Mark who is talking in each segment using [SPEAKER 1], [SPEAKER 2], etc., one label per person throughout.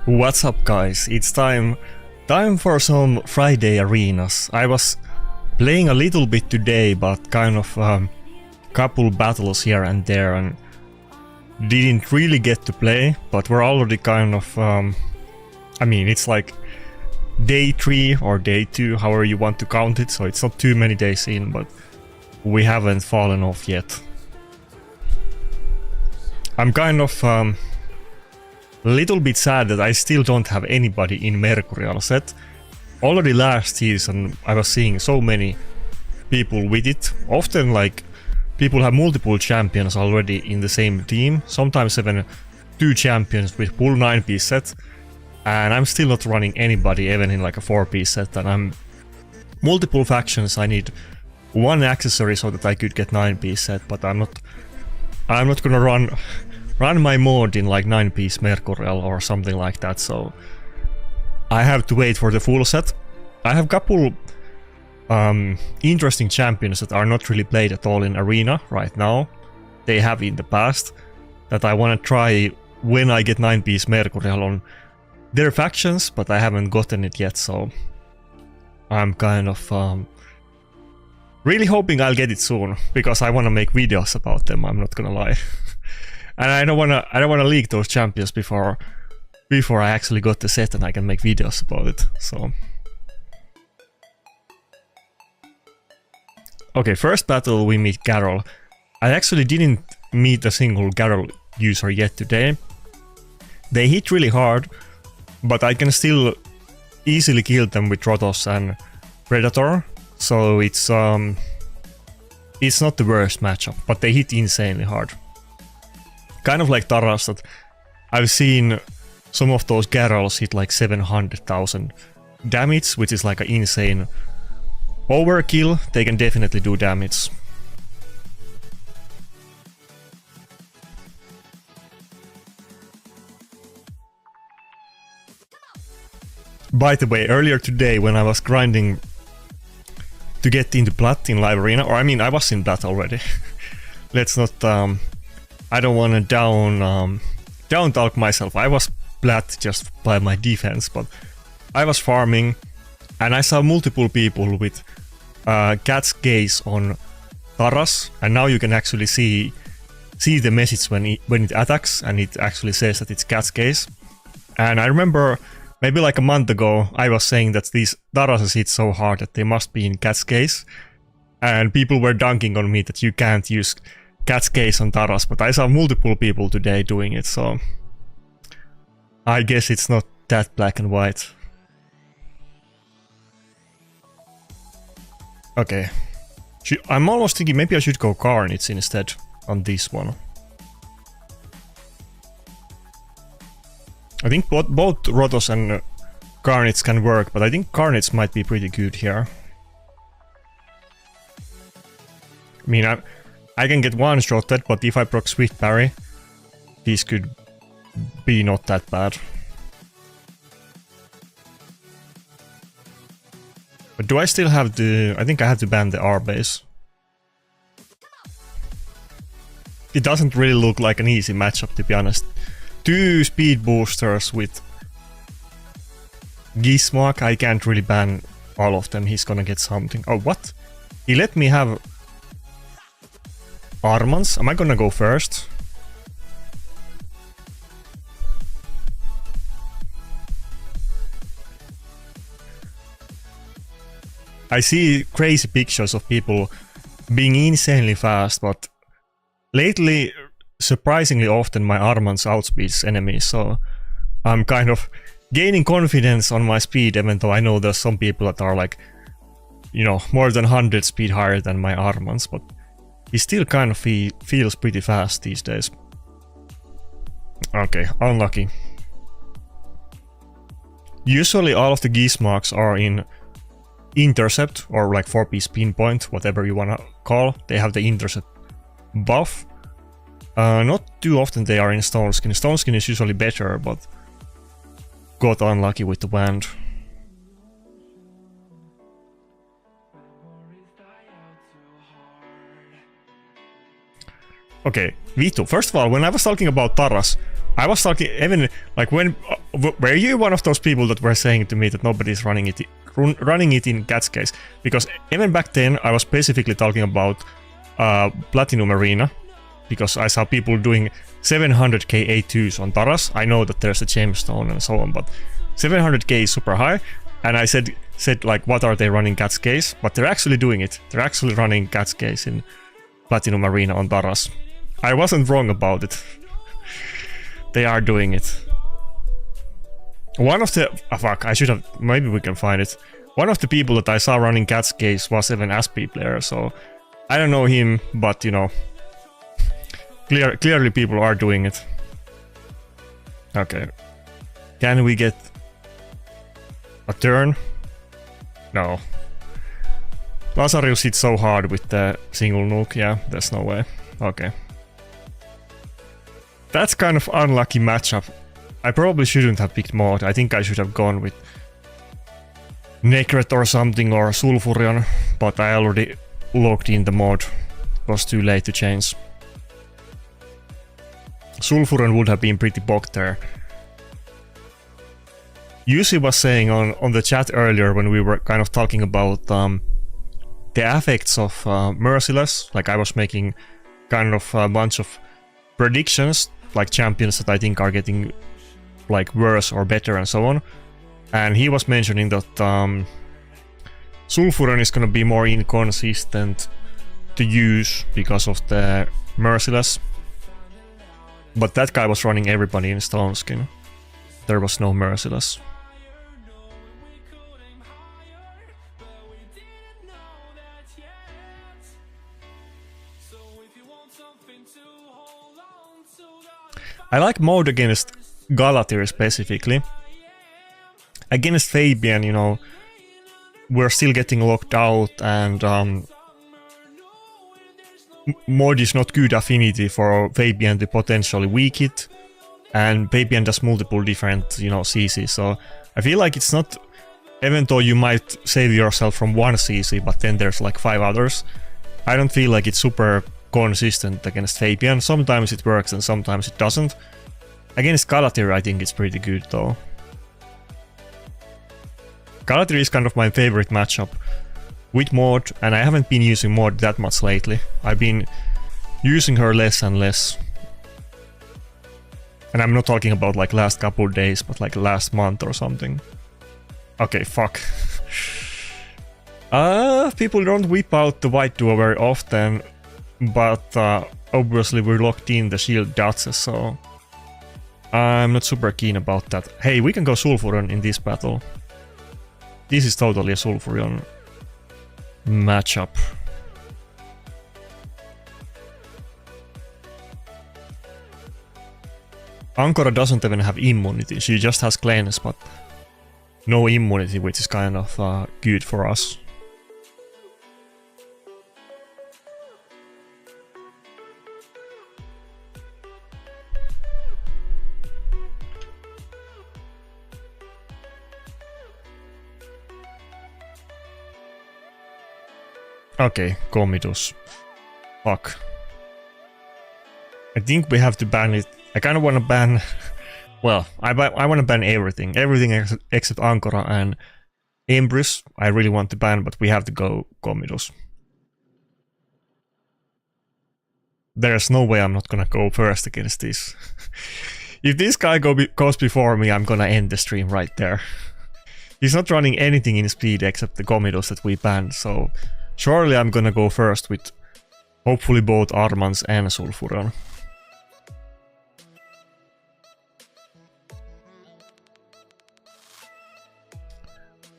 [SPEAKER 1] What's up, guys? It's time for some Friday arenas. I was playing a little bit today, but kind of couple battles here and there, and didn't really get to play. But we're already kind of I mean, it's like day 3 or day 2, however you want to count it, so it's not too many days in, but we haven't fallen off yet. I'm kind of a little bit sad that I still don't have anybody in Mercurial set. Already last season I was seeing so many people with it. Often like people have multiple champions already in the same team, sometimes even 2 champions with full 9-piece set, and I'm still not running anybody even in like a 4-piece set, and I'm multiple factions. I need 1 accessory so that I could get 9-piece set, but I'm not gonna run my mod in like 9-piece Mercurial or something like that, so I have to wait for the full set. I have couple interesting champions that are not really played at all in Arena right now. They have in the past, that I want to try when I get 9-piece Mercurial on their factions, but I haven't gotten it yet, so I'm kind of really hoping I'll get it soon, because I want to make videos about them, I'm not gonna lie. And I don't wanna leak those champions before I actually got the set and I can make videos about it, so. Okay, first battle we meet Garrel. I actually didn't meet a single Garrel user yet today. They hit really hard, but I can still easily kill them with Rotos and Predator, so it's not the worst matchup, but they hit insanely hard. Kind of like Taras, that I've seen some of those Garrels hit like 700,000 damage, which is like an insane overkill. They can definitely do damage. By the way, earlier today when I was grinding to get into Plat in live arena, or I mean I was in Plat already. Let's not I don't want to down talk myself. I was Plat just by my defense, but I was farming and I saw multiple people with Cat's Gaze on Taras, and now you can actually see the message when it attacks, and it actually says that it's Cat's Gaze. And I remember maybe like a month ago I was saying that these Tarases hit so hard that they must be in Cat's Gaze, and people were dunking on me that you can't use Cat's Gaze on Taras, but I saw multiple people today doing it, so I guess it's not that black and white. Okay, I'm almost thinking maybe I should go Carnage instead on this one. I think both Rotos and Carnage can work, but I think Carnage might be pretty good here. I mean, I can get one-shotted, but if I proc Swift Parry, this could be not that bad. But do I still have to... I think I have to ban the R-base. It doesn't really look like an easy matchup, to be honest. 2 speed boosters with Gizmoak, I can't really ban all of them, he's gonna get something. Oh, what? He let me have Armans? Am I gonna go first? I see crazy pictures of people being insanely fast, but lately, surprisingly often my Armans outspeeds enemies, so I'm kind of gaining confidence on my speed, even though I know there's some people that are like, you know, more than 100 speed higher than my Armans, but he still kind of feels pretty fast these days. Okay, unlucky. Usually all of the Gizmoaks are in Intercept, or like 4-piece pinpoint, whatever you wanna call. They have the Intercept buff. Not too often they are in Stone Skin. Stone Skin is usually better, but got unlucky with the wand. Okay, Vito, first of all, when I was talking about Taras, I was talking even like when were you one of those people that were saying to me that nobody's running it in Cat's case? Because even back then I was specifically talking about Platinum Arena, because I saw people doing 700k A2s on Taras. I know that there's a gemstone and so on, but 700k is super high, and I said like, what are they running Cat's case? But they're actually doing it. They're actually running Cat's case in Platinum Arena on Taras. I wasn't wrong about it. They are doing it. One of the... fuck, I should have... Maybe we can find it. One of the people that I saw running Cat's case was even SP player, so... I don't know him, but you know... Clearly people are doing it. Okay. Can we get... a turn? No. Lazarus hit so hard with the single nuke, yeah, there's no way. Okay. That's kind of unlucky matchup. I probably shouldn't have picked Mod. I think I should have gone with Nakarada or something, or Sulfurion, but I already logged in the mod. It was too late to change. Sulfurion would have been pretty bogged there. Yusi was saying on the chat earlier when we were kind of talking about the effects of Merciless, like I was making kind of a bunch of predictions, like champions that I think are getting like worse or better and so on. And he was mentioning that Sulfurion is gonna be more inconsistent to use because of the Merciless. But that guy was running everybody in Stone Skin. There was no Merciless. I like mode against Galatir specifically. Against Fabian, you know, we're still getting locked out, and mod is not good affinity for Fabian to potentially weak it, and Fabian does multiple different, you know, CCs, so I feel like it's not, even though you might save yourself from one CC, but then there's like 5 others, I don't feel like it's super consistent against Fabian. Sometimes it works and sometimes it doesn't. Against Galatir I think it's pretty good though. Galatir is kind of my favorite matchup with mod, and I haven't been using mod that much lately. I've been using her less and less. And I'm not talking about like last couple of days, but like last month or something. Okay, fuck. People don't whip out the white duo very often, but obviously we're locked in the shield dodges, so I'm not super keen about that. Hey, we can go Sulfurion in this battle. This is totally a Sulfurion matchup. Ankara doesn't even have immunity, she just has cleanse, but no immunity, which is kind of good for us. Okay, Comidus. Fuck. I think we have to ban it. I kind of want to ban... Well, I want to ban everything. Everything except Ankara and Empress. I really want to ban, but we have to go Comidus. There's no way I'm not gonna go first against this. If this guy goes before me, I'm gonna end the stream right there. He's not running anything in speed except the Comidus that we banned, so... Surely I'm gonna go first with hopefully both Armans and Sulfurion.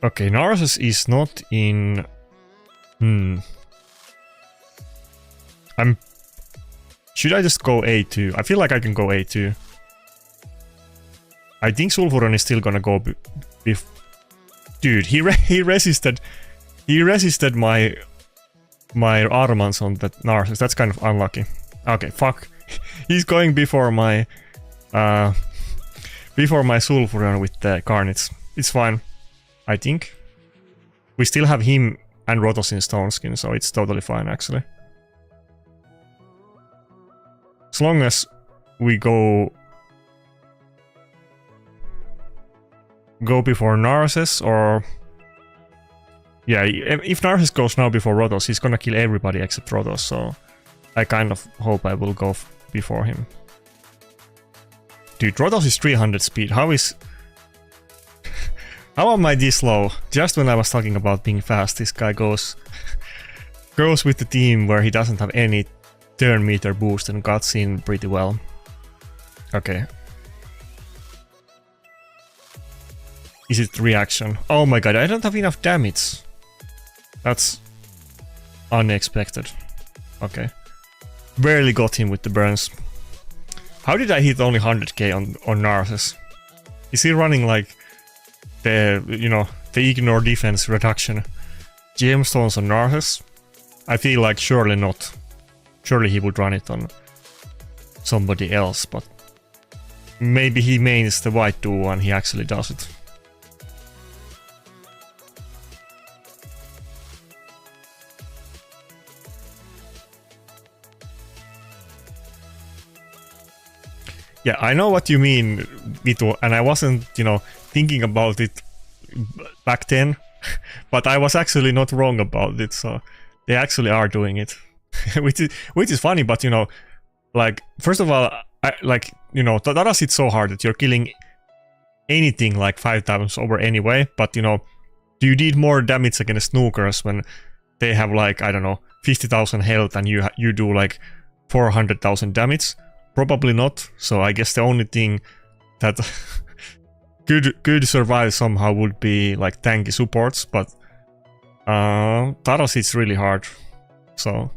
[SPEAKER 1] Okay, Narcissus is not in... Should I just go A2? I feel like I can go A2. I think Sulfurion is still gonna go Dude, he resisted... He resisted my Armans on that Narcissus. That's kind of unlucky. Okay, fuck. He's going before my Sulfurion with the Carnage. It's fine, I think. We still have him and Rotos in Stone Skin, so it's totally fine actually. as long as we go before Narses, or yeah, if Narses goes now before Rotos, he's gonna kill everybody except Rotos, so I kind of hope I will go before him. Dude, Rotos is 300 speed. How am I this low? Just when I was talking about being fast, this guy goes with the team where he doesn't have any turn meter boost and got in pretty well. Okay. Is it reaction? Oh my god, I don't have enough damage. That's unexpected. Okay. Barely got him with the burns. How did I hit only 100k on Narses? Is he running like the, you know, the ignore defense reduction gemstones on Narses? I feel like surely not. Surely he would run it on somebody else, but maybe he mains the white duo and he actually does it. Yeah, I know what you mean, Vito, and I wasn't, you know, thinking about it back then, but I was actually not wrong about it, so they actually are doing it. which is funny, but you know, like, first of all, you know, Taras hits so hard that you're killing anything like 5 times over anyway, but you know, do you need more damage against snookers when they have like, I don't know, 50,000 health and you do like 400,000 damage? Probably not, so I guess the only thing that could survive somehow would be like tanky supports, but Taras hits really hard, so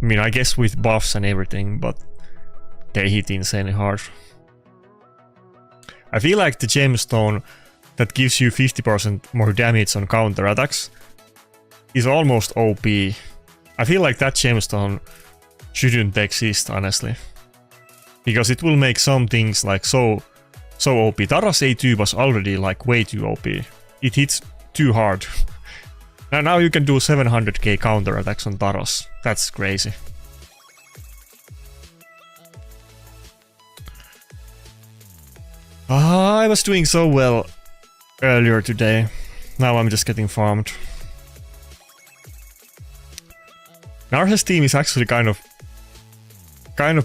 [SPEAKER 1] I mean, I guess with buffs and everything, but they hit insanely hard. I feel like the gemstone that gives you 50% more damage on counter attacks is almost OP. I feel like that gemstone shouldn't exist, honestly, because it will make some things like so OP. Taras A2 was already like way too OP. It hits too hard. And now you can do 700k counter attacks on Taras. That's crazy. I was doing so well earlier today. Now I'm just getting farmed. Narses' team is actually kind of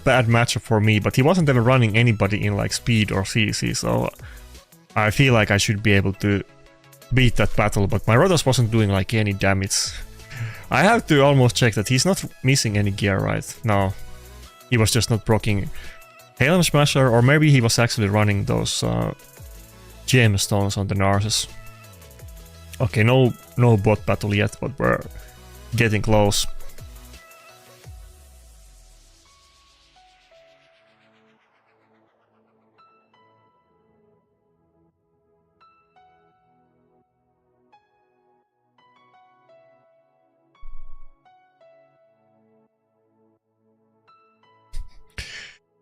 [SPEAKER 1] bad matchup for me, but he wasn't ever running anybody in like speed or CC, so I feel like I should be able to beat that battle, but my Rotos wasn't doing like any damage. I have to almost check that he's not missing any gear, right? No, he was just not proccing Helm Smasher, or maybe he was actually running those gemstones on the Narses. Okay, no bot battle yet, but we're getting close.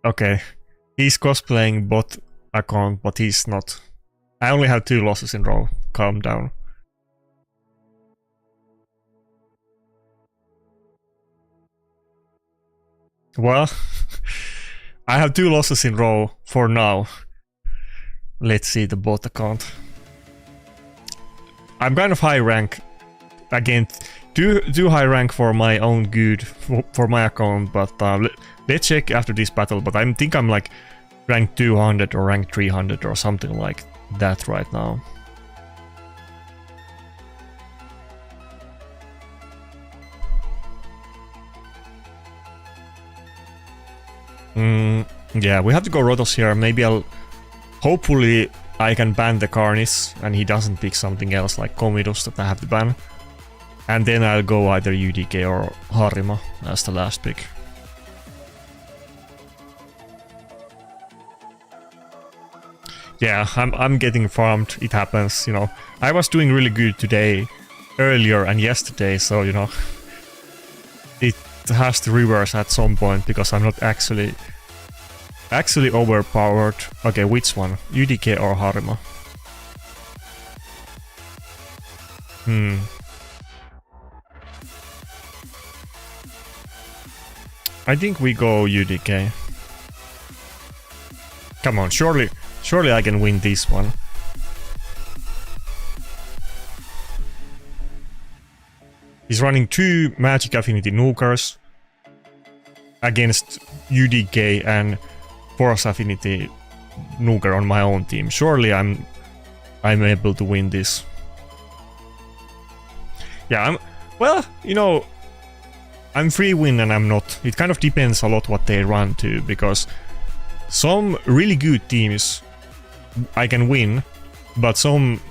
[SPEAKER 1] Okay, he's cosplaying bot account, but he's not. I only have 2 losses in a row. Calm down. Well, I have 2 losses in a row for now. Let's see the bot account. I'm kind of high rank. Again, too high rank for my own good, for my account, but let's check after this battle. But I think I'm like rank 200 or rank 300 or something like that right now. Yeah, we have to go Rotos here. Maybe hopefully I can ban the Karnis and he doesn't pick something else like Comidus that I have to ban. And then I'll go either UDK or Harima as the last pick. Yeah, I'm getting farmed. It happens, you know. I was doing really good today, earlier and yesterday, so you know, it has to reverse at some point because I'm not actually overpowered. Okay, which one? UDK or Harima? I think we go UDK. Come on, surely I can win this one. He's running 2 Magic Affinity Nukers against UDK and Force Affinity Nuker on my own team. Surely I'm able to win this. Yeah, well, you know, I'm free win and I'm not. It kind of depends a lot what they run to, because some really good teams I can win, but some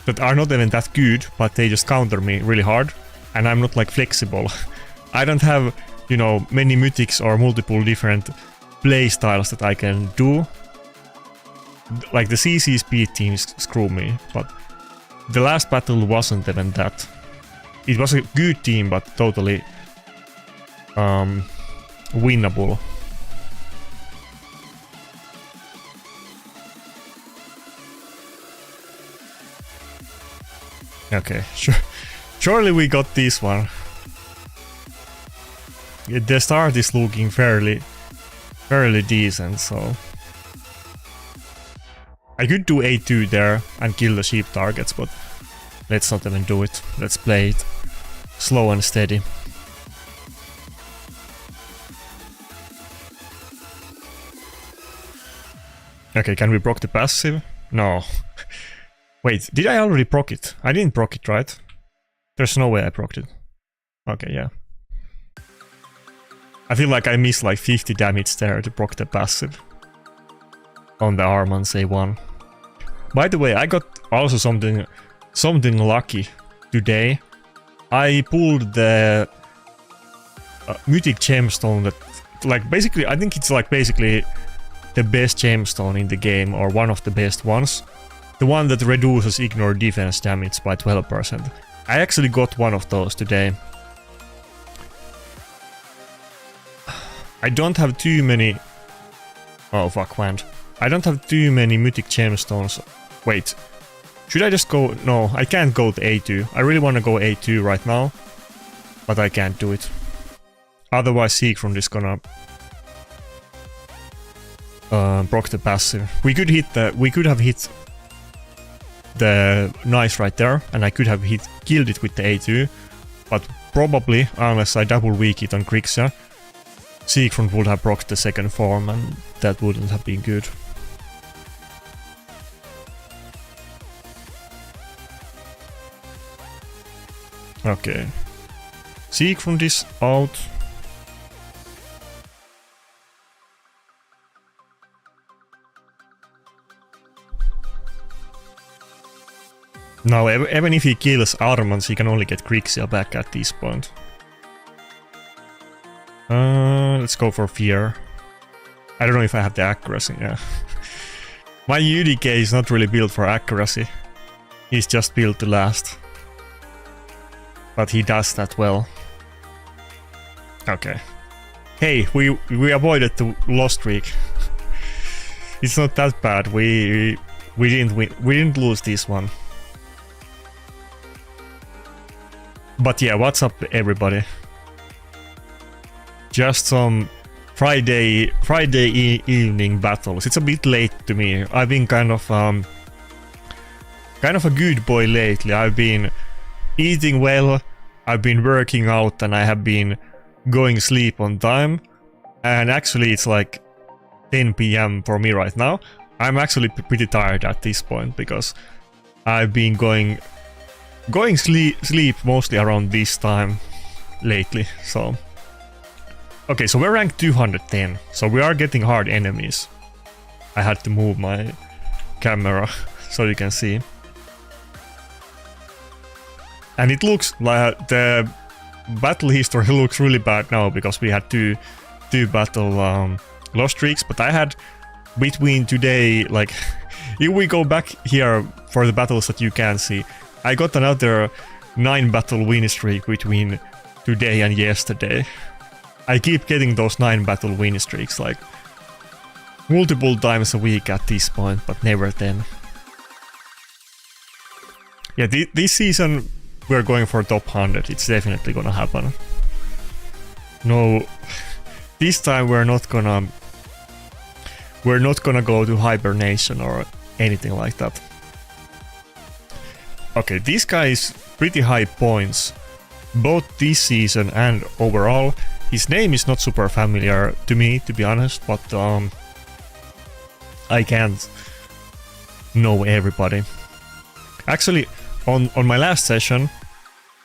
[SPEAKER 1] that are not even that good, but they just counter me really hard, and I'm not like flexible. I don't have, you know, many mythics or multiple different play styles that I can do. Like the CC speed teams screw me, but the last battle wasn't even that. It was a good team, but totally winnable. Okay, surely we got this one. Yeah, the start is looking fairly decent, so I could do A2 there and kill the sheep targets, but let's not even do it. Let's play it slow and steady. Okay, can we proc the passive? No. Wait, did I already proc it? I didn't proc it, right? There's no way I procced it. Okay, yeah. I feel like I missed like 50 damage there to proc the passive on the Armans A1. By the way, I got also something lucky today. I pulled the mythic gemstone that, like, basically, I think it's like basically the best gemstone in the game, or one of the best ones. The one that reduces ignore defense damage by 12%. I actually got one of those today. I don't have too many... Oh fuck, wand. I don't have too many mythic gemstones. Wait. Should I just go... No, I can't go to A2. I really want to go A2 right now, but I can't do it. Otherwise Siegfried is gonna... proc the passive. We could have hit the nice right there, and I could have killed it with the A2, but probably, unless I double weak it on Grixia, Siegfried would have procced the second form, and that wouldn't have been good. Okay. Siegfried is out. Now, even if he kills Armans, he can only get Grixia back at this point. Let's go for Fear. I don't know if I have the accuracy, yeah. My UDK is not really built for accuracy. He's just built to last. But he does that well. Okay. Hey, we avoided the loss streak. It's not that bad. We didn't win. We didn't lose this one. But yeah, what's up everybody? Just some Friday evening battles. It's a bit late to me. I've been kind of a good boy lately. I've been eating well, I've been working out, and I have been going sleep on time. And actually it's like 10 PM for me right now. I'm actually pretty tired at this point because I've been going sleep mostly around this time lately, so... Okay, so we're ranked 210, so we are getting hard enemies. I had to move my camera so you can see. And it looks like the battle history looks really bad now because we had two battle loss streaks, but I had between today, like, if we go back here for the battles that you can see, I got another 9 battle win streak between today and yesterday. I keep getting those 9 battle win streaks like multiple times a week at this point, but never 10. Yeah, this season we're going for top 100. It's definitely gonna happen. No This time we're not gonna go to hibernation or anything like that. Okay, this guy is pretty high points, both this season and overall. His name is not super familiar to me, to be honest, but I can't know everybody. Actually, on my last session,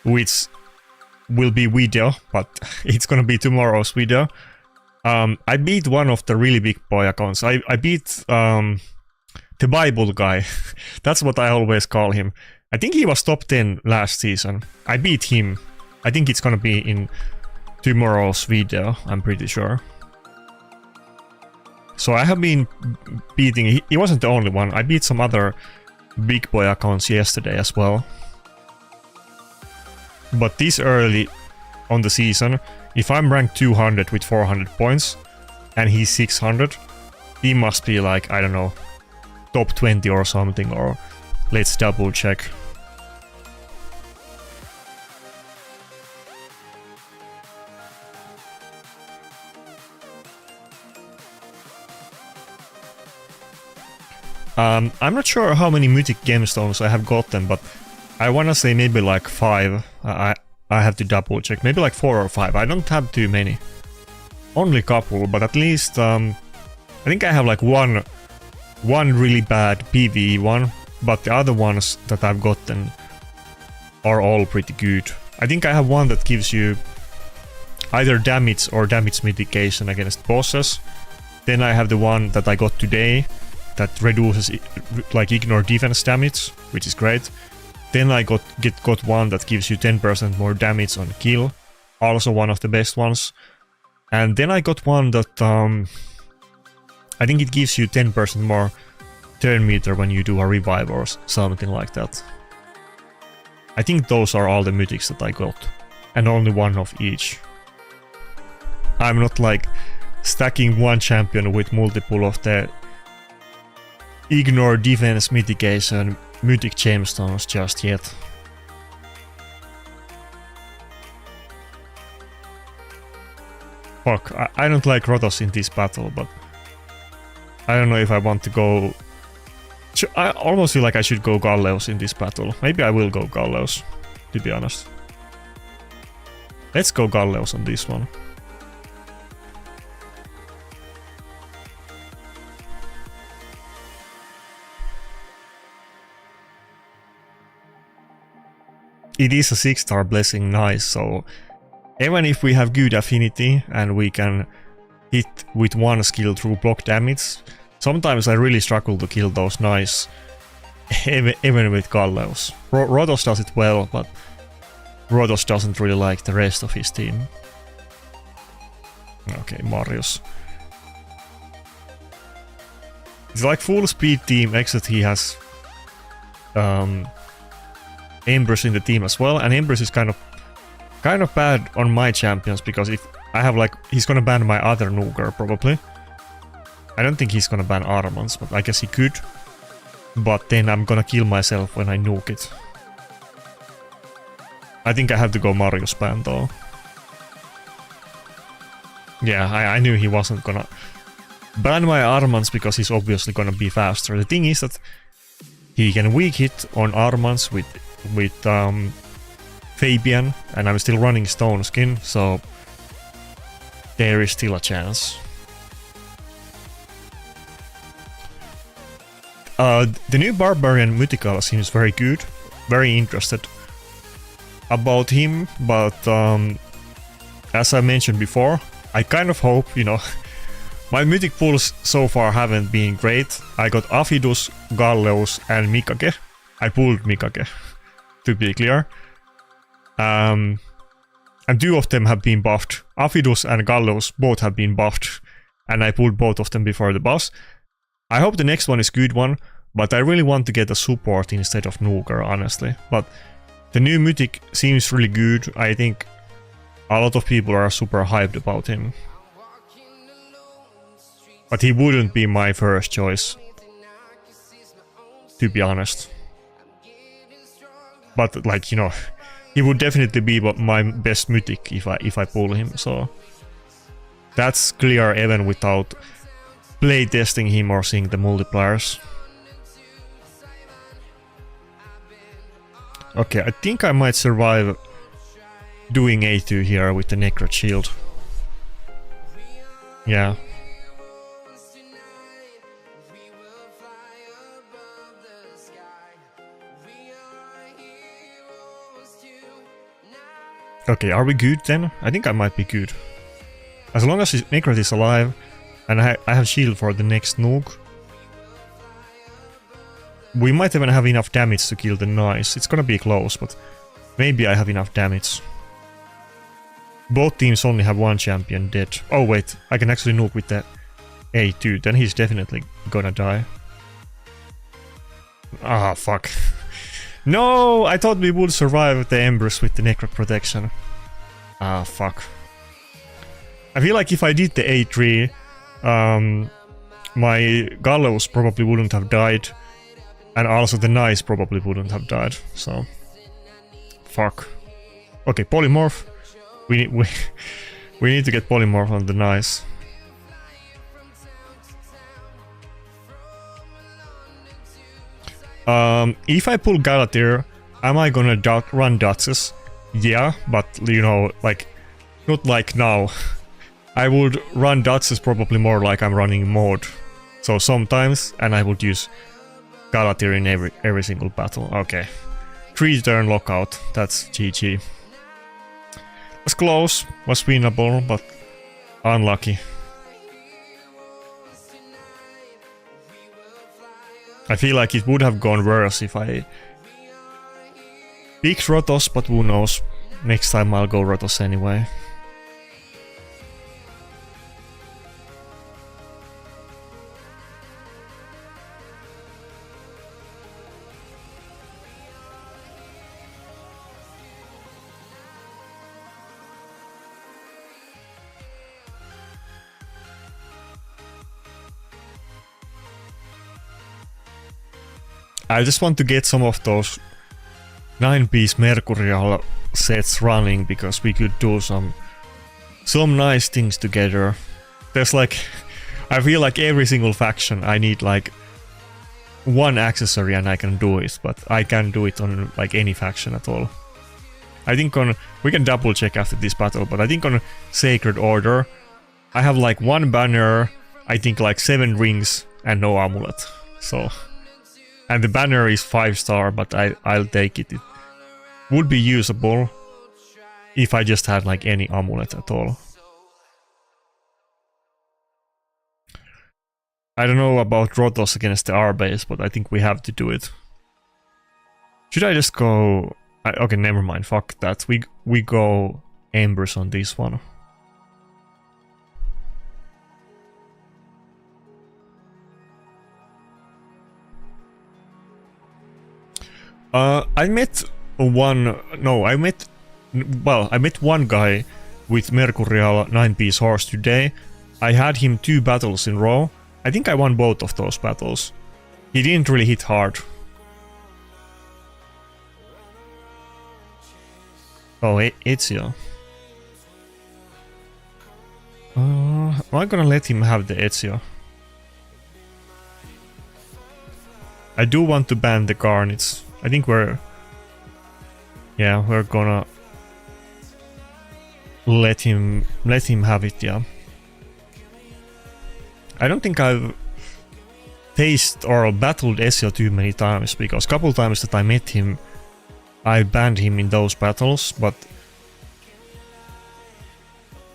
[SPEAKER 1] which will be video, but it's gonna be tomorrow's video, I beat one of the really big boy accounts. I beat the Bible guy. That's what I always call him. I think he was top 10 last season. I beat him. I think it's gonna be in tomorrow's video, I'm pretty sure. So I have been beating... He wasn't the only one. I beat some other big boy accounts yesterday as well. But this early on the season, if I'm ranked 200 with 400 points and he's 600, he must be like, I don't know, top 20 or something, or let's double check. I'm not sure how many mythic gemstones I have gotten, but I wanna say maybe like 5. I have to double check. Maybe like 4 or 5. I don't have too many. Only a couple, but at least I think I have like one really bad PvE one, but the other ones that I've gotten are all pretty good. I think I have one that gives you either damage or damage mitigation against bosses. Then I have the one that I got today that reduces like ignore defense damage, which is great. Then I got one that gives you 10% more damage on kill, also one of the best ones. And then I got one that I think it gives you 10% more turn meter when you do a revive or something like that. I think those are all the mythics that I got, and only one of each. I'm not like stacking one champion with multiple of the ignore defense mitigation mythic gemstones just yet. Fuck, I don't like Rotos in this battle, but I don't know if I want to go... I almost feel like I should go Galleos in this battle. Maybe I will go Galleos, to be honest. Let's go Galleos on this one. It is a 6-star blessing, nice, so even if we have good affinity and we can hit with one skill through block damage, sometimes I really struggle to kill those nice, even with Galleos. Rotos does it well, but Rotos doesn't really like the rest of his team. Okay, Marius. It's like full speed team, except he has Empress in the team as well, and Empress is kind of bad on my champions, because if I have like, he's gonna ban my other nuker probably. I don't think he's gonna ban Armans, but I guess he could. But then I'm gonna kill myself when I nuke it. I think I have to go Marius ban though. Yeah, I knew he wasn't gonna ban my Armans because he's obviously gonna be faster. The thing is that he can weak hit on Armans with Fabian, and I'm still running Stone Skin, so there is still a chance. The new Barbarian Mythical seems very good, very interested about him, but as I mentioned before, I kind of hope, you know, my mythic pulls so far haven't been great. I got Aphidus, Galleos and Mikage. I pulled Mikage, to be clear. And 2 of them have been buffed. Aphidus and Galleos both have been buffed, and I pulled both of them before the boss. I hope the next one is good one, but I really want to get a support instead of nuker, honestly. But the new mythic seems really good. I think a lot of people are super hyped about him. But he wouldn't be my first choice, to be honest. But like, you know, he would definitely be my best mythic if I pull him, so That's clear even without play testing him or seeing the multipliers. Okay, I think I might survive doing A2 here with the Necro shield. Yeah. Okay, are we good then? I think I might be good. As long as Necro is alive and I have shield for the next nuke, we might even have enough damage to kill the Nice. It's gonna be close, but maybe I have enough damage. Both teams only have one champion dead. Oh wait, I can actually nuke with the A2, then he's definitely gonna die. Ah, fuck. No, I thought we would survive the Empress with the Necro protection. Ah, fuck. I feel like if I did the A3, my Gallows probably wouldn't have died, and also the Nice probably wouldn't have died, so... Fuck. Okay, Polymorph. We need to get Polymorph on the Nice. If I pull Galatir, am I gonna run Duchess? Yeah, but you know, like, not like now. I would run Duchess probably more like I'm running Maud. So sometimes, and I would use Galatir in every single battle. Okay. 3-turn lockout, that's GG. Was close, was winnable, but unlucky. I feel like it would have gone worse if I picked Rotos, but who knows. Next time I'll go Rotos anyway. I just want to get some of those 9-piece Mercurial sets running, because we could do some nice things together. There's like, I feel like every single faction I need like one accessory and I can do it, but I can't do it on like any faction at all. I think we can double check after this battle, but I think on Sacred Order I have like one banner, I think like 7 rings and no amulet. So, and the banner is 5-star, but I'll take it. It would be usable if I just had like any amulet at all. I don't know about Rotos against the R-base, but I think we have to do it. Should I just go... okay, never mind, fuck that. We go Embers on this one. I met one guy with Mercurial 9-piece horse today. I had him 2 battles in a row. I think I won both of those battles. He didn't really hit hard. Oh, Ezio. Am I gonna let him have the Ezio? I do want to ban the Garnets. I think we're gonna let him have it, yeah. I don't think I've faced or battled Ezio too many times, because a couple times that I met him, I banned him in those battles, but...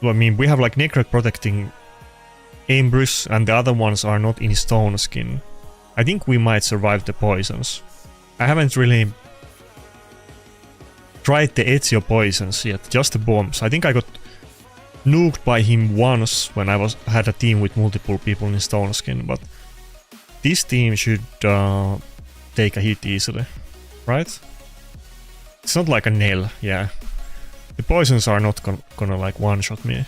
[SPEAKER 1] well, I mean, we have like Necret protecting Ambrose, and the other ones are not in stone skin. I think we might survive the poisons. I haven't really tried the Ezio poisons yet, just the bombs. I think I got nuked by him once when I had a team with multiple people in stone skin, but this team should take a hit easily, right? It's not like a nail, yeah. The poisons are not gonna like one-shot me.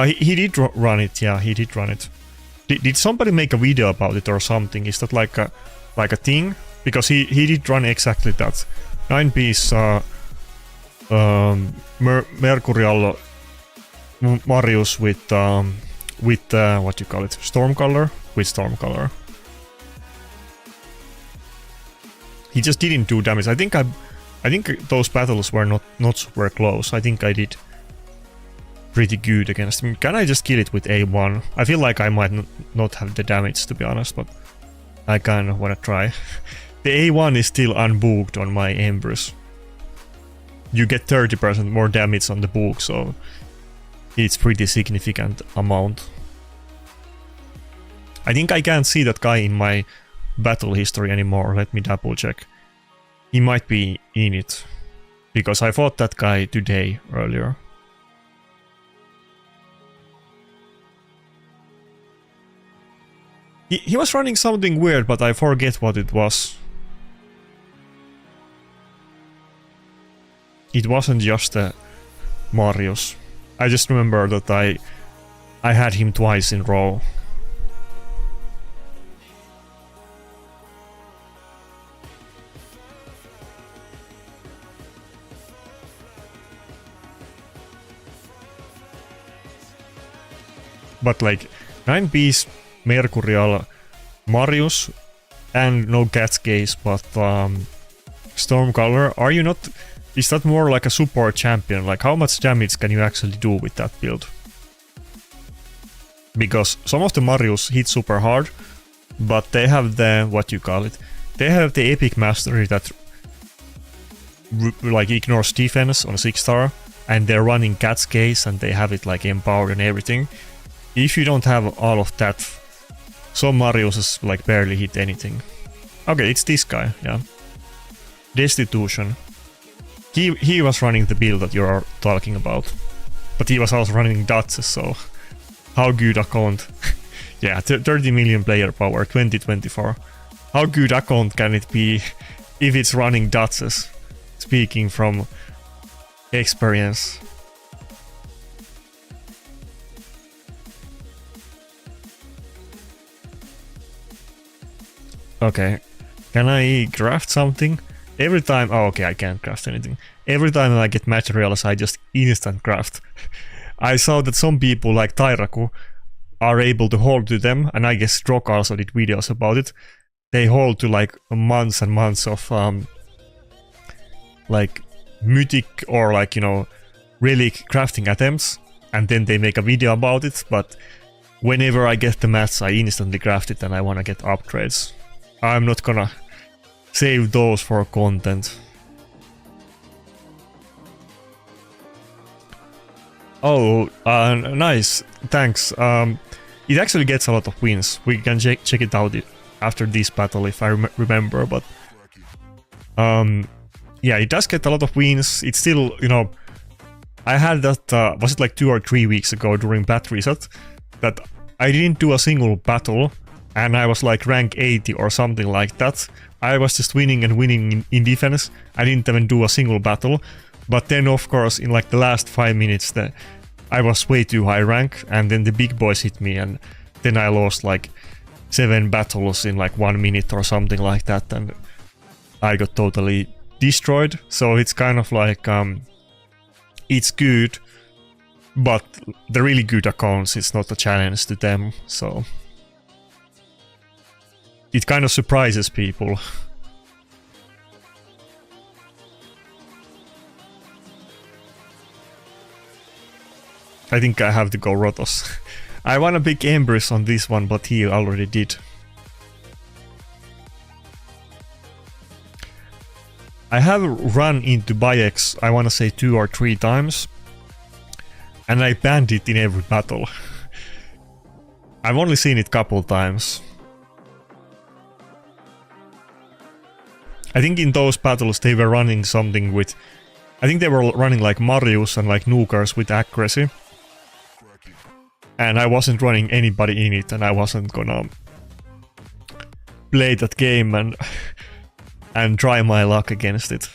[SPEAKER 1] He did run it, yeah, he did run it. Did somebody make a video about it or something? Is that like a thing? Because he did run exactly that. 9-piece Mercurial Marius with what you call it, Stormcaller, with Stormcaller. He just didn't do damage. I think those battles were not super close. I think I did pretty good against him. Can I just kill it with A1? I feel like I might not have the damage, to be honest, but I kind of want to try. The A1 is still unbooked on my Empress. You get 30% more damage on the book, so it's pretty significant amount. I think I can't see that guy in my battle history anymore. Let me double check. He might be in it, because I fought that guy today earlier. He was running something weird, but I forget what it was. It wasn't just a Marius. I just remember that I had him twice in a row. But like 9-piece Mercurial Marius and no cat's case, but Stormcaller, are you not? Is that more like a support champion? Like how much damage can you actually do with that build? Because some of the Marius hit super hard, but they have the, what you call it, they have the epic mastery that like ignores defense on 6-star, and they're running cat's case and they have it like empowered and everything. If you don't have all of that, some Marius like barely hit anything. Okay, it's this guy, yeah. Destitution. He was running the build that you're talking about, but he was also running Duchess, so how good account? Yeah, 30 million player power, 2024. How good account can it be if it's running Duchess? Speaking from experience. Okay, can I craft something? Every time, oh okay, I can't craft anything. Every time I get materials, I just instant craft. I saw that some people like Tairaku are able to hold to them, and I guess Stroke also did videos about it. They hold to like months and months of like mythic or like, you know, relic crafting attempts, and then they make a video about it, but whenever I get the mats, I instantly craft it and I wanna get upgrades. I'm not gonna save those for content. Oh, nice, thanks. It actually gets a lot of wins. We can check it out after this battle if I remember, but yeah, it does get a lot of wins. It's still, you know, I had that, was it like 2 or 3 weeks ago during Bat Reset, that I didn't do a single battle, and I was like rank 80 or something like that. I was just winning and winning in defense. I didn't even do a single battle. But then of course in like the last 5 minutes I was way too high rank, and then the big boys hit me, and then I lost like 7 battles in like 1 minute or something like that, and I got totally destroyed. So it's kind of like it's good, but the really good accounts, it's not a challenge to them, so it kind of surprises people. I think I have to go Rotos. I want to pick Empress on this one, but he already did. I have run into Bayek, I want to say 2 or 3 times, and I banned it in every battle. I've only seen it couple times. I think in those battles they were running something with... I think they were running like Marius and like Nukers with accuracy. And I wasn't running anybody in it, and I wasn't gonna play that game and try my luck against it.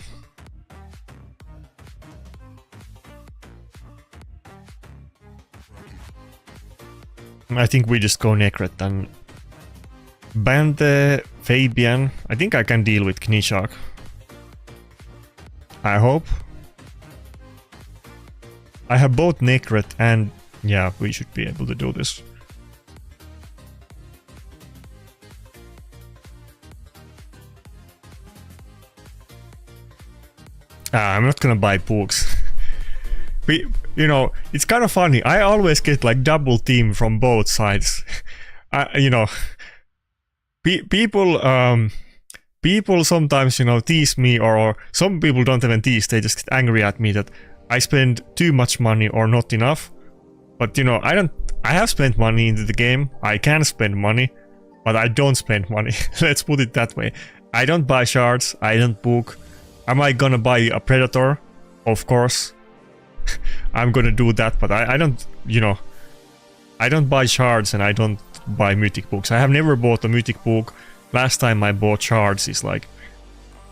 [SPEAKER 1] I think we just go Necret and ban the Fabian. I think I can deal with Knishak. I hope. I have both Nakarada and yeah, we should be able to do this. I'm not gonna buy books. You know, it's kind of funny. I always get like double team from both sides. You know, people sometimes, you know, tease me, or some people don't even tease. They just get angry at me that I spend too much money or not enough. But you know, I have spent money into the game. I can spend money, but I don't spend money. Let's put it that way. I don't buy shards. I don't book. Am I gonna buy a Predator? Of course. I'm gonna do that, but I don't, you know, I don't buy shards and I don't buy mythic books. I have never bought a mythic book. Last time I bought shards is like,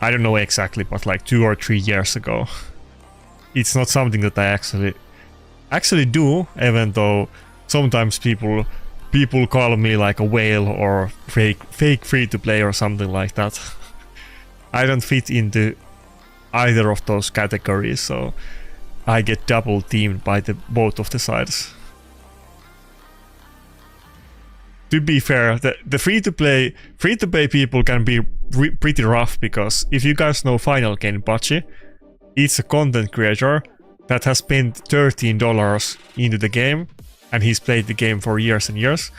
[SPEAKER 1] I don't know exactly, but like 2 or 3 years ago. It's not something that I actually do, even though sometimes people call me like a whale or fake free to play or something like that. I don't fit into either of those categories, so I get double teamed by both of the sides. To be fair, the free to play people can be pretty rough, because if you guys know Final Game Bachi, it's a content creator that has spent $13 into the game, and he's played the game for years and years.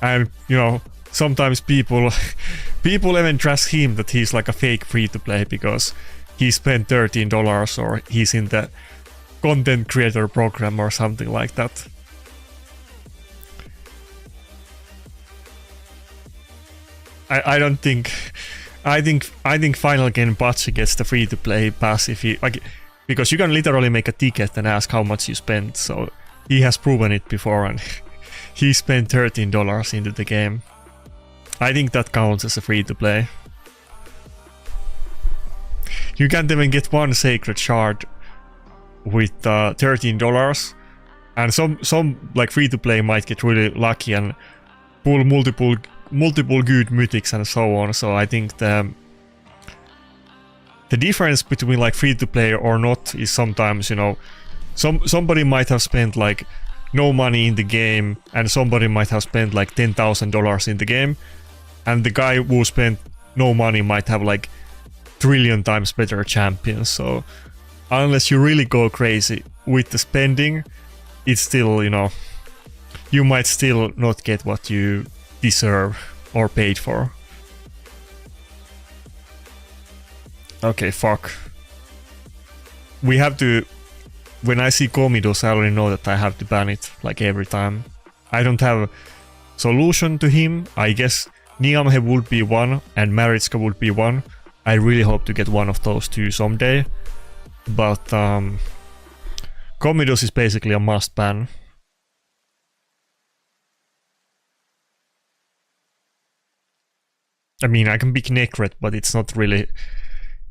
[SPEAKER 1] And you know, sometimes people even trust him that he's like a fake free to play because he spent $13 or he's in the content creator program or something like that. I think Final Game Bachi gets the free to play pass if he like, because you can literally make a ticket and ask how much you spent. So he has proven it before, and he spent $13 into the game. I think that counts as a free to play. You can't even get one sacred shard with $13, and some like free to play might get really lucky and pull multiple good mythics and so on. So I think the difference between like free to play or not is sometimes, you know, somebody might have spent like no money in the game, and somebody might have spent like $10,000 in the game, and the guy who spent no money might have like trillion times better champions. So unless you really go crazy with the spending, it's still, you know, you might still not get what you deserve or paid for. Okay, fuck. We have to... When I see Komidos, I already know that I have to ban it, like every time. I don't have a solution to him. I guess Niamhe would be one and Maritska would be one. I really hope to get one of those two someday. But Komidos is basically a must ban. I mean, I can pick Nakarada, but it's not really...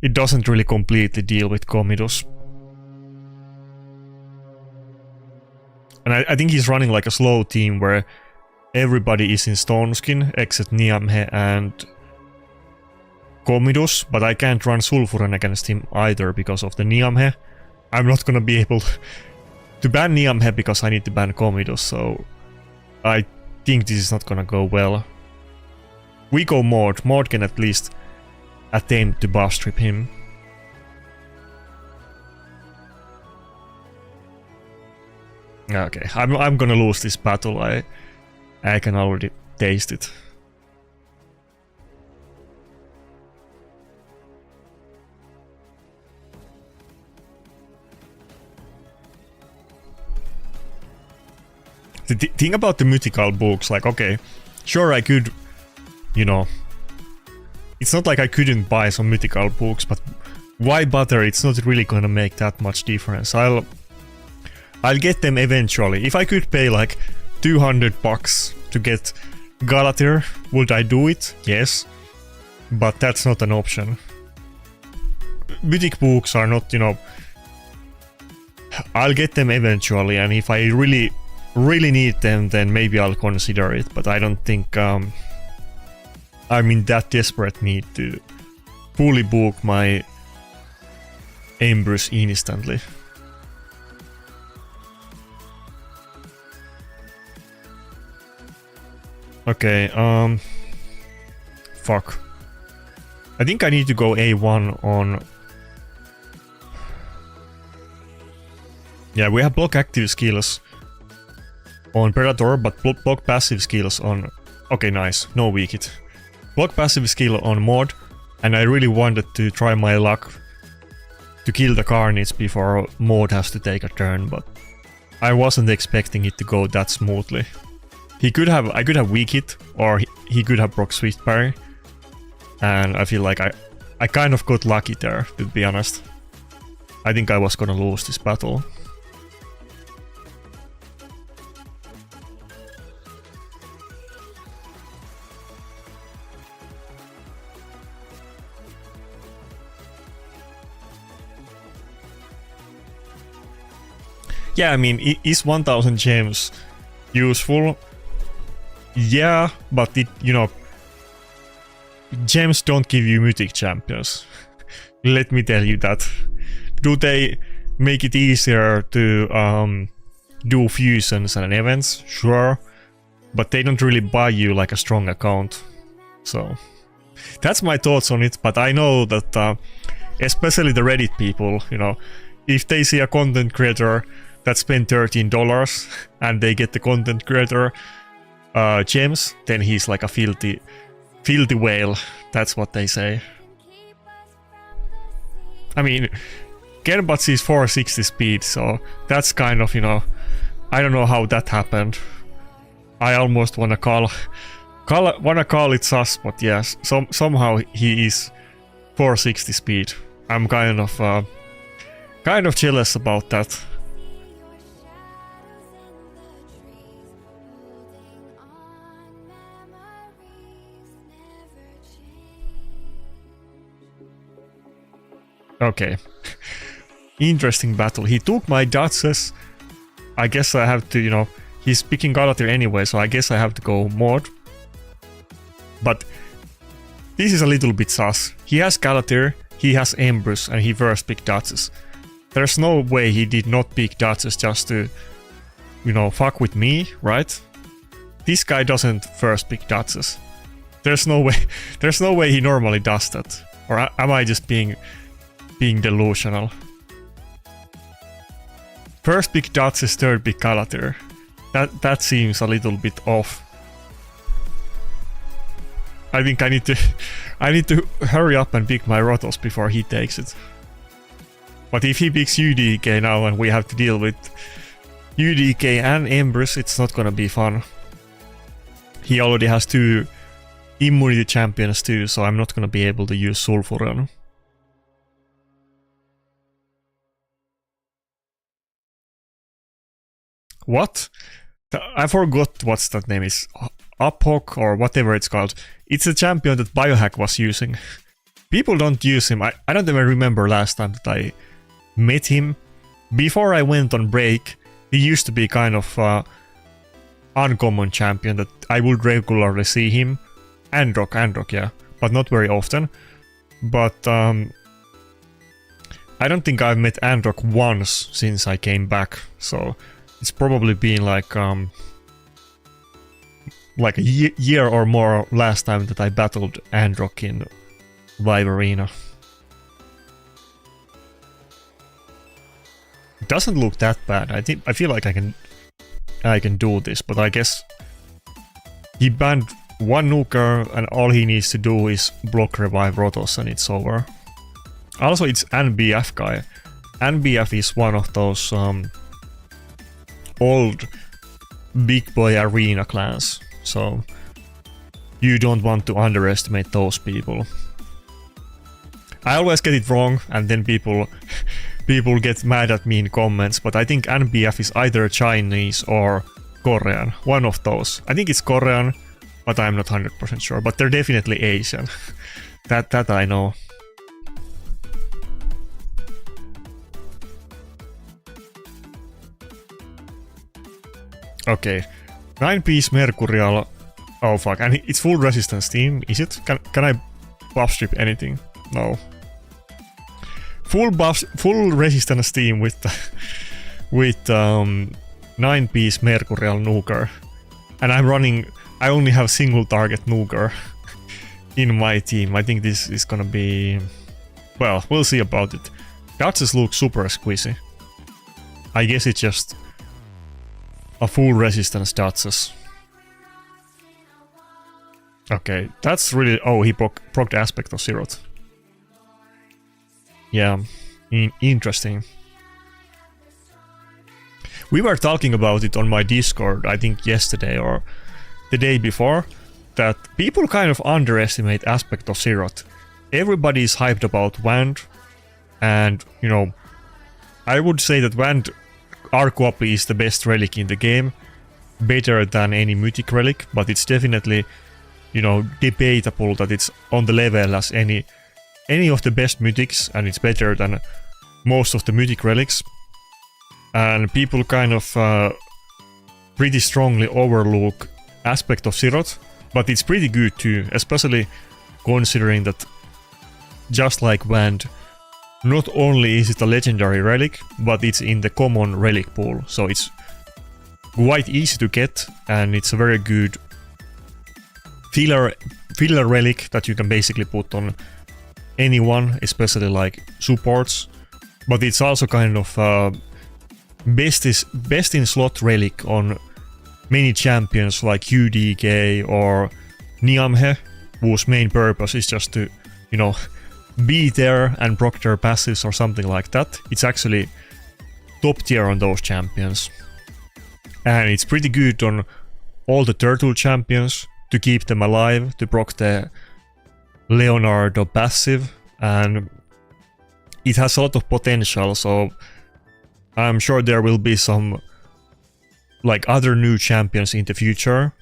[SPEAKER 1] It doesn't really completely deal with Komidos. And I think he's running like a slow team where everybody is in Stone Skin except Niamhe and Komidos, but I can't run Sulfuren against him either because of the Niamhe. I'm not gonna be able to ban Niamhe because I need to ban Komidos, so I think this is not gonna go well. We go Maud. Maud can at least attempt to buff strip him. Okay, I'm gonna lose this battle. I can already taste it. The thing about the mythical books, like, okay, sure I could, you know, it's not like I couldn't buy some mythical books, but why bother? It's not really gonna make that much difference. I'll get them eventually. If I could pay like $200 to get Galatir, would I do it? Yes, but that's not an option. Mythic books are not, you know, I'll get them eventually, and if I really need them, then maybe I'll consider it, but I don't think I'm in that desperate need to fully book my Ambrose instantly. Okay, fuck. I think I need to go A1 on... Yeah, we have block active skills on Predator, but block passive skills on... Okay, nice. No weak hit. Block passive skill on Mod, and I really wanted to try my luck to kill the Carnage before Mod has to take a turn, but I wasn't expecting it to go that smoothly. I could have weak hit, or he could have proc swift parry, and I feel like I kind of got lucky there, to be honest. I think I was gonna lose this battle. Yeah, I mean, is 1000 gems useful? Yeah, but it, you know, gems don't give you mythic champions. Let me tell you that. Do they make it easier to do fusions and events? Sure, but they don't really buy you like a strong account. So that's my thoughts on it. But I know that especially the Reddit people, you know, if they see a content creator that spent $13 and they get the content creator gems, then he's like a filthy whale. That's what they say. I mean, Genbats is 460 speed, so that's kind of, you know, I don't know how that happened. I almost wanna call it sus, but yes, somehow he is 460 speed. I'm kind of jealous about that. Okay. Interesting battle. He took my Duchess. I guess I have to, you know, he's picking Galatir anyway, so I guess I have to go Mod. But this is a little bit sus. He has Galatir, he has Ambrose, and he first picked Duchess. There's no way he did not pick Duchess just to, you know, fuck with me, right? This guy doesn't first pick Duchess. There's no way he normally does that. Or am I just being delusional? First pick Duchess, third pick Galatir. That seems a little bit off. I think I need to hurry up and pick my Rotos before he takes it. But if he picks UDK now and we have to deal with UDK and Empress, it's not gonna be fun. He already has 2 immunity champions too, so I'm not gonna be able to use Sulfuron. What? I forgot what's that name is. Uphawk or whatever it's called. It's a champion that Biohack was using. People don't use him. I don't even remember last time that I met him. Before I went on break, he used to be kind of uncommon champion that I would regularly see him. Androck, yeah. But not very often. But I don't think I've met Androck once since I came back. So it's probably been like a year or more last time that I battled Androck in Live Arena. It doesn't look that bad. I feel like I can do this, but I guess he banned 1 nuker and all he needs to do is block revive Rotos and it's over. Also, it's NBF guy. NBF is one of those old big boy arena clans, so you don't want to underestimate those people. I always get it wrong and then people get mad at me in comments, but I think NBF is either Chinese or Korean, one of those. I think it's Korean, but I'm not 100% sure, but they're definitely Asian. that I know. Okay, 9-piece Mercurial. Oh fuck, and it's full resistance team, is it? Can I buff strip anything? No. full resistance team with 9-piece Mercurial Nuker, and I only have single target Nuker in my team. I think this is gonna be, well, we'll see about it. Duchess looks super squeezy. I guess it's just a full resistance Duchess. Okay, that's really... Oh, he proc the aspect of Zeroth. Yeah, interesting. We were talking about it on my Discord, I think yesterday or the day before, that people kind of underestimate aspect of Zeroth. Everybody is hyped about Wand, and, you know, I would say that Wand arguably is the best relic in the game, better than any mythic relic, but it's definitely, you know, debatable that it's on the level as any of the best mythics, and it's better than most of the mythic relics. And people kind of pretty strongly overlook aspect of Zeroth, but it's pretty good too, especially considering that, just like Wand, not only is it a legendary relic, but it's in the common relic pool, so it's quite easy to get, and it's a very good filler relic that you can basically put on anyone, especially like supports. But it's also kind of best in slot relic on many champions like UDK or Niamhe, whose main purpose is just to, you know, be there and proc their passives or something like that. It's actually top tier on those champions. And it's pretty good on all the turtle champions to keep them alive, to proc the Leonardo passive, and it has a lot of potential, so I'm sure there will be some like other new champions in the future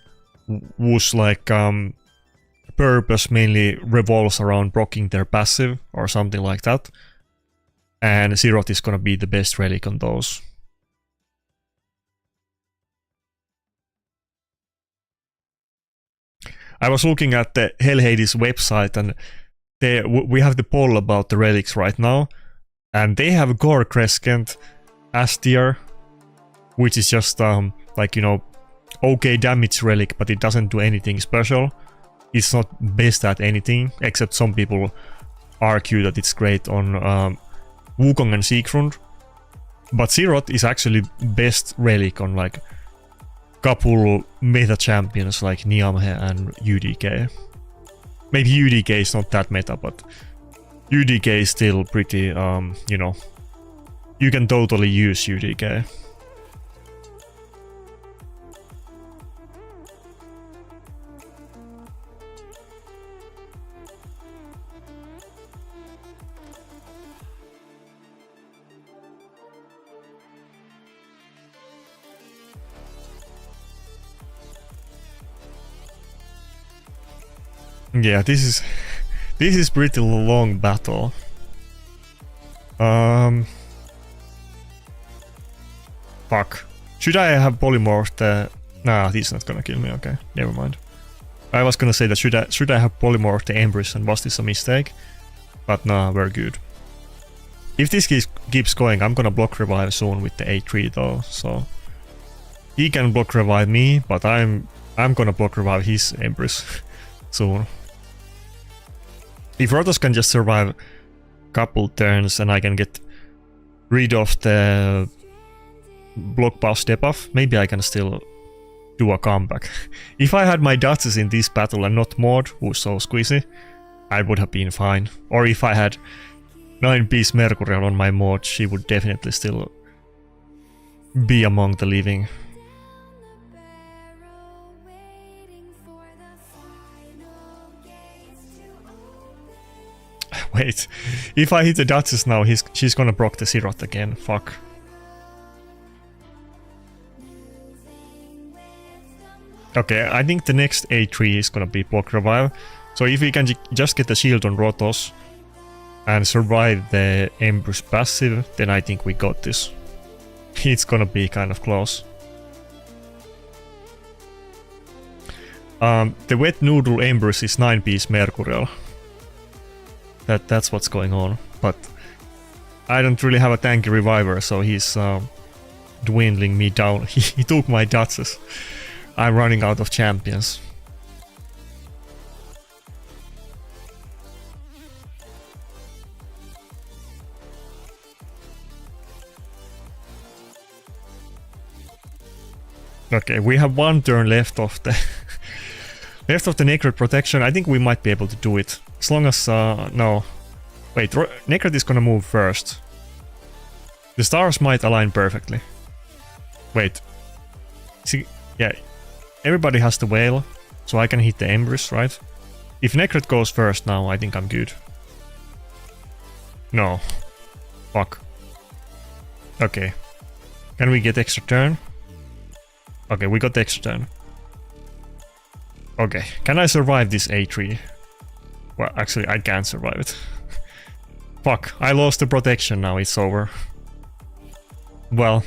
[SPEAKER 1] whose like purpose mainly revolves around proccing their passive or something like that, and Zeroth is gonna be the best relic on those. I was looking at the Hell Hades website, and we have the poll about the relics right now, and they have Gore Crescent S tier, which is just like, you know, okay damage relic, but it doesn't do anything special. It's not best at anything, except some people argue that it's great on Wukong and Siegfried. But Zeroth is actually best relic on like couple meta champions like Niamhe and UDK. Maybe UDK is not that meta, but UDK is still pretty, you know, you can totally use UDK. Yeah, this is pretty long battle. Fuck. Should I have polymorphed? Nah, he's not gonna kill me. Okay, never mind. I was gonna say that should I have polymorphed the Empress, and was this a mistake? But nah, we're good. If this keeps going, I'm gonna block revive soon with the A3 though. So he can block revive me, but I'm gonna block revive his Empress soon. If Rotos can just survive a couple turns and I can get rid of the block buff step off, maybe I can still do a comeback. If I had my Duchess in this battle and not Maud, who's so squeezy, I would have been fine. Or if I had 9-piece Mercurial on my Maud, she would definitely still be among the living. Wait, if I hit the Duchess now, she's gonna proc the Zeroth again. Fuck. Okay, I think the next A3 is gonna be block revive. So if we can just get the shield on Rotos and survive the Empress passive, then I think we got this. It's gonna be kind of close. The wet noodle Empress is 9-piece Mercurial. That's what's going on, but I don't really have a tanky reviver, so he's dwindling me down. He took my Duchess. I'm running out of champions. Okay, we have one turn left of the left of the Necrot protection. I think we might be able to do it. As long as no. Wait, Necrot is gonna move first. The stars might align perfectly. Wait. See, yeah. Everybody has the whale, so I can hit the embers, right? If Necrot goes first now, I think I'm good. No. Fuck. Okay. Can we get extra turn? Okay, we got the extra turn. Okay, can I survive this A3? Well, actually, I can't survive it. Fuck, I lost the protection now, it's over. Well.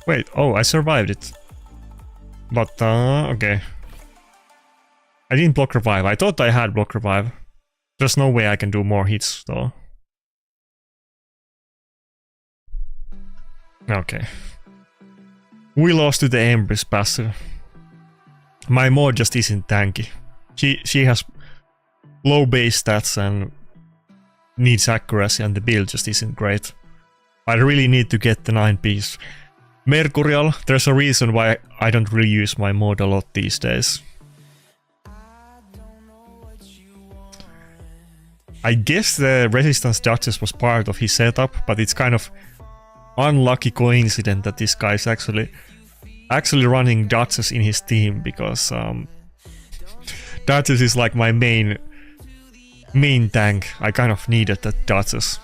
[SPEAKER 1] Wait, oh, I survived it. But, okay. I didn't block revive. I thought I had block revive. There's no way I can do more hits, though. Okay. We lost to the Empress passive. My mod just isn't tanky. She has low base stats and needs accuracy, and the build just isn't great. I really need to get the 9-piece. Mercurial, there's a reason why I don't really use my mod a lot these days. I guess the Resistance Duchess was part of his setup, but it's kind of unlucky coincidence that this guy is actually running Duchess in his team, because Duchess is like my main tank. I kind of needed that Duchess.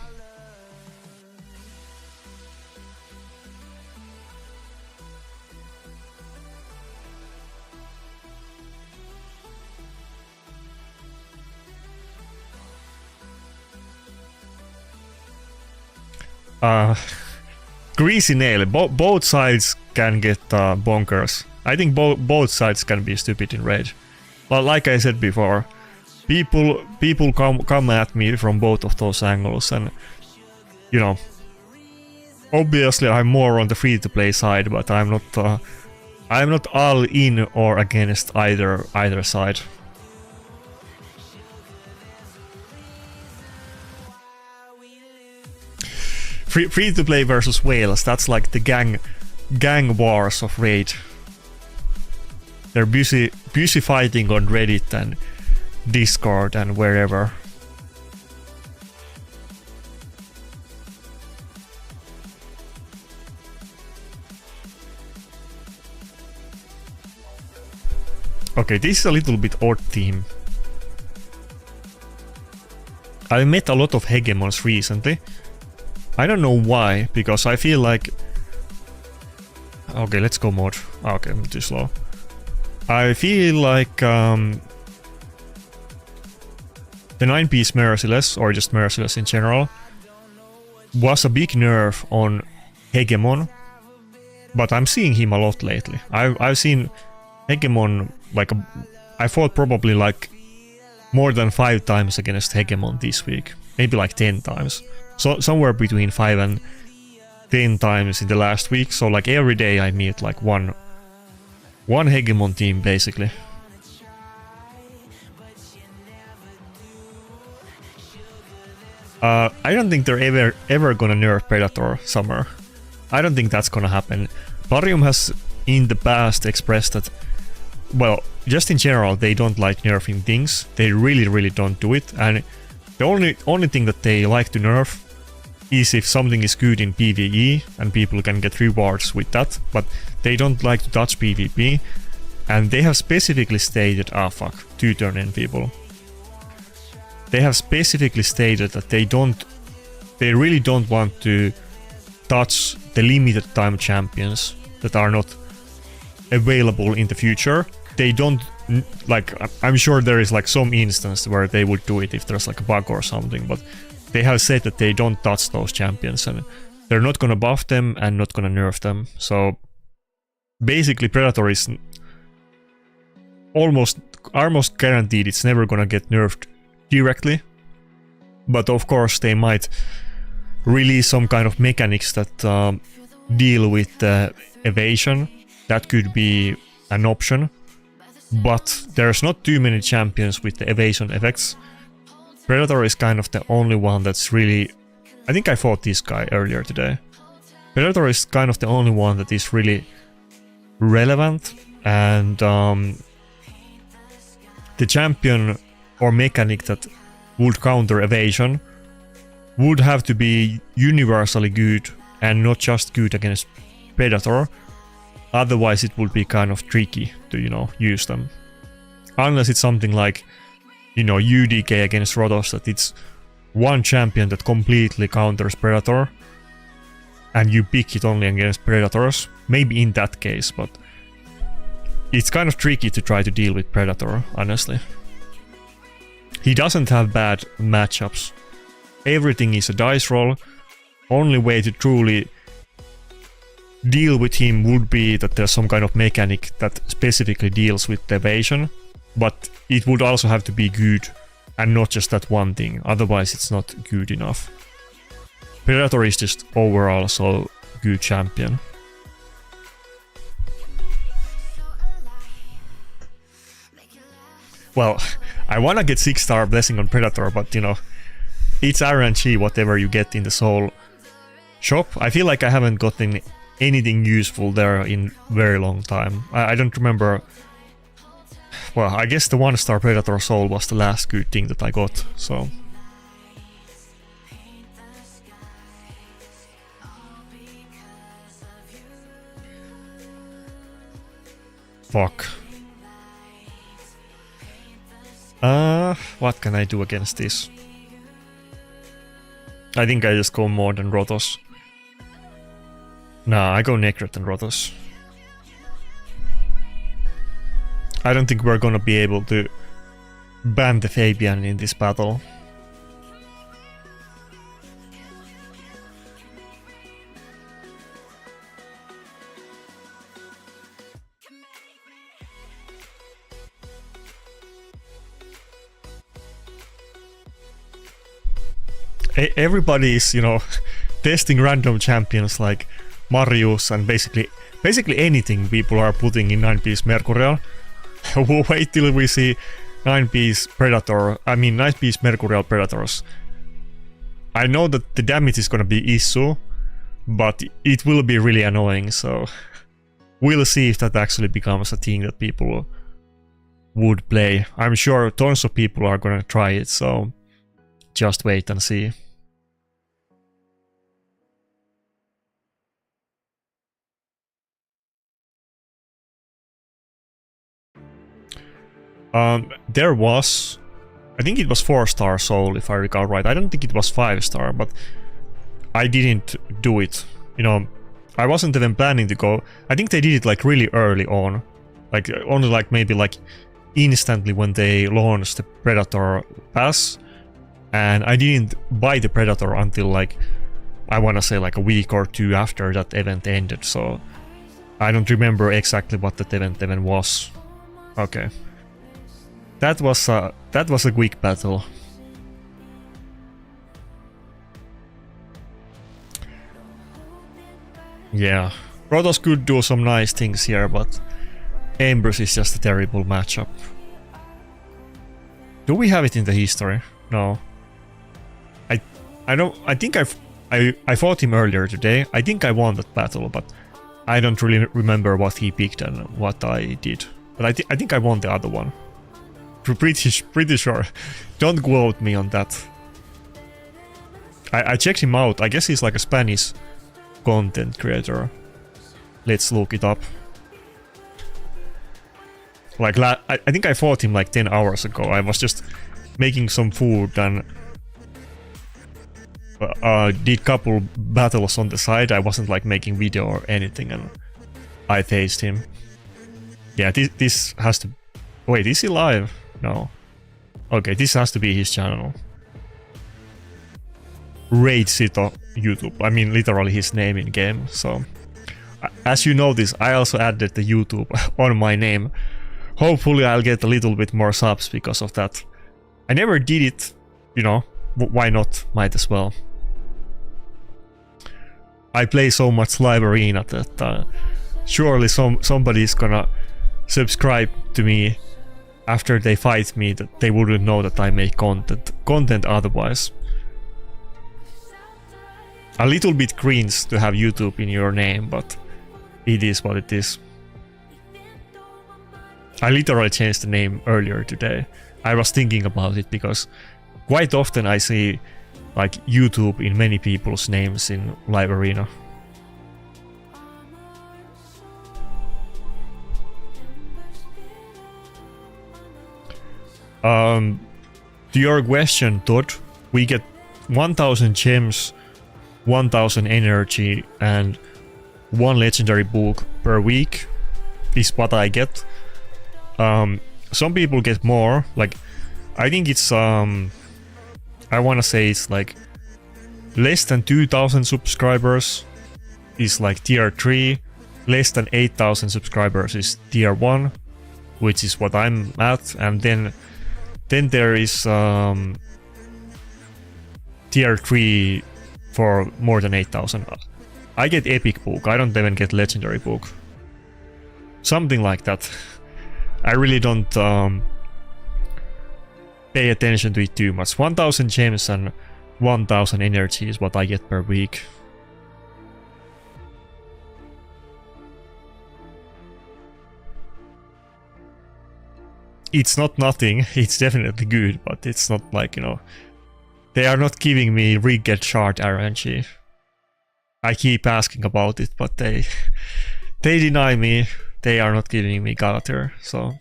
[SPEAKER 1] Greasy nail. Both sides can get bonkers. I think both sides can be stupid in raid. But like I said before, people come at me from both of those angles, and you know, obviously I'm more on the free-to-play side, but I'm not all in or against either side. Free to play versus whales, that's like the gang wars of raid. They're busy fighting on Reddit and Discord and wherever. Okay, this is a little bit odd team. I met a lot of hegemons recently. I don't know why, because I feel like... Okay, let's go mod. Okay, I'm too slow. I feel like the 9-piece Merciless, or just Merciless in general, was a big nerf on Hegemon, but I'm seeing him a lot lately. I've seen Hegemon like I fought probably like more than 5 times against Hegemon this week, maybe like 10 times. So somewhere between 5 and 10 times in the last week. So like every day I meet like one Hegemon team basically. I don't think they're ever gonna nerf Predator Summer. I don't think that's gonna happen. Barium has in the past expressed that, well, just in general they don't like nerfing things. They really don't do it, and the only thing that they like to nerf is if something is good in PvE and people can get rewards with that, but they don't like to touch PvP, and they have specifically stated, fuck, 2-turn in people. They have specifically stated that they really don't want to touch the limited time champions that are not available in the future. They don't, like, I'm sure there is like some instance where they would do it if there's like a bug or something, but they have said that they don't touch those champions and they're not gonna buff them and not gonna nerf them. So basically Predator is almost guaranteed it's never gonna get nerfed directly, But of course they might release some kind of mechanics that deal with evasion. That could be an option. But there's not too many champions with the evasion effects. Predator is kind of the only one that's really... I think I fought this guy earlier today. Predator is kind of the only one that is really relevant, and the champion or mechanic that would counter evasion would have to be universally good and not just good against Predator. Otherwise it would be kind of tricky to, you know, use them. Unless it's something like, you know, UDK against Rotos, that it's one champion that completely counters Predator and you pick it only against Predators. Maybe in that case, but it's kind of tricky to try to deal with Predator, honestly. He doesn't have bad matchups. Everything is a dice roll. Only way to truly deal with him would be that there's some kind of mechanic that specifically deals with the evasion, but it would also have to be good and not just that one thing, otherwise it's not good enough. Predator is just overall so good champion. Well, I wanna get 6-star blessing on Predator, but you know, it's RNG whatever you get in the Soul shop. I feel like I haven't gotten anything useful there in very long time. I don't remember. Well, I guess the 1-star Predator Soul was the last good thing that I got, so... Fuck. What can I do against this? I think I just go more than Rotos. Nah, I go Necret and Rotos. I don't think we're gonna be able to ban the Fabian in this battle. Everybody is, you know, testing random champions like Marius and basically anything people are putting in 9-piece Mercurial. Wait till we see 9-piece Predator, 9-piece Mercurial Predators. I know that the damage is gonna be issue, but it will be really annoying, so we'll see if that actually becomes a thing that people would play. I'm sure tons of people are gonna try it, so just wait and see. There was, I think it was 4-star Soul if I recall right. I don't think it was 5-star, but I didn't do it. You know, I wasn't even planning to go. I think they did it like really early on, like only like maybe like instantly when they launched the Predator pass, and I didn't buy the Predator until like, I wanna say like a week or two after that event ended, so I don't remember exactly what that event even was. Okay. That was a quick battle. Yeah, Protoss could do some nice things here, but Embers is just a terrible matchup. Do we have it in the history? No. I don't. I think I fought him earlier today. I think I won that battle, but I don't really remember what he picked and what I did. But I think I won the other one. Pretty sure. Don't quote me on that. I checked him out. I guess he's like a Spanish content creator. Let's look it up. Like I think I fought him like 10 hours ago. I was just making some food and did couple battles on the side. I wasn't like making video or anything, and I faced him. Yeah, this has to... Wait, is he live? No. Okay, this has to be his channel. Raid Sito YouTube. I mean, literally his name in game. So, as you notice, I also added the YouTube on my name. Hopefully, I'll get a little bit more subs because of that. I never did it, you know, why not? Might as well. I play so much live arena that surely somebody's gonna subscribe to me after they fight me, that they wouldn't know that I make content otherwise. A little bit cringe to have YouTube in your name, but it is what it is. I literally changed the name earlier today. I was thinking about it because quite often I see like YouTube in many people's names in live arena. To your question, Todd, we get 1000 gems, 1000 energy and 1 legendary book per week is what I get. Some people get more, like I think it's I wanna say it's like less than 2000 subscribers is like tier 3, less than 8000 subscribers is tier 1, which is what I'm at, and then there is tier 3 for more than 8000. I get epic book, I don't even get legendary book. Something like that. I really don't pay attention to it too much. 1000 gems and 1000 energy is what I get per week. It's not nothing, it's definitely good, but it's not like, you know, they are not giving me rigged shard RNG. I keep asking about it, but they deny me. They are not giving me Galater, so...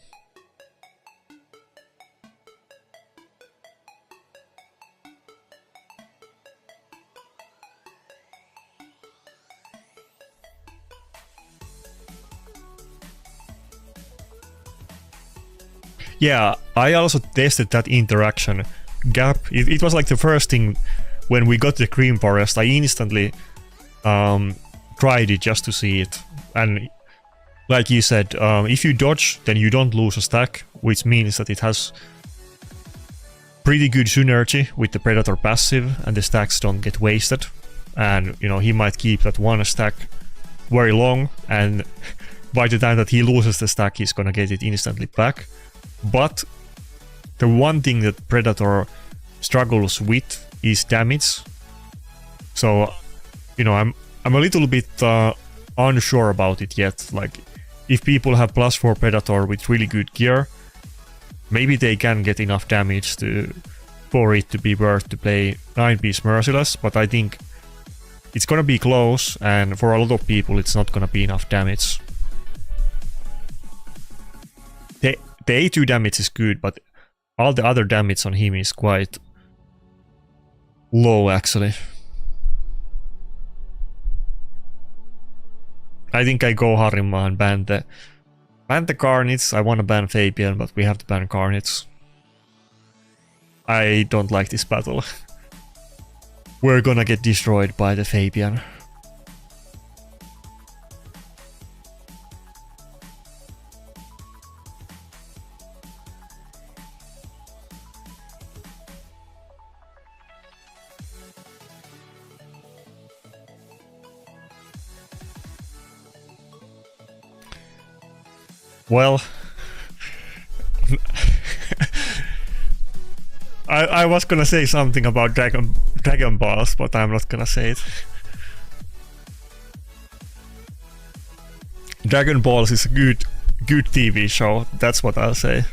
[SPEAKER 1] Yeah, I also tested that interaction gap. It was like the first thing when we got the Green Forest. I instantly tried it just to see it. And like you said, if you dodge, then you don't lose a stack, which means that it has pretty good synergy with the Predator passive, and the stacks don't get wasted. And, you know, he might keep that one stack very long, and by the time that he loses the stack, he's gonna get it instantly back. But the one thing that Predator struggles with is damage. So, you know, I'm a little bit unsure about it yet. Like, if people have +4 Predator with really good gear, maybe they can get enough damage for it to be worth to play 9-piece Merciless, but I think it's gonna be close, and for a lot of people it's not gonna be enough damage. The A2 damage is good, but all the other damage on him is quite low, actually. I think I go Harima and ban the Carnage. I want to ban Fabian, but we have to ban Carnage. I don't like this battle. We're gonna get destroyed by the Fabian. Well, I was gonna say something about Dragon Balls, but I'm not gonna say it. Dragon Balls is a good TV show, that's what I'll say.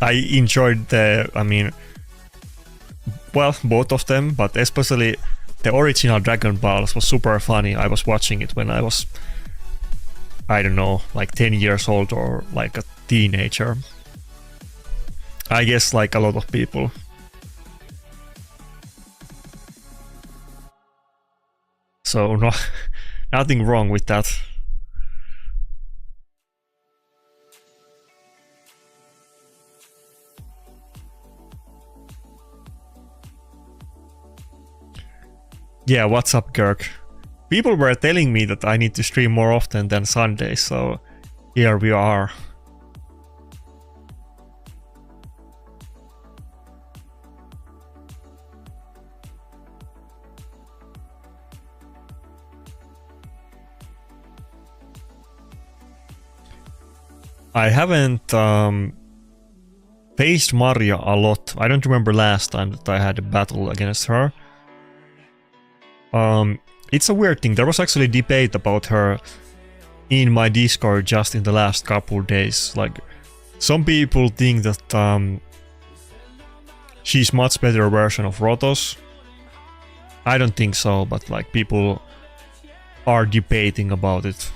[SPEAKER 1] I enjoyed well, both of them, but especially the original Dragon Balls was super funny. I was watching it when I was, I don't know, like 10 years old or like a teenager. I guess like a lot of people. So no, nothing wrong with that. Yeah, what's up, Kirk? People were telling me that I need to stream more often than Sundays, so here we are. I haven't faced Maria a lot. I don't remember last time that I had a battle against her. It's a weird thing. There was actually debate about her in my Discord just in the last couple days. Like, some people think that she's much better version of Rotos. I don't think so, but like people are debating about it.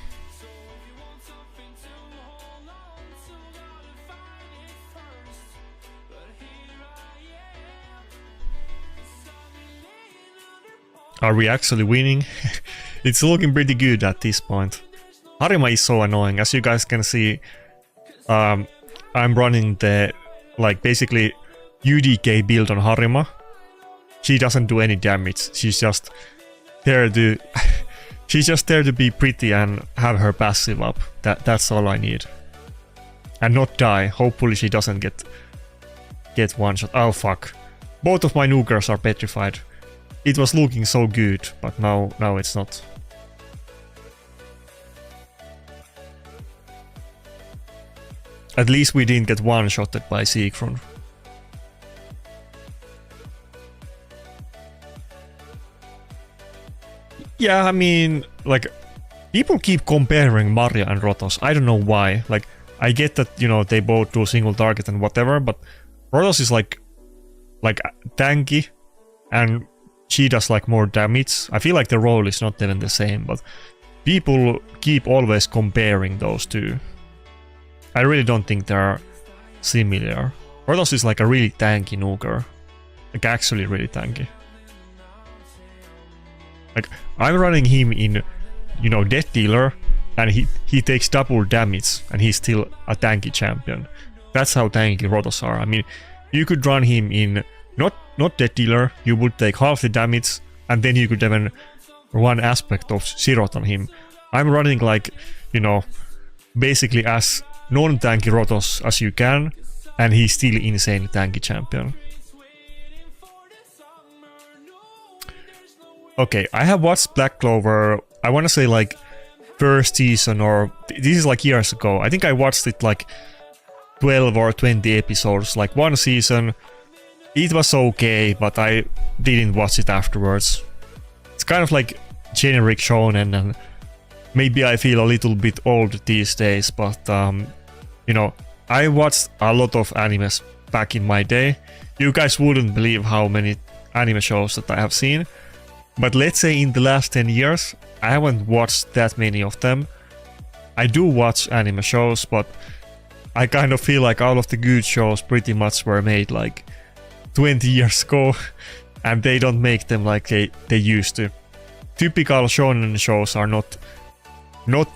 [SPEAKER 1] Are we actually winning? It's looking pretty good at this point. Harima is so annoying. As you guys can see, I'm running the, like, basically UDK build on Harima. She doesn't do any damage. She's just there to she's just there to be pretty and have her passive up. That's all I need. And not die. Hopefully she doesn't get one shot. Oh fuck. Both of my nukers are petrified. It was looking so good, but now it's not. At least we didn't get one-shotted by Siegfried. Yeah, I mean, like, people keep comparing Maria and Rotos. I don't know why. Like, I get that, you know, they both do single target and whatever, but Rotos is like tanky, and she does like more damage. I feel like the role is not even the same, but people keep always comparing those two. I really don't think they're similar. Rotos is like a really tanky nuker. Like, actually really tanky. Like, I'm running him in, you know, Death Dealer, and he takes double damage, and he's still a tanky champion. That's how tanky Rotos are. I mean, you could run him in not Death Dealer, you would take half the damage, and then you could even run aspect of Zerot on him. I'm running like, you know, basically as non-tanky Rotos as you can, and he's still insanely tanky champion. Okay, I have watched Black Clover, I want to say like first season, or this is like years ago. I think I watched it like 12 or 20 episodes, like one season. It was okay, but I didn't watch it afterwards. It's kind of like generic shonen, and maybe I feel a little bit old these days, but you know, I watched a lot of animes back in my day. You guys wouldn't believe how many anime shows that I have seen. But let's say in the last 10 years, I haven't watched that many of them. I do watch anime shows, but I kind of feel like all of the good shows pretty much were made like 20 years ago, and they don't make them like they used to. Typical shonen shows are not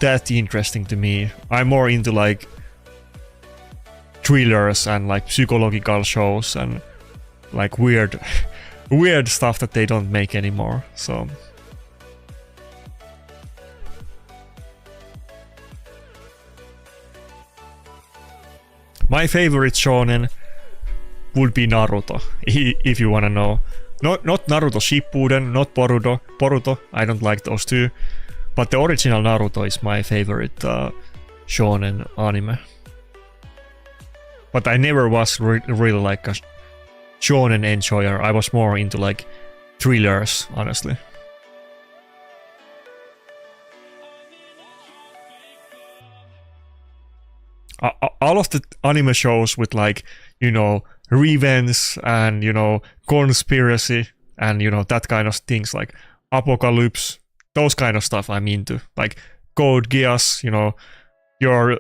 [SPEAKER 1] that interesting to me. I'm more into like thrillers and like psychological shows and like weird stuff that they don't make anymore. So my favorite shonen would be Naruto, if you wanna know. Not Naruto Shippuden, not Boruto, I don't like those two. But the original Naruto is my favorite shonen anime. But I never was really like a shonen enjoyer. I was more into like thrillers, honestly. All of the anime shows with like, you know, revenge and, you know, conspiracy and, you know, that kind of things, like apocalypse, those kind of stuff I'm into. Like Code Geass, you know, your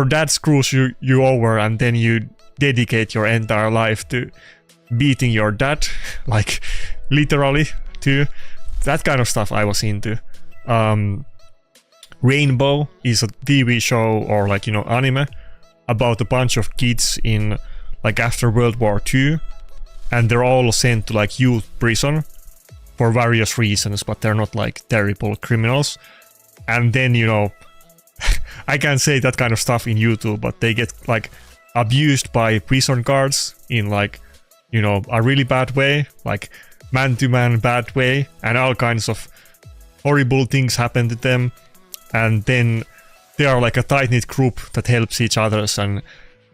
[SPEAKER 1] dad screws you over, and then you dedicate your entire life to beating your dad, like literally, too. That kind of stuff I was into. Rainbow is a TV show, or like, you know, anime about a bunch of kids in like after World War II, and they're all sent to like youth prison for various reasons, but they're not like terrible criminals. And then, you know, I can't say that kind of stuff in YouTube, but they get like abused by prison guards in like, you know, a really bad way, like man-to-man bad way, and all kinds of horrible things happen to them. And then they are like a tight-knit group that helps each others and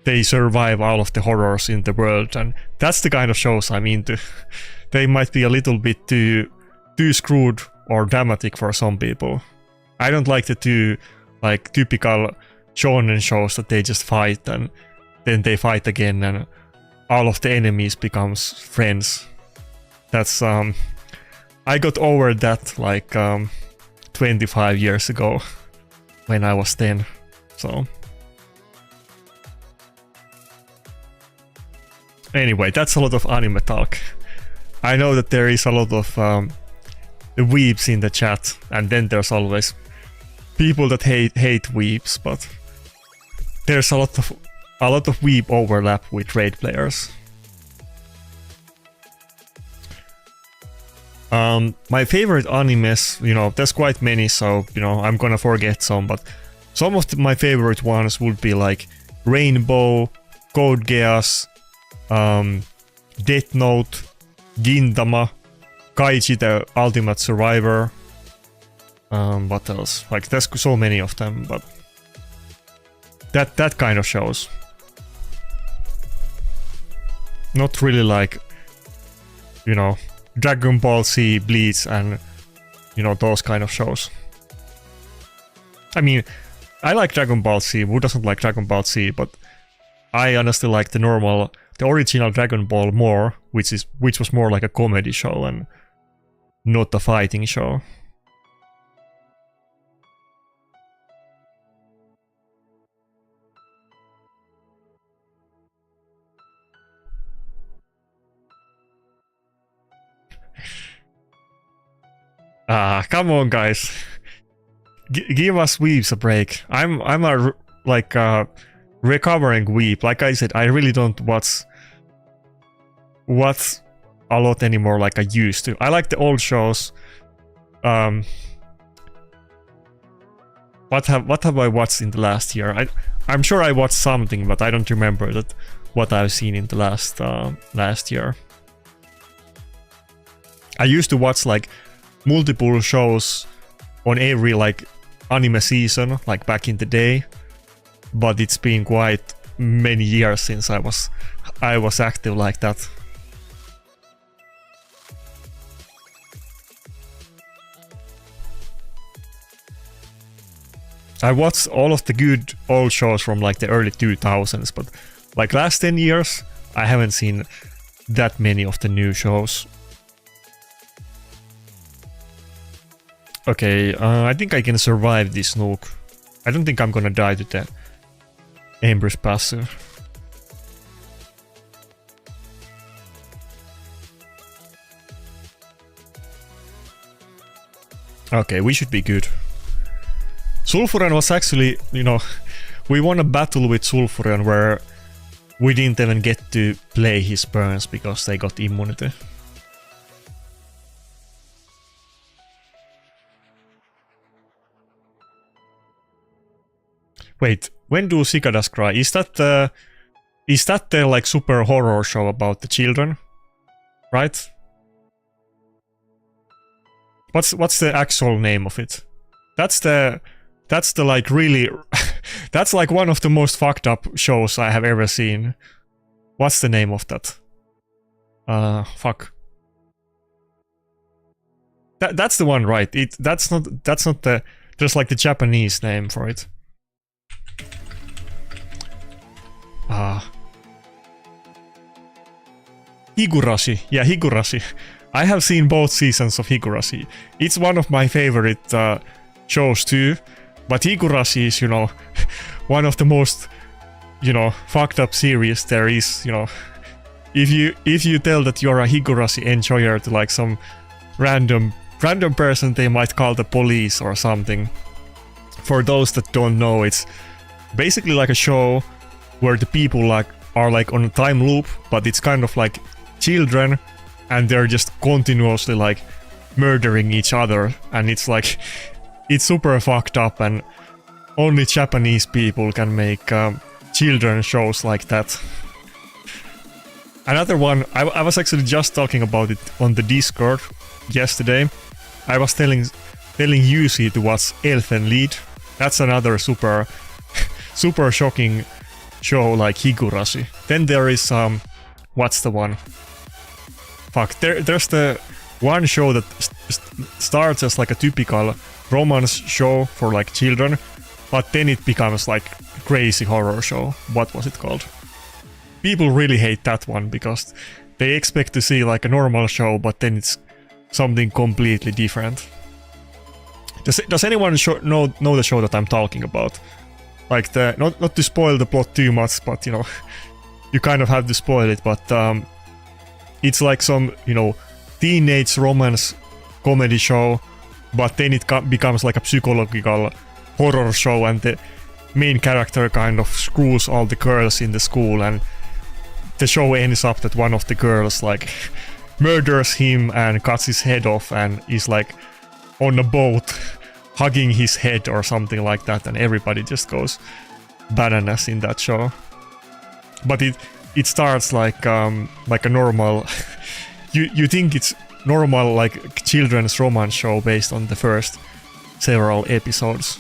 [SPEAKER 1] they survive all of the horrors in the world, and that's the kind of shows I'm into. They might be a little bit too screwed or dramatic for some people. I don't like the too like typical shonen shows that they just fight and then they fight again and all of the enemies becomes friends. That's I got over that like 25 years ago when I was 10. So anyway, that's a lot of anime talk. I know that there is a lot of weebs in the chat, and then there's always people that hate weebs, but there's a lot of weeb overlap with raid players. My favorite animes, you know, there's quite many, so you know I'm gonna forget some, but some of my favorite ones would be like Rainbow, Code Geass, Death Note, Gintama, Kaiji the Ultimate Survivor. What else? Like there's so many of them, but that kind of shows. Not really like, you know, Dragon Ball Z, Bleach, and you know those kind of shows. I mean, I like Dragon Ball Z. Who doesn't like Dragon Ball Z? But I honestly like the original Dragon Ball more, which was more like a comedy show and not a fighting show. Come on, guys. Give us weebs a break. I'm a like recovering weeb. Like I said, I really don't watch a lot anymore like I used to. I like the old shows. What have I watched in the last year? I'm sure I watched something, but I don't remember that what I've seen in the last year. I used to watch like multiple shows on every like anime season, like back in the day, but it's been quite many years since I was active like that. I watched all of the good old shows from like the early 2000s, but like last 10 years I haven't seen that many of the new shows. Okay, I think I can survive this nuke. I don't think I'm gonna die to the Empress passive. Okay, we should be good. Sulfuran was actually, you know, we won a battle with Sulfuran where we didn't even get to play his burns because they got immunity. Wait, when do cicadas cry? Is that the like super horror show about the children? Right? What's the actual name of it? That's the like really that's like one of the most fucked up shows I have ever seen. What's the name of that? Fuck. That's the one, right? That's not the just like the Japanese name for it. Higurashi. Yeah, Higurashi. I have seen both seasons of Higurashi. It's one of my favorite shows too. But Higurashi is, you know, one of the most, you know, fucked up series there is, you know. If you tell that you're a Higurashi enjoyer to like some random person, they might call the police or something. For those that don't know, it's basically like a show where the people like are like on a time loop, but it's kind of like children and they're just continuously like murdering each other, and it's like it's super fucked up, and only Japanese people can make children shows like that. Another one, I was actually just talking about it on the Discord yesterday. I was telling Yusi to watch Elfen Lied. That's another super shocking show like Higurashi. Then there is what's the one? Fuck, there's the one show that starts as like a typical romance show for like children, but then it becomes like crazy horror show. What was it called? People really hate that one because they expect to see like a normal show, but then it's something completely different. Does anyone know the show that I'm talking about? Like the not to spoil the plot too much, but you know, you kind of have to spoil it. But it's like some, you know, teenage romance comedy show, but then it becomes like a psychological horror show, and the main character kind of screws all the girls in the school, and the show ends up that one of the girls like murders him and cuts his head off and is like on a boat hugging his head or something like that, and everybody just goes bananas in that show. But it starts like a normal you think it's normal like children's romance show based on the first several episodes.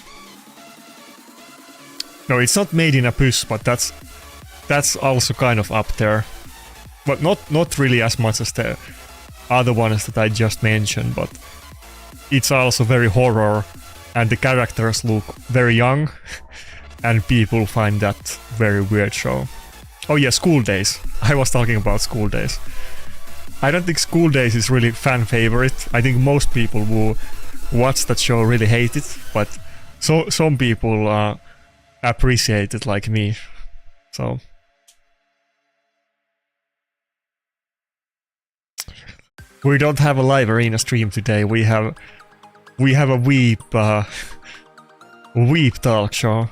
[SPEAKER 1] No, it's not Made in Abyss, but that's also kind of up there, but not really as much as the other ones that I just mentioned. But it's also very horror, and the characters look very young, and people find that very weird show. Oh yeah, School Days. I was talking about School Days. I don't think School Days is really fan favorite. I think most people who watch that show really hate it, but some people appreciate it like me. So we don't have a live arena stream today. We have a weep talk show.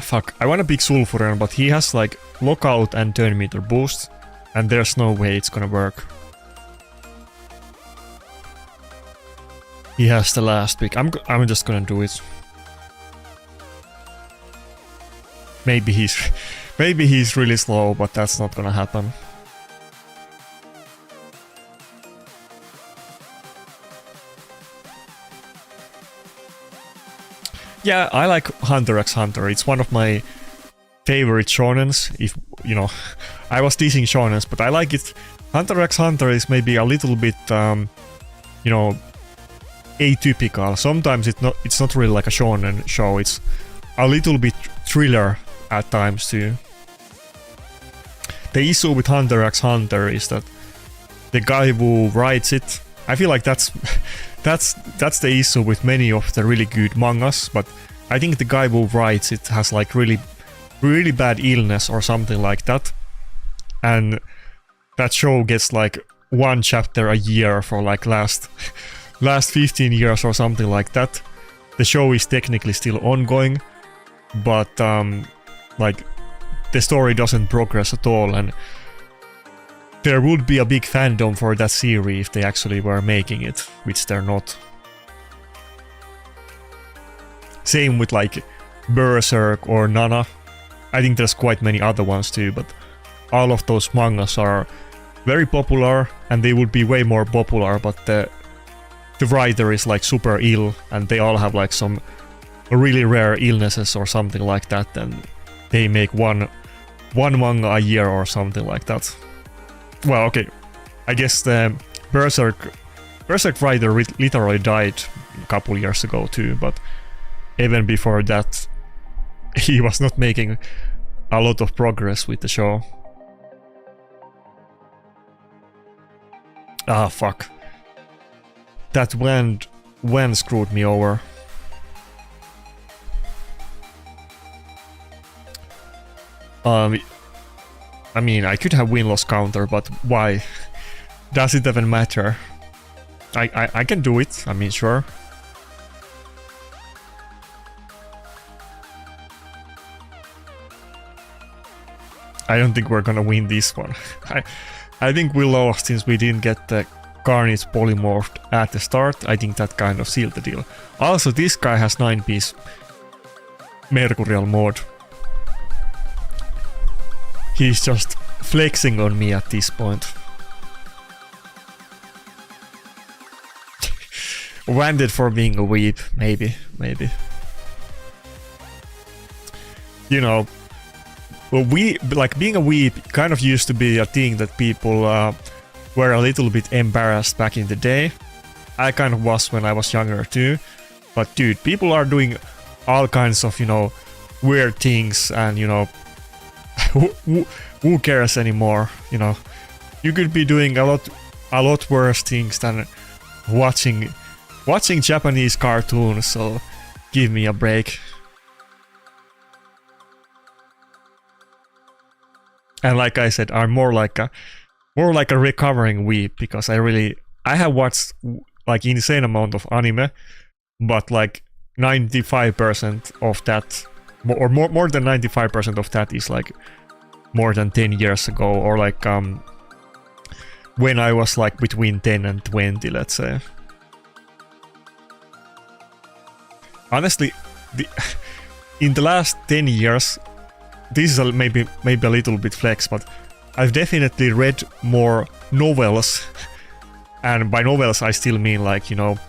[SPEAKER 1] Fuck. I want to pick Sulfuren, but he has like lockout and turn meter boost, and there's no way it's gonna work. He has the last pick. I'm just gonna do it. Maybe he's really slow, but that's not gonna happen. Yeah, I like Hunter x Hunter. It's one of my favorite shonens. If you know, I was teasing shonens, but I like it. Hunter x Hunter is maybe a little bit, you know, atypical. Sometimes it's not really like a shonen show. It's a little bit thriller at times too. The issue with Hunter x Hunter is that the guy who writes it, I feel like that's the issue with many of the really good mangas, but I think the guy who writes it has like really bad illness or something like that, and that show gets like one chapter a year for like last 15 years or something like that. The show is technically still ongoing, but like the story doesn't progress at all, and there would be a big fandom for that series if they actually were making it, which they're not. Same with like Berserk or Nana. I think there's quite many other ones too, but all of those mangas are very popular, and they would be way more popular, but the writer is like super ill, and they all have like some really rare illnesses or something like that, and they make one manga a year or something like that. Well, okay, I guess the Berserk writer literally died a couple years ago too, but even before that, he was not making a lot of progress with the show. Ah, fuck. That when screwed me over. I mean, I could have win-loss counter, but why? Does it even matter? I can do it, I mean, sure. I don't think we're gonna win this one. I think we lost since we didn't get the Carnage polymorphed at the start. I think that kind of sealed the deal. Also, this guy has 9-piece Mercurial mode. He's just flexing on me at this point. Wanted for being a weeb, maybe. You know, well, being a weeb kind of used to be a thing that people were a little bit embarrassed back in the day. I kind of was when I was younger too. But dude, people are doing all kinds of, you know, weird things, and you know, who cares anymore? You know, you could be doing a lot worse things than watching Japanese cartoons, so give me a break. And like I said, I'm more like a recovering weeb, because I have watched like insane amount of anime, but like 95% of that, or more than 95% of that is like more than 10 years ago, or like when I was like between 10 and 20, let's say. Honestly, in the last 10 years, this is maybe a little bit flex, but I've definitely read more novels, and by novels I still mean like, you know,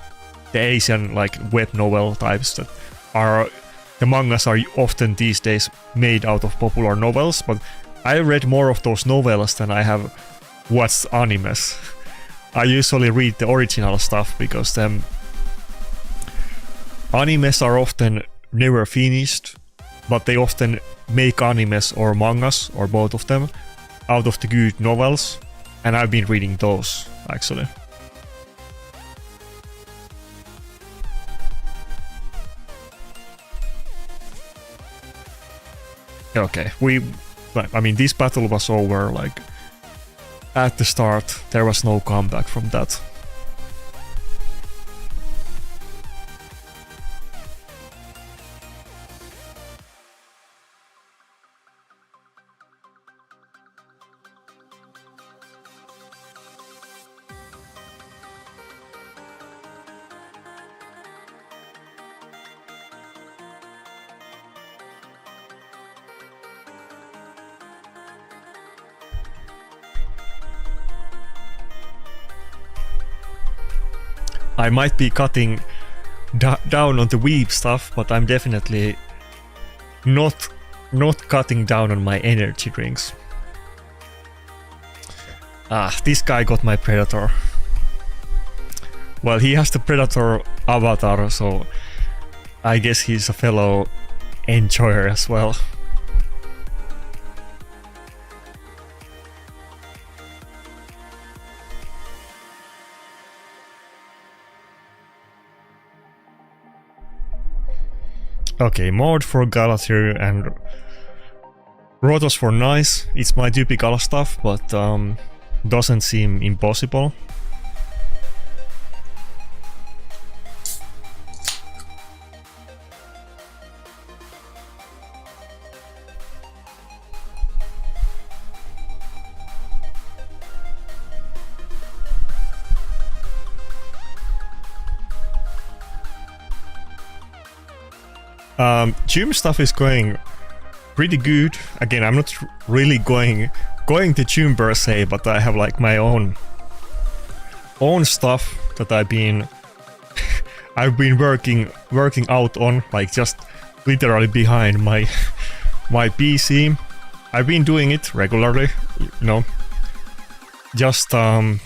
[SPEAKER 1] the Asian like web novel types that are, the mangas are often these days made out of popular novels, but I read more of those novels than I have watched animes. I usually read the original stuff because animes are often never finished, but they often make animes or mangas, or both of them, out of the good novels, and I've been reading those, actually. Okay, I mean, this battle was over, like, at the start. There was no comeback from that. I might be cutting down on the weeb stuff, but I'm definitely not cutting down on my energy drinks. Ah, this guy got my Predator. Well, he has the Predator avatar, so I guess he's a fellow enjoyer as well. Okay, Mode for Galather and Rotos for Nice. It's my typical stuff, but doesn't seem impossible. Gym stuff is going pretty good. Again, I'm not really going to gym per se, but I have like my own stuff that I've been working out on, like just literally behind my PC. I've been doing it regularly, you know. Just I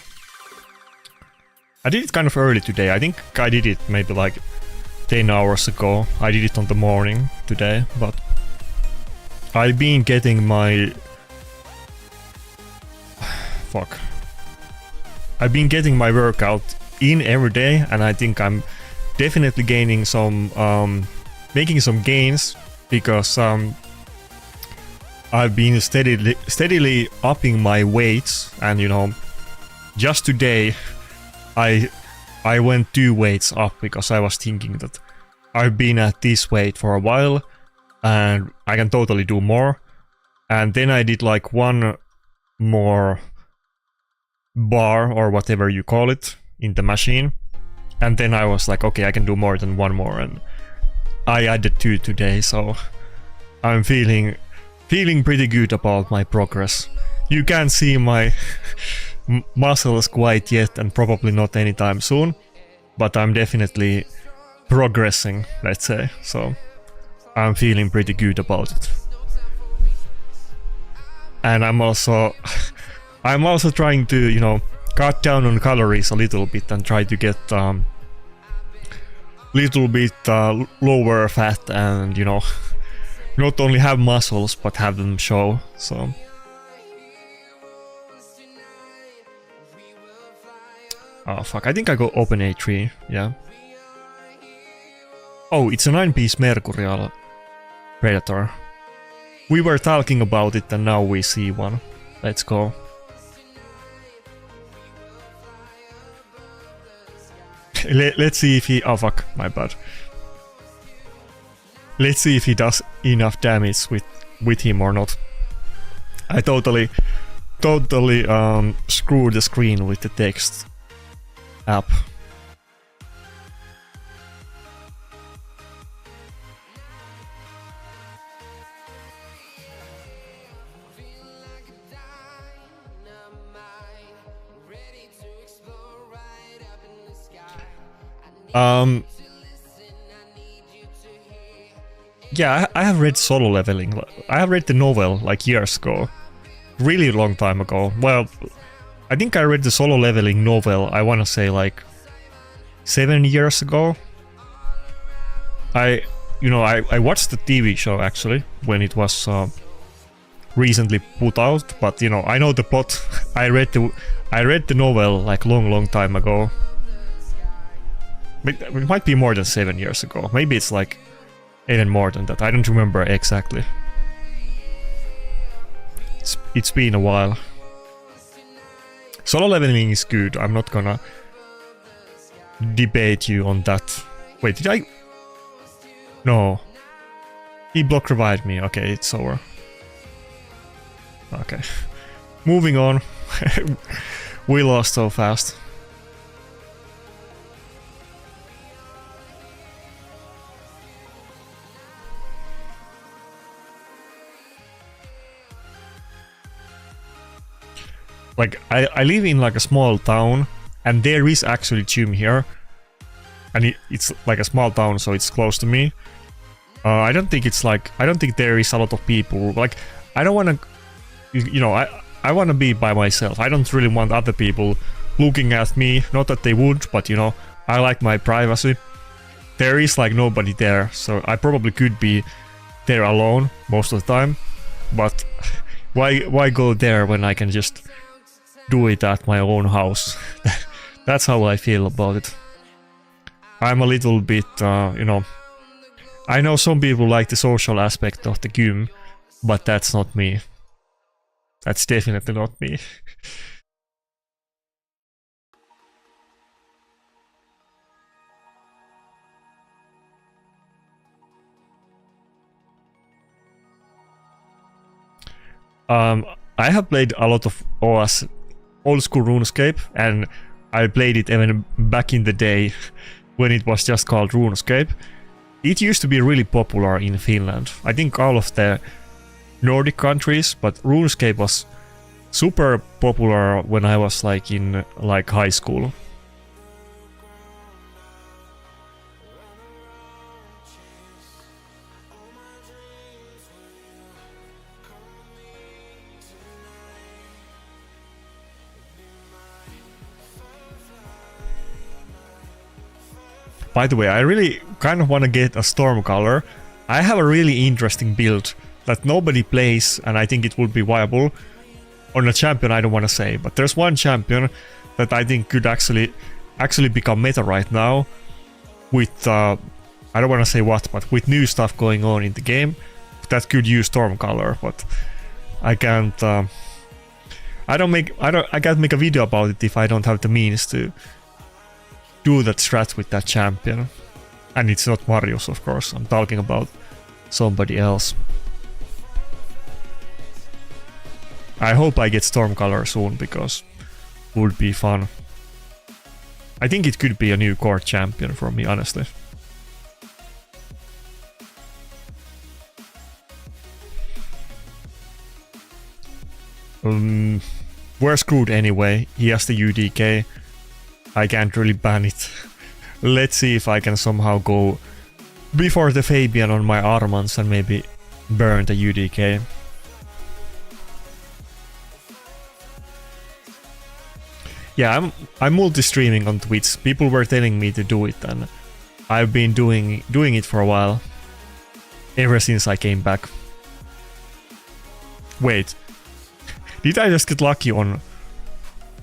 [SPEAKER 1] did it kind of early today. I think I did it maybe like 10 hours ago. I did it on the morning today, but I've been getting my I've been getting my workout in every day, and I think I'm definitely gaining some making some gains, because I've been steadily upping my weights, and you know, just today I went 2 weights up, because I was thinking that I've been at this weight for a while and I can totally do more. And then I did like 1 more bar, or whatever you call it, in the machine. And then I was like, okay, I can do more than 1 more, and I added 2 today, so I'm feeling pretty good about my progress. You can't see my muscles quite yet, and probably not anytime soon, but I'm definitely progressing, let's say, so I'm feeling pretty good about it. And I'm also trying to, you know, cut down on calories a little bit and try to get little bit lower fat and, you know, not only have muscles but have them show, so. Oh fuck, I think I go open A3, yeah. Oh, it's a 9-piece Mercurial Predator. We were talking about it and now we see one. Let's go. Let's see if he... Oh fuck, my bad. Let's see if he does enough damage with him or not. I totally screwed the screen with the text app. Yeah, I have read Solo Leveling. I have read the novel like years ago. Really long time ago. Well, I think I read the Solo Leveling novel, I wanna say like 7 years ago. I watched the TV show actually when it was recently put out, but you know, I know the plot. I read the novel like long time ago. It might be more than 7 years ago. Maybe it's like even more than that. I don't remember exactly. It's been a while. Solo Leveling is good. I'm not gonna debate you on that. Wait, did I? No. He block revived me. Okay, it's over. Okay. Moving on. We lost so fast. Like, I live in like a small town, and there is actually gym here. And it's like a small town, so it's close to me. I don't think there is a lot of people. Like, I don't wanna, you know, I wanna be by myself. I don't really want other people looking at me. Not that they would, but you know, I like my privacy. There is like nobody there, so I probably could be there alone most of the time. But why go there when I can just do it at my own house? That's how I feel about it. I'm a little bit, you know, I know some people like the social aspect of the gym, but that's not me. That's definitely not me. I have played a lot of OS, old school RuneScape, and I played it even back in the day when it was just called RuneScape. It used to be really popular in Finland. I think all of the Nordic countries, but RuneScape was super popular when I was like in like high school. By the way, I really kind of want to get a Stormcaller. I have a really interesting build that nobody plays, and I think it would be viable. On a champion, I don't want to say, but there's one champion that I think could actually become meta right now. With, I don't want to say what, but with new stuff going on in the game, that could use Stormcaller, but I can't. I can't make a video about it if I don't have the means to do that strat with that champion. And it's not Marius, of course. I'm talking about somebody else. I hope I get Stormcaller soon, because it would be fun. I think it could be a new court champion for me, honestly. We're screwed anyway. He has the UDK. I can't really ban it. Let's see if I can somehow go before the Fabian on my Armans and maybe burn the UDK. Yeah, I'm multi-streaming on Twitch. People were telling me to do it, and I've been doing it for a while. Ever since I came back. Wait, did I just get lucky on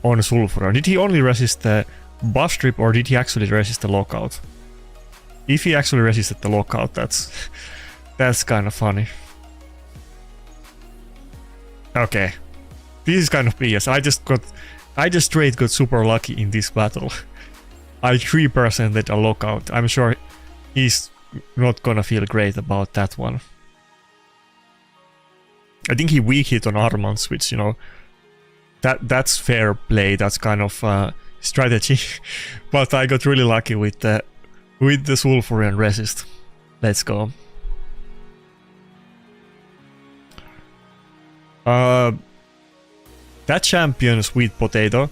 [SPEAKER 1] Sulfur? Did he only resist the buff strip, or did he actually resist the lockout? If he actually resisted the lockout, that's kind of funny. Okay, this is kind of BS. I just straight got super lucky in this battle. I 3%ed a lockout. I'm sure he's not gonna feel great about that one. I think he weak hit on Armans, which, you know, that's fair play. That's kind of strategy. But I got really lucky with the Sulfurian resist. Let's go. That champion, Sweet Potato,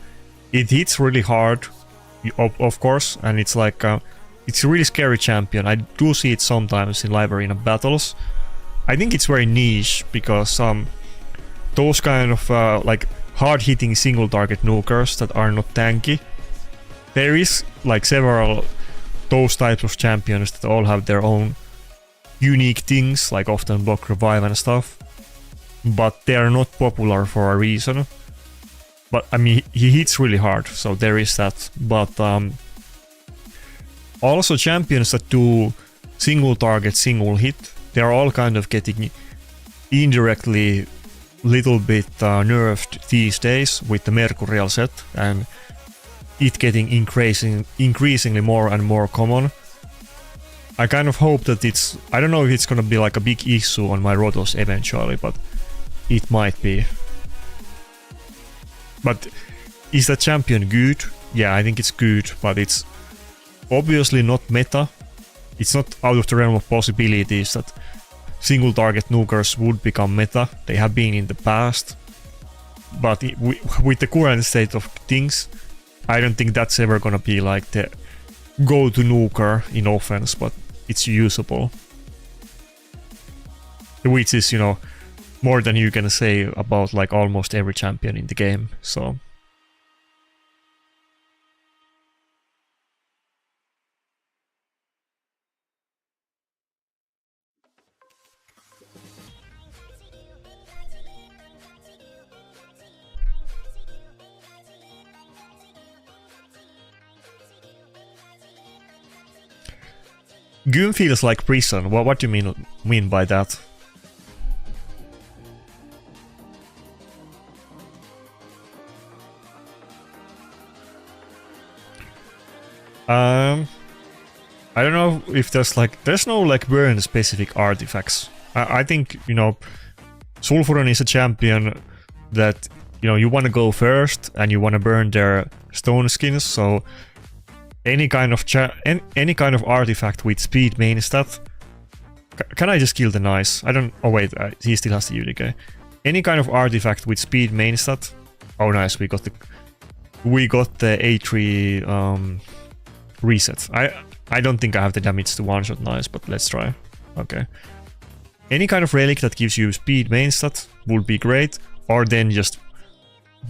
[SPEAKER 1] it hits really hard, of course, and it's like it's a really scary champion. I do see it sometimes in live arena battles. I think it's very niche because those kind of like hard-hitting single target nukers that are not tanky. There is like several those types of champions that all have their own unique things, like often block revive and stuff, but they are not popular for a reason. But I mean, he hits really hard, so there is that. But also champions that do single target, single hit, they are all kind of getting indirectly little bit nerfed these days with the Mercurial set, and it getting increasingly more and more common. I kind of hope that it's... I don't know if it's gonna be like a big issue on my Rotos eventually, but it might be. But is that champion good? Yeah, I think it's good, but it's obviously not meta. It's not out of the realm of possibilities that single target nukers would become meta. They have been in the past. But with the current state of things, I don't think that's ever gonna be like the go-to nuker in offense, but it's usable. Which is, you know, more than you can say about like almost every champion in the game, so... Goon feels like prison. What do you mean by that? I don't know if there's no like burn specific artifacts. I think, you know, Sulfuron is a champion that, you know, you want to go first and you want to burn their stone skins, so any kind of artifact with speed main stat. Can I just kill the nice? I don't... Oh wait, he still has the UDK. Any kind of artifact with speed main stat. Oh nice, we got the A3 reset. I don't think I have the damage to one-shot nice, but let's try. Okay. Any kind of relic that gives you speed main stat would be great, or then just,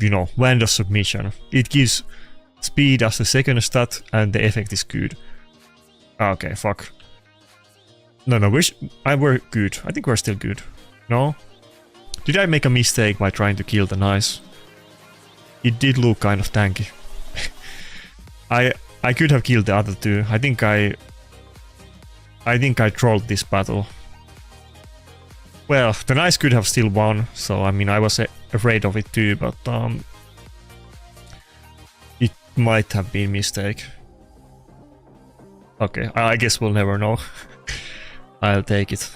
[SPEAKER 1] you know, Wand of Submission. It gives speed as the second stat, and the effect is good. Okay, fuck. No, we're good. I think we're still good. No? Did I make a mistake by trying to kill the nice? It did look kind of tanky. I could have killed the other two. I think I trolled this battle. Well, the nice could have still won, so I mean, I was afraid of it too, but it might have been a mistake. Okay, I guess we'll never know. I'll take it.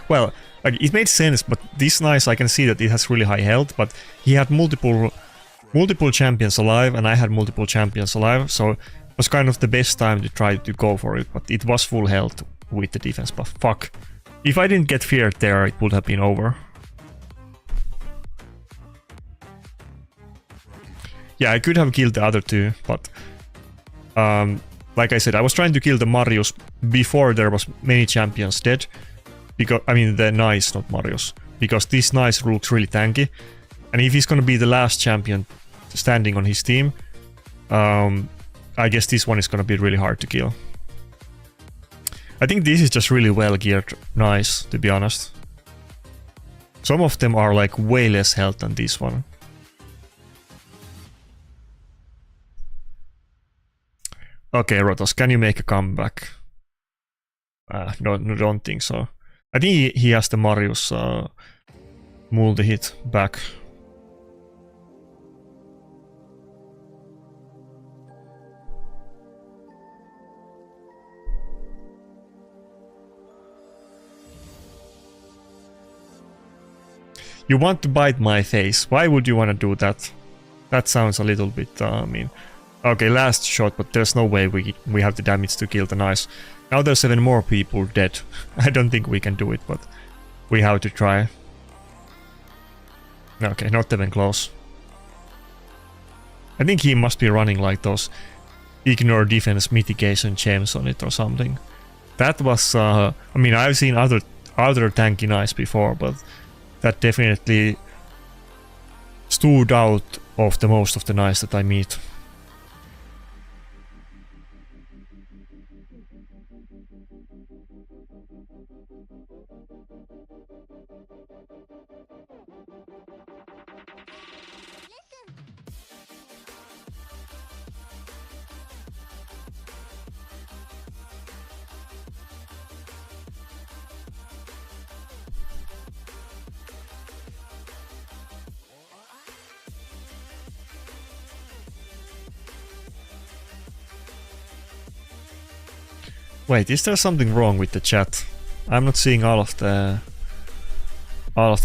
[SPEAKER 1] Well, it made sense, but this nice, I can see that it has really high health, but he had multiple champions alive, and I had multiple champions alive, so it was kind of the best time to try to go for it, but it was full health with the defense buff. Fuck. If I didn't get feared there, it would have been over. Yeah, I could have killed the other two, but like I said, I was trying to kill the Marius before there was many champions dead. Because I mean the Nice, not Marius. Because this Nice looks really tanky. And if he's gonna be the last champion standing on his team, I guess this one is gonna be really hard to kill. I think this is just really well geared Nice, to be honest. Some of them are like way less health than this one. Okay, Rotos, can you make a comeback? No, don't think so. I think he has the Marius multi-hit back. You want to bite my face. Why would you want to do that? That sounds a little bit mean. Okay, last shot, but there's no way we have the damage to kill the Nice. Now there's 7 more people dead. I don't think we can do it, but we have to try. Okay, not even close. I think he must be running like those ignore defense mitigation gems on it or something. That was, I mean, I've seen other tanky Nice before, but that definitely stood out of the most of the Nice that I meet. Wait, is there something wrong with the chat? I'm not seeing all of the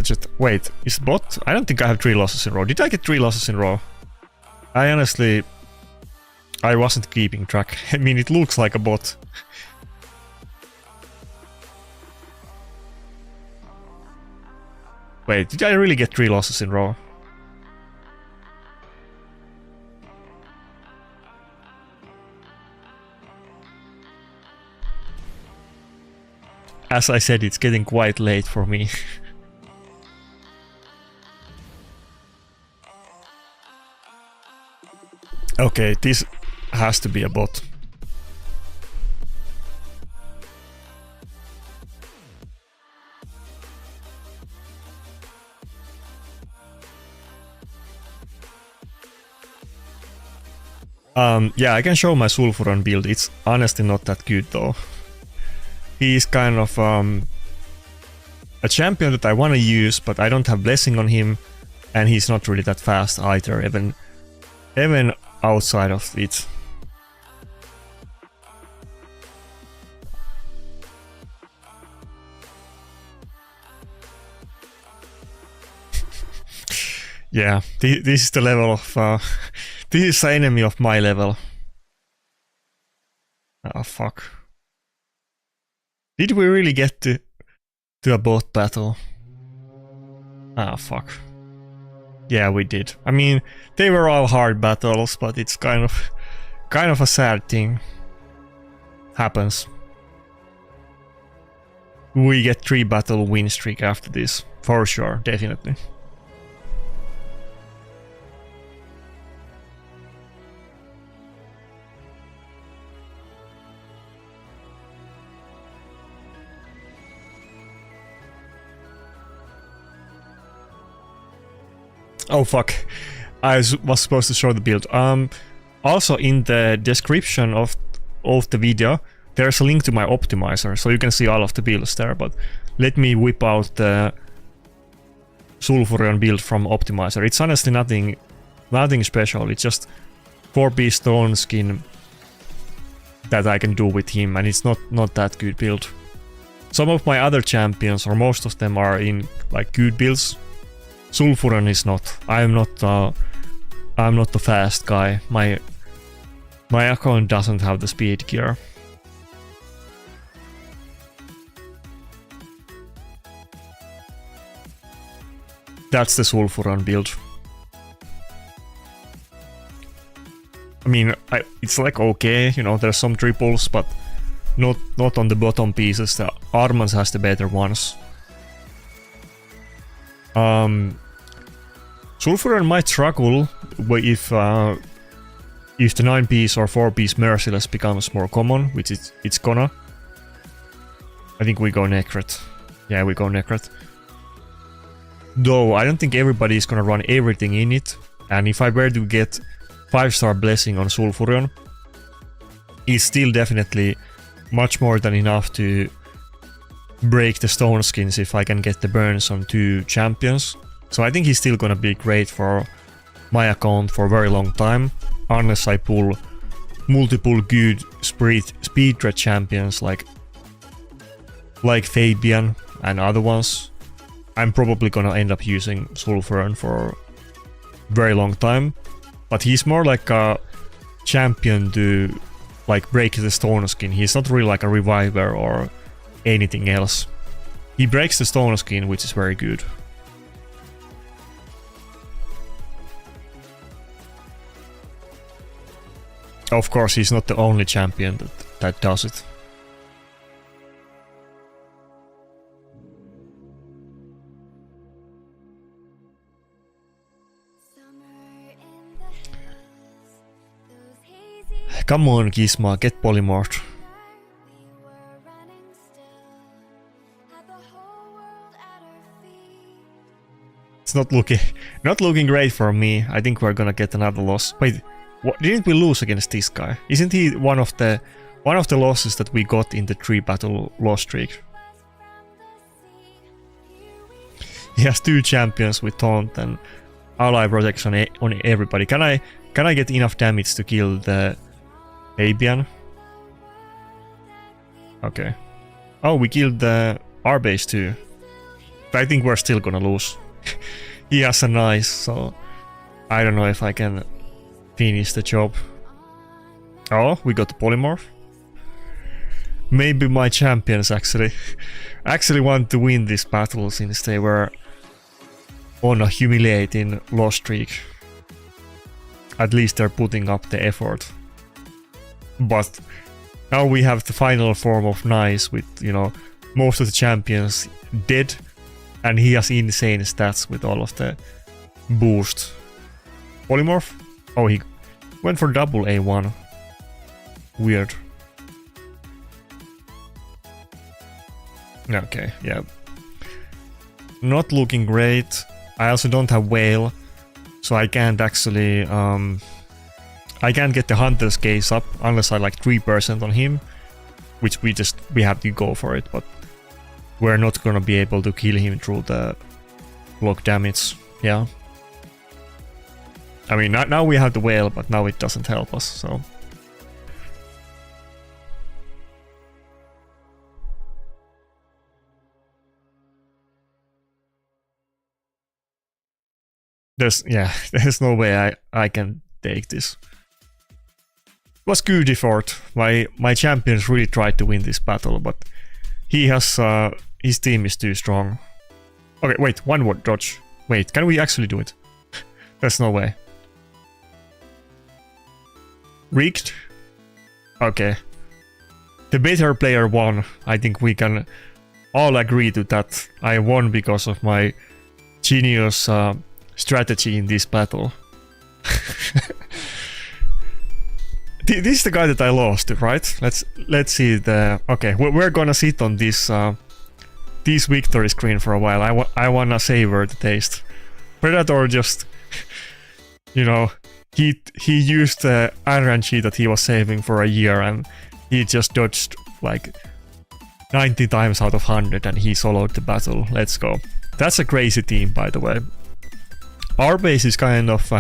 [SPEAKER 1] chat. Wait, is bot? I don't think I have 3 losses in a row. Did I get 3 losses in a row? I wasn't keeping track. I mean, it looks like a bot. Wait, did I really get 3 losses in a row? As I said, it's getting quite late for me. Okay, this has to be a bot. Yeah, I can show my Sulfuron build. It's honestly not that good though. He's kind of a champion that I want to use, but I don't have blessing on him, and he's not really that fast either, even outside of it. Yeah, this is the level of this is an enemy of my level. Oh fuck. Did we really get to a bot battle? Ah, fuck. Yeah, we did. I mean, they were all hard battles, but it's kind of a sad thing. Happens. We get 3 battle win streak after this, for sure, definitely. Oh fuck, I was supposed to show the build. Also in the description of the video, there's a link to my optimizer, so you can see all of the builds there, but let me whip out the Sulfuron build from optimizer. It's honestly nothing special, it's just 4-piece stone skin that I can do with him, and it's not that good build. Some of my other champions, or most of them, are in like good builds. Sulfuron is not. I'm not the fast guy. My account doesn't have the speed gear. That's the Sulfuron build. I mean, it's like okay, you know, there's some triples, but not on the bottom pieces. The Armans has the better ones. Sulfuron might struggle if the 9-piece or 4-piece Merciless becomes more common, which it's gonna. I think we go Necret. Yeah, we go Necret. Though I don't think everybody is gonna run everything in it, and if I were to get 5-star Blessing on Sulfuron, it's still definitely much more than enough to break the Stone Skins if I can get the burns on 2 champions. So I think he's still gonna be great for my account for a very long time, unless I pull multiple good speed red champions like Fabian and other ones. I'm probably gonna end up using Sulfuron for a very long time, but he's more like a champion to like break the Stone Skin. He's not really like a reviver or anything else. He breaks the Stone Skin, which is very good. Of course, he's not the only champion that does it. Come on, Gizma, get polymorphed. It's not looking great for me. I think we're gonna get another loss. Wait, what, didn't we lose against this guy? Isn't he one of the losses that we got in the 3-battle loss streak? He has 2 champions with taunt and ally protection on everybody. Can I get enough damage to kill the Fabian? Okay. Oh, we killed the R-base too. But I think we're still gonna lose. He has a nice, so I don't know if I can finish the job. Oh, we got the polymorph. Maybe my champions actually want to win this battle since they were on a humiliating loss streak. At least they're putting up the effort. But now we have the final form of Nice with, you know, most of the champions dead, and he has insane stats with all of the boost. Polymorph? Oh, he went for double A1. Weird. Okay, yeah. Not looking great. I also don't have Whale, so I can't actually I can't get the Hunter's Gaze up unless I like 3% on him, which we have to go for it, but we're not gonna be able to kill him through the block damage. Yeah. I mean, now we have the Whale, but now it doesn't help us, so. There's no way I can take this. It was good effort. My champions really tried to win this battle, but he has his team is too strong. Okay, wait, one more dodge. Wait, can we actually do it? There's no way. Rigged? Okay. The better player won. I think we can all agree to that. I won because of my genius strategy in this battle. This is the guy that I lost, right? Let's see the. Okay, we're gonna sit on this victory screen for a while. I wanna savor the taste. Predator just, you know, he used the RNG that he was saving for a year, and he just dodged like 90 times out of 100, and he soloed the battle. Let's go. That's a crazy team, by the way. Our base is kind of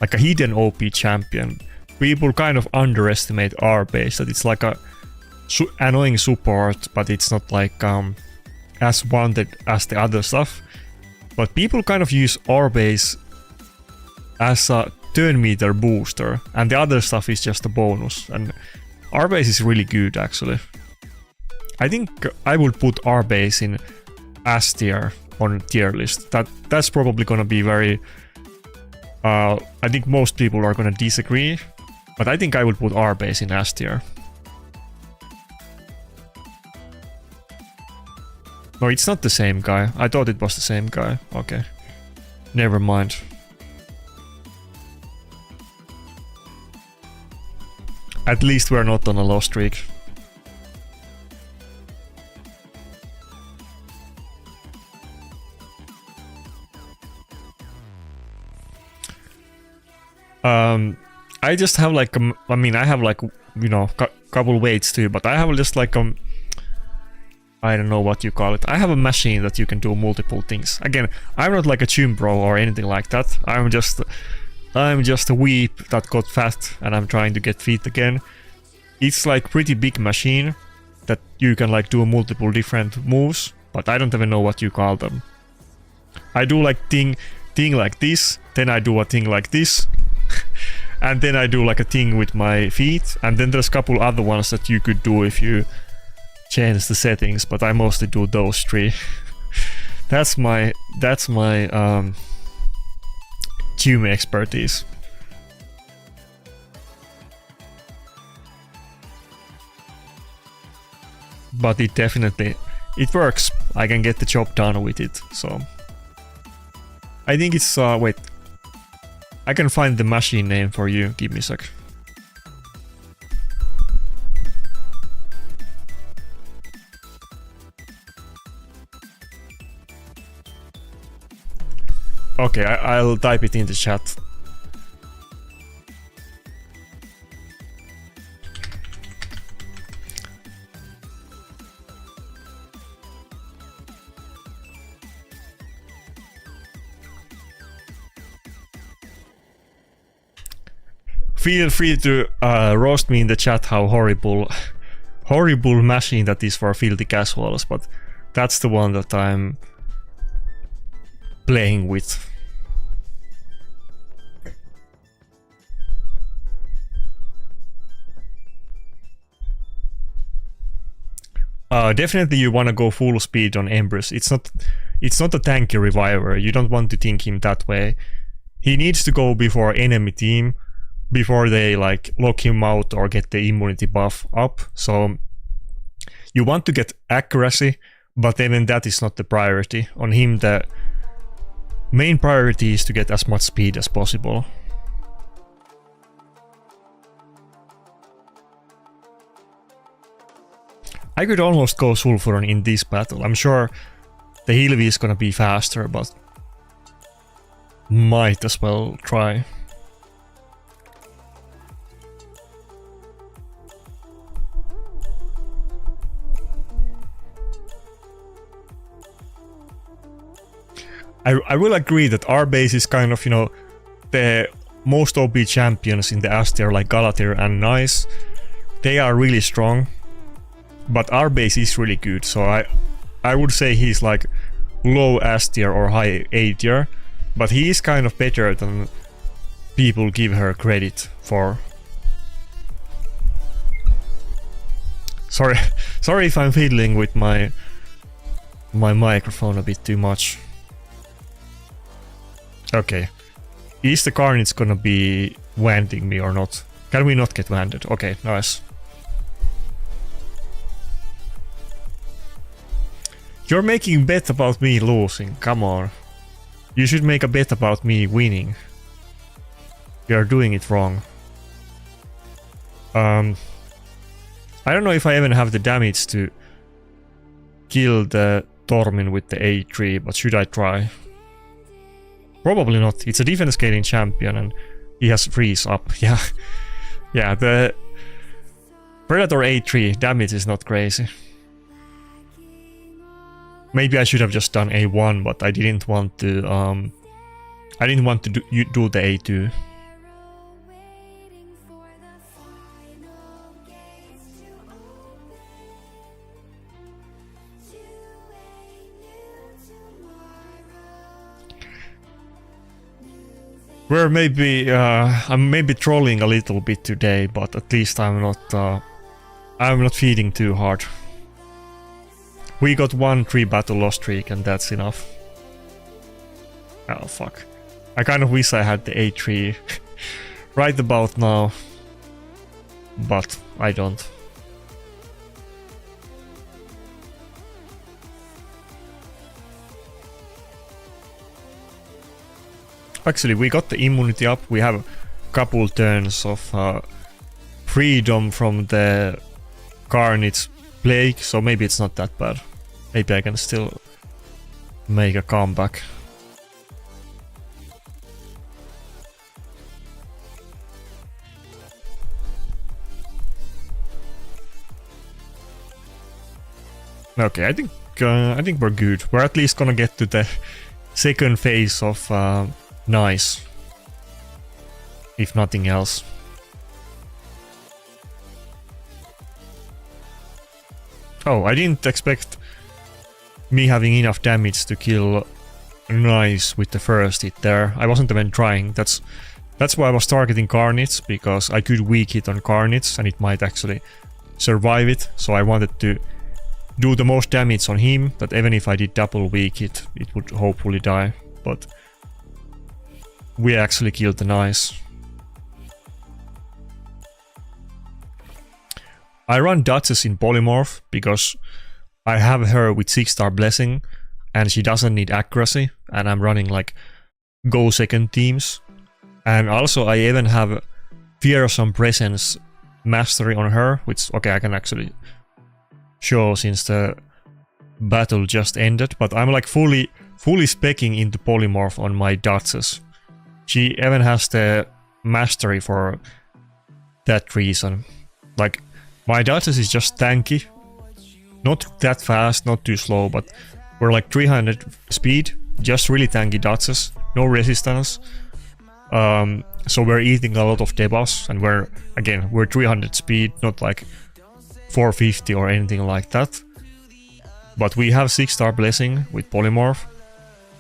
[SPEAKER 1] like a hidden OP champion. People kind of underestimate our base, that it's like a annoying support, but it's not like as wanted as the other stuff. But people kind of use our base as a turn meter booster, and the other stuff is just a bonus. And our base is really good, actually. I think I would put our base in S tier on tier list. That's probably gonna be very I think most people are gonna disagree, but I think I would put R base in S tier. No, it's not the same guy. I thought it was the same guy. Okay. Never mind. At least we're not on a loss streak. I just have like I mean, I have like, you know, couple weights too, but I have just like I don't know what you call it. I have a machine that you can do multiple things. Again, I'm not like a gym bro or anything like that. I'm just a weep that got fat and I'm trying to get fit again. It's like pretty big machine that you can like do multiple different moves, but I don't even know what you call them. I do like thing like this, then I do a thing like this, and then I do like a thing with my feet, and then there's a couple other ones that you could do if you change the settings, but I mostly do those three. that's my gym expertise. But it works. I can get the job done with it, so I think it's wait, I can find the machine name for you. Give me a sec. Okay, I'll type it in the chat. Feel free to roast me in the chat how horrible machine that is for filthy casuals, but that's the one that I'm playing with. Definitely you want to go full speed on Empress. It's not a tanky reviver. You don't want to think him that way. He needs to go before enemy team, before they like lock him out or get the immunity buff up. So you want to get accuracy, but even that is not the priority. On him, the main priority is to get as much speed as possible. I could almost go Sulfuron in this battle. I'm sure the heal V is gonna be faster, but might as well try. I will agree that our base is kind of, you know, the most OP champions in the S tier, like Galatir and Nice. They are really strong, but our base is really good, so I would say he's like low S tier or high A tier, but he is kind of better than people give her credit for. Sorry if I'm fiddling with my microphone a bit too much. Okay, is the Carnage gonna be wanding me or not? Can we not get wanded? Okay, nice. You're making a bet about me losing, come on. You should make a bet about me winning. You're doing it wrong. I don't know if I even have the damage to kill the Tormin with the A3, but should I try? Probably not. It's a defense scaling champion and he has freeze up. Yeah. Yeah, the Predator A3 damage is not crazy. Maybe I should have just done A1, but I didn't want to do the A2. We're maybe I'm maybe trolling a little bit today, but at least I'm not feeding too hard. We got 1 3 battle loss streak and that's enough. Oh fuck. I kind of wish I had the A3 right about now, but I don't. Actually, we got the immunity up. We have a couple turns of freedom from the Carnage plague, so maybe it's not that bad. Maybe I can still make a comeback. Okay, I think we're good. We're at least gonna get to the second phase of nice, if nothing else. Oh, I didn't expect me having enough damage to kill Nice with the first hit there. I wasn't even trying. That's why I was targeting Carnage, because I could weak hit on Carnage and it might actually survive it. So I wanted to do the most damage on him, but even if I did double weak hit, it would hopefully die. But we actually killed the Nice. I run Duchess in Polymorph because I have her with 6-star Blessing and she doesn't need accuracy, and I'm running like go second teams. And also I even have Fearsome Presence Mastery on her, which, okay, I can actually show since the battle just ended, but I'm like fully speccing into Polymorph on my Duchess. She even has the Mastery for that reason. Like, my Duchess is just tanky, not that fast, not too slow, but we're like 300 speed, just really tanky Duchess, no resistance. So we're eating a lot of debuffs, and we're 300 speed, not like 450 or anything like that. But we have 6-star Blessing with Polymorph,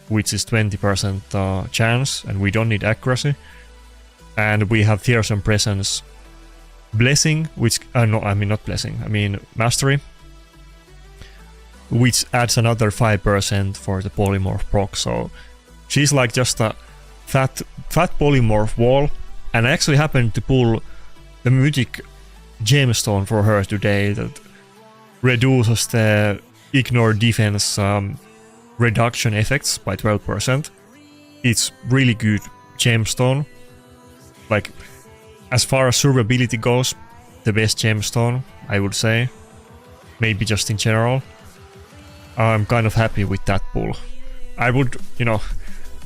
[SPEAKER 1] which is 20% chance, and we don't need accuracy. And we have Fearsome Presence Blessing, which Mastery, which adds another 5% for the Polymorph proc. So she's like just a fat Polymorph wall. And I actually happened to pull the Mythic Gemstone for her today that reduces the ignore defense reduction effects by 12%. It's really good gemstone. Like, as far as survivability goes, the best gemstone, I would say. Maybe just in general. I'm kind of happy with that pull. I would,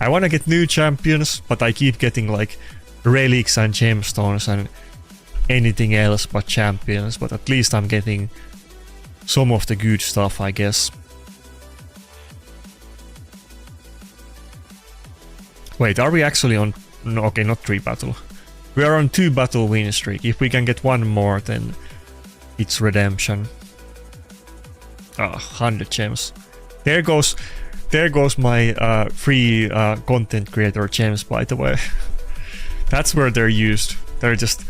[SPEAKER 1] I want to get new champions, but I keep getting like relics and gemstones and anything else but champions, but at least I'm getting some of the good stuff, I guess. Wait, are we actually on... No, okay, not 3 battle. We are on 2 battle win streak. If we can get 1 more, then it's redemption. 100 gems. There goes my free content creator gems, by the way. That's where they're used. They're just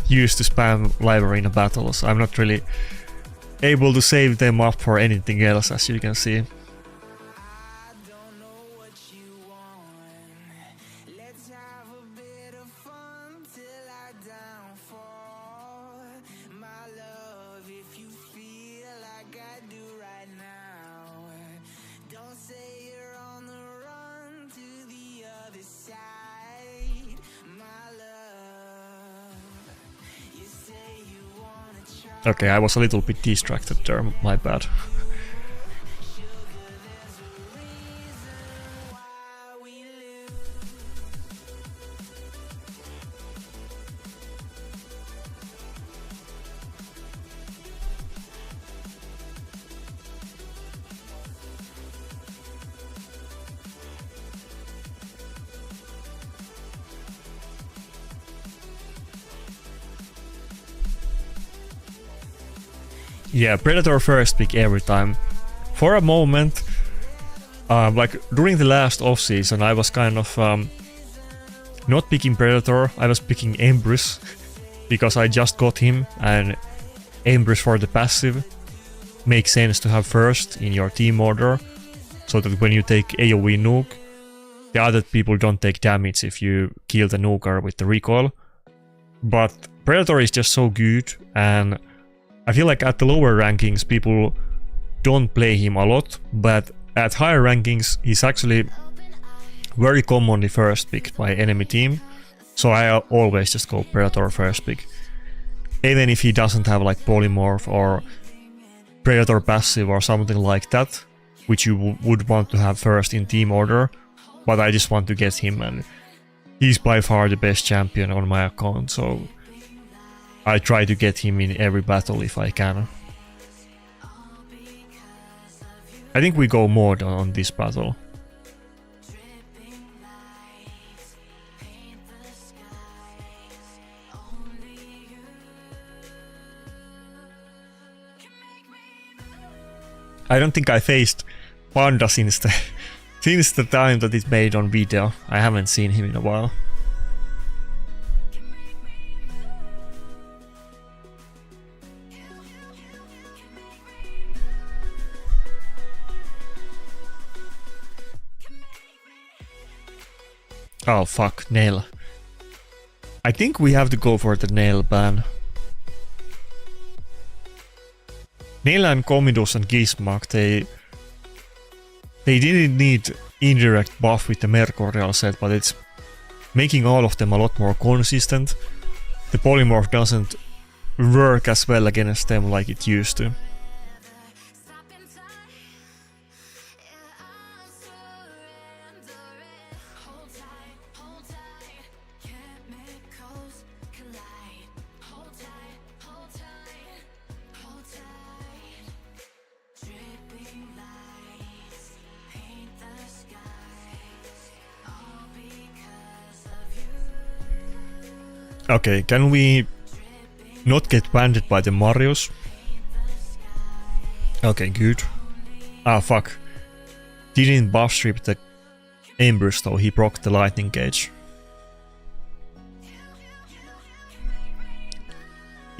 [SPEAKER 1] used to spam live arena battles. I'm not really able to save them up for anything else, as you can see. Okay, I was a little bit distracted there, my bad. Yeah, Predator first pick every time. For a moment, like during the last off-season, I was kind of not picking Predator, I was picking Empress, because I just got him, and Empress for the passive makes sense to have first in your team order, so that when you take AoE nuke, the other people don't take damage if you kill the nuker with the recoil. But Predator is just so good, and I feel like at the lower rankings people don't play him a lot, but at higher rankings he's actually very commonly first picked by enemy team. So I always just go Predator first pick. Even if he doesn't have like Polymorph or Predator passive or something like that, which you would want to have first in team order, but I just want to get him, and he's by far the best champion on my account, so I try to get him in every battle if I can. I think we go mod on this battle. I don't think I faced Panda since the time that it made on video. I haven't seen him in a while. Oh fuck, nail. I think we have to go for the nail ban. Nail and Commodus and Gizmak, they didn't need indirect buff with the Mercurial set, but it's making all of them a lot more consistent. The Polymorph doesn't work as well against them like it used to. Okay, can we not get banded by the Marios? Okay, good. Ah, fuck. Didn't buff strip the Embers though, he procced the lightning gauge.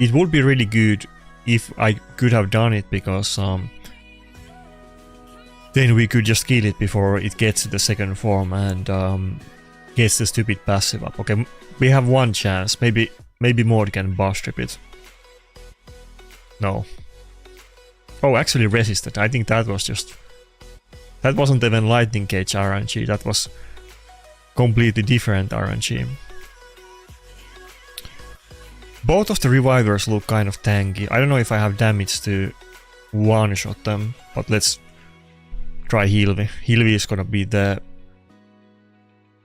[SPEAKER 1] It would be really good if I could have done it, because then we could just kill it before it gets to the second form and gets the stupid passive up. Okay, we have one chance. Maybe Mod can buff strip it. No. Oh, actually resisted. I think that was just... That wasn't even lightning gauge RNG. That was completely different RNG. Both of the revivers look kind of tanky. I don't know if I have damage to one-shot them, but let's try Hilvi. Hilvi is gonna be the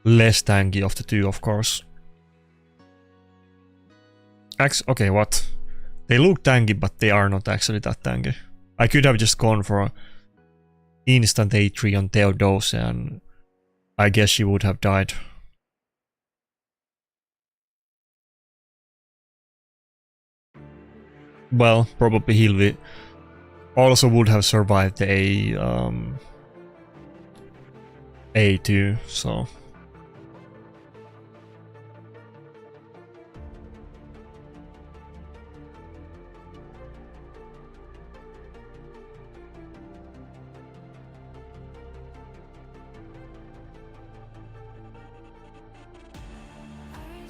[SPEAKER 1] less tanky of the two, of course. Okay, what? They look tanky, but they are not actually that tanky. I could have just gone for instant A3 on Theodosia, and I guess she would have died. Well, probably Hilvi also would have survived the A2, so...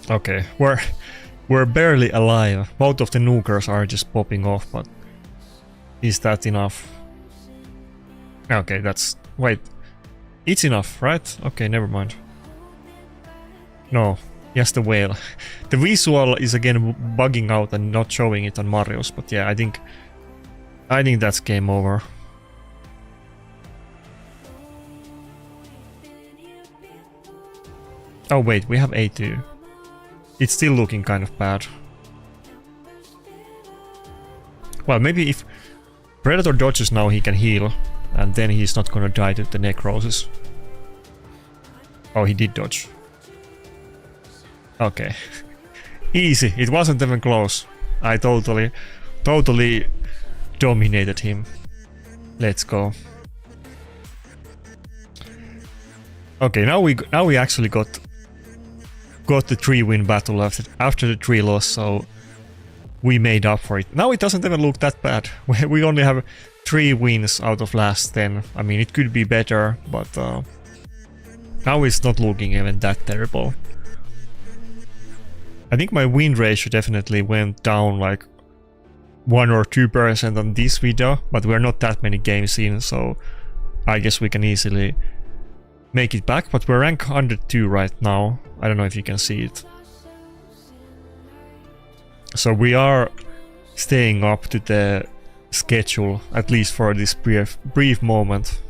[SPEAKER 1] Okay, we're barely alive. Both of the nukers are just popping off, but is that enough? Okay, that's... Wait. It's enough, right? Okay, never mind. No, yes, the whale. The visual is again bugging out and not showing it on Marios, but yeah, I think that's game over. Oh wait, we have A2. It's still looking kind of bad. Well, maybe if Predator dodges now, he can heal, and then he's not gonna die to the necrosis. Oh, he did dodge. Okay. Easy, it wasn't even close. I totally dominated him. Let's go. Okay, now we actually got the 3-win battle after the 3 loss, so we made up for it. Now it doesn't even look that bad. We only have 3 wins out of last 10. I mean, it could be better, but Now it's not looking even that terrible. I think my win ratio definitely went down like 1 or 2% on this video, but we're not that many games in, so I guess we can easily make it back. But we're rank 102 right now. I don't know if you can see it. So we are staying up to the schedule, at least for this brief moment.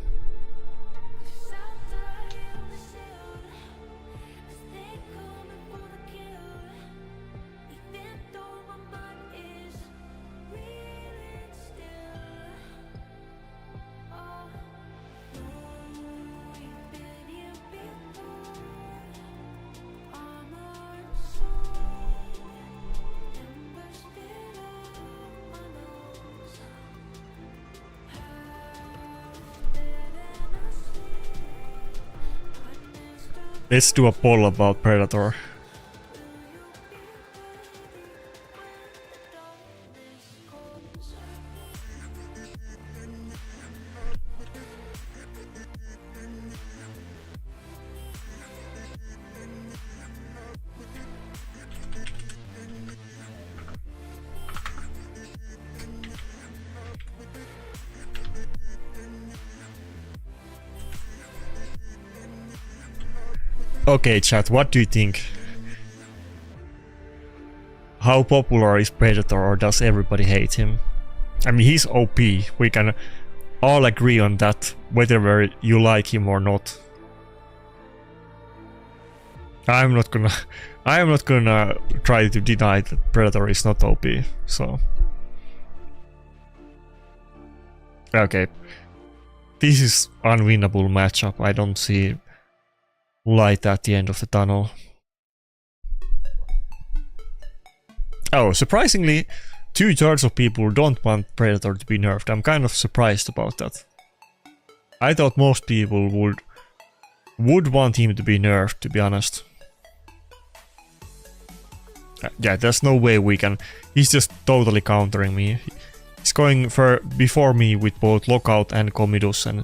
[SPEAKER 1] Let's do a poll about Predator. Okay, chat, what do you think? How popular is Predator, or does everybody hate him? I mean, he's OP. We can all agree on that, whether you like him or not. I am not gonna try to deny that Predator is not OP, so. Okay. This is unwinnable matchup. I don't see light at the end of the tunnel. Oh, surprisingly, 2/3 of people don't want Predator to be nerfed. I'm kind of surprised about that. I thought most people would want him to be nerfed, to be honest. Yeah, there's no way we can. He's just totally countering me. He's going before me with both Lockout and Commodus, and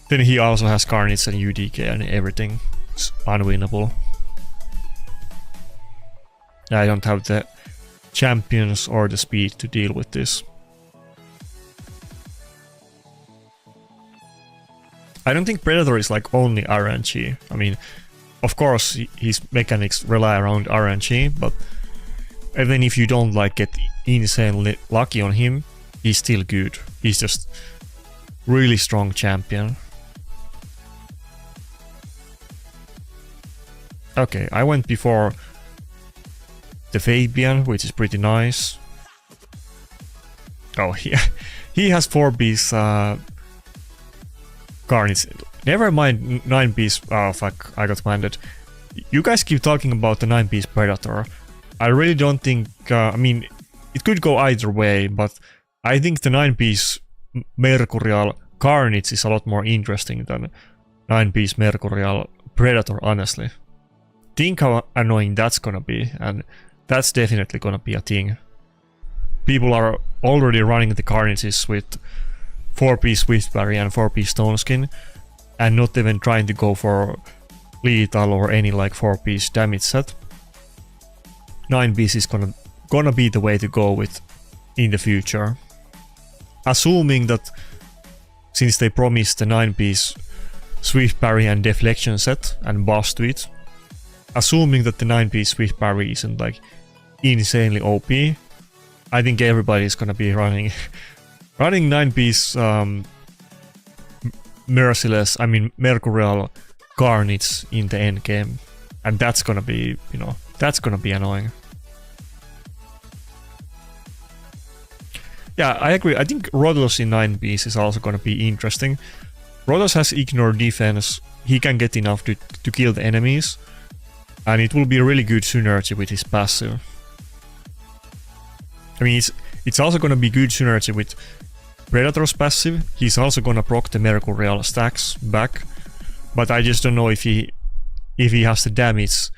[SPEAKER 1] then he also has Carnage and UDK and everything. It's unwinnable. I don't have the champions or the speed to deal with this. I don't think Predator is like only RNG. I mean, of course his mechanics rely around RNG, but even if you don't like get insanely lucky on him, he's still good. He's just really strong champion. Okay, I went before the Fabian, which is pretty nice. Oh, he has 4-piece Carnage. Never mind 9-piece. Oh fuck, I got banded. You guys keep talking about the 9-piece Predator. I really don't think. I mean, it could go either way, but I think the 9-piece Mercurial Carnage is a lot more interesting than 9-piece Mercurial Predator, honestly. Think how annoying that's gonna be, and that's definitely gonna be a thing. People are already running the Carnages with 4-piece Swiftberry and 4-piece Stone Skin, and not even trying to go for lethal or any like 4-piece damage set. 9-piece is gonna be the way to go with in the future. Assuming that since they promised the 9-piece Swiftberry and Deflection set and buffs to it, assuming that the 9-piece Swift Parry isn't like insanely OP, I think everybody's gonna be running 9-piece Merciless, I mean Mercurial Carnage in the end game, and that's gonna be, you know, that's gonna be annoying. Yeah, I agree. I think Rodos in 9-piece is also gonna be interesting. Rodos has Ignore Defense. He can get enough to kill the enemies, and it will be a really good synergy with his passive. I mean, it's also gonna be good synergy with Predator's passive. He's also gonna proc the Mercurial stacks back, but I just don't know if he has the damage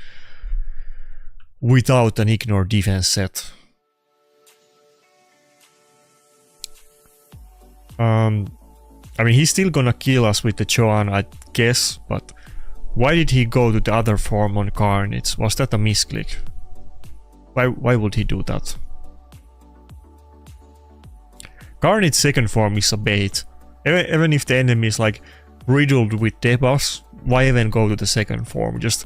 [SPEAKER 1] without an Ignore Defense set. I mean, he's still gonna kill us with the Joan, I guess, but Why did he go to the other form on Carnage? Was that a misclick? Why would he do that? Carnage second form is a bait. Even if the enemy is like riddled with debuffs, why even go to the second form? Just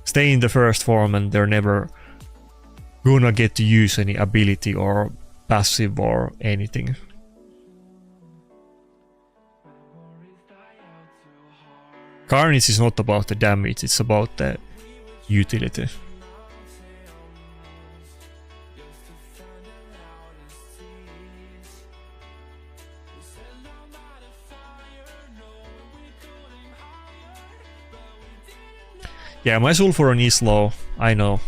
[SPEAKER 1] stay in the first form and they're never gonna get to use any ability or passive or anything. Carnage is not about the damage, it's about the utility. Yeah, my Sulfuron is low, I know.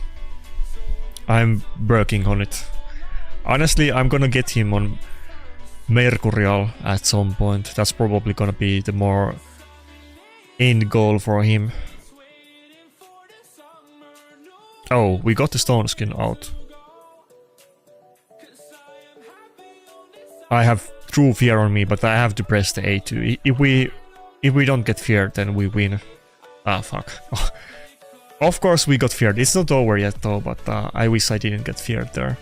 [SPEAKER 1] I'm working on it. Honestly, I'm gonna get him on Mercurial at some point. That's probably gonna be the more end goal for him. Oh, we got the stone skin out. I have true fear on me, but I have to press the A2. If we don't get feared, then we win. Ah, fuck. Of course we got feared. It's not over yet though, but I wish I didn't get feared there.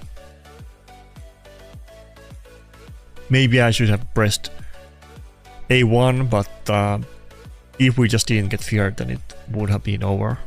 [SPEAKER 1] Maybe I should have pressed A1, but if we just didn't get feared, then it would have been over.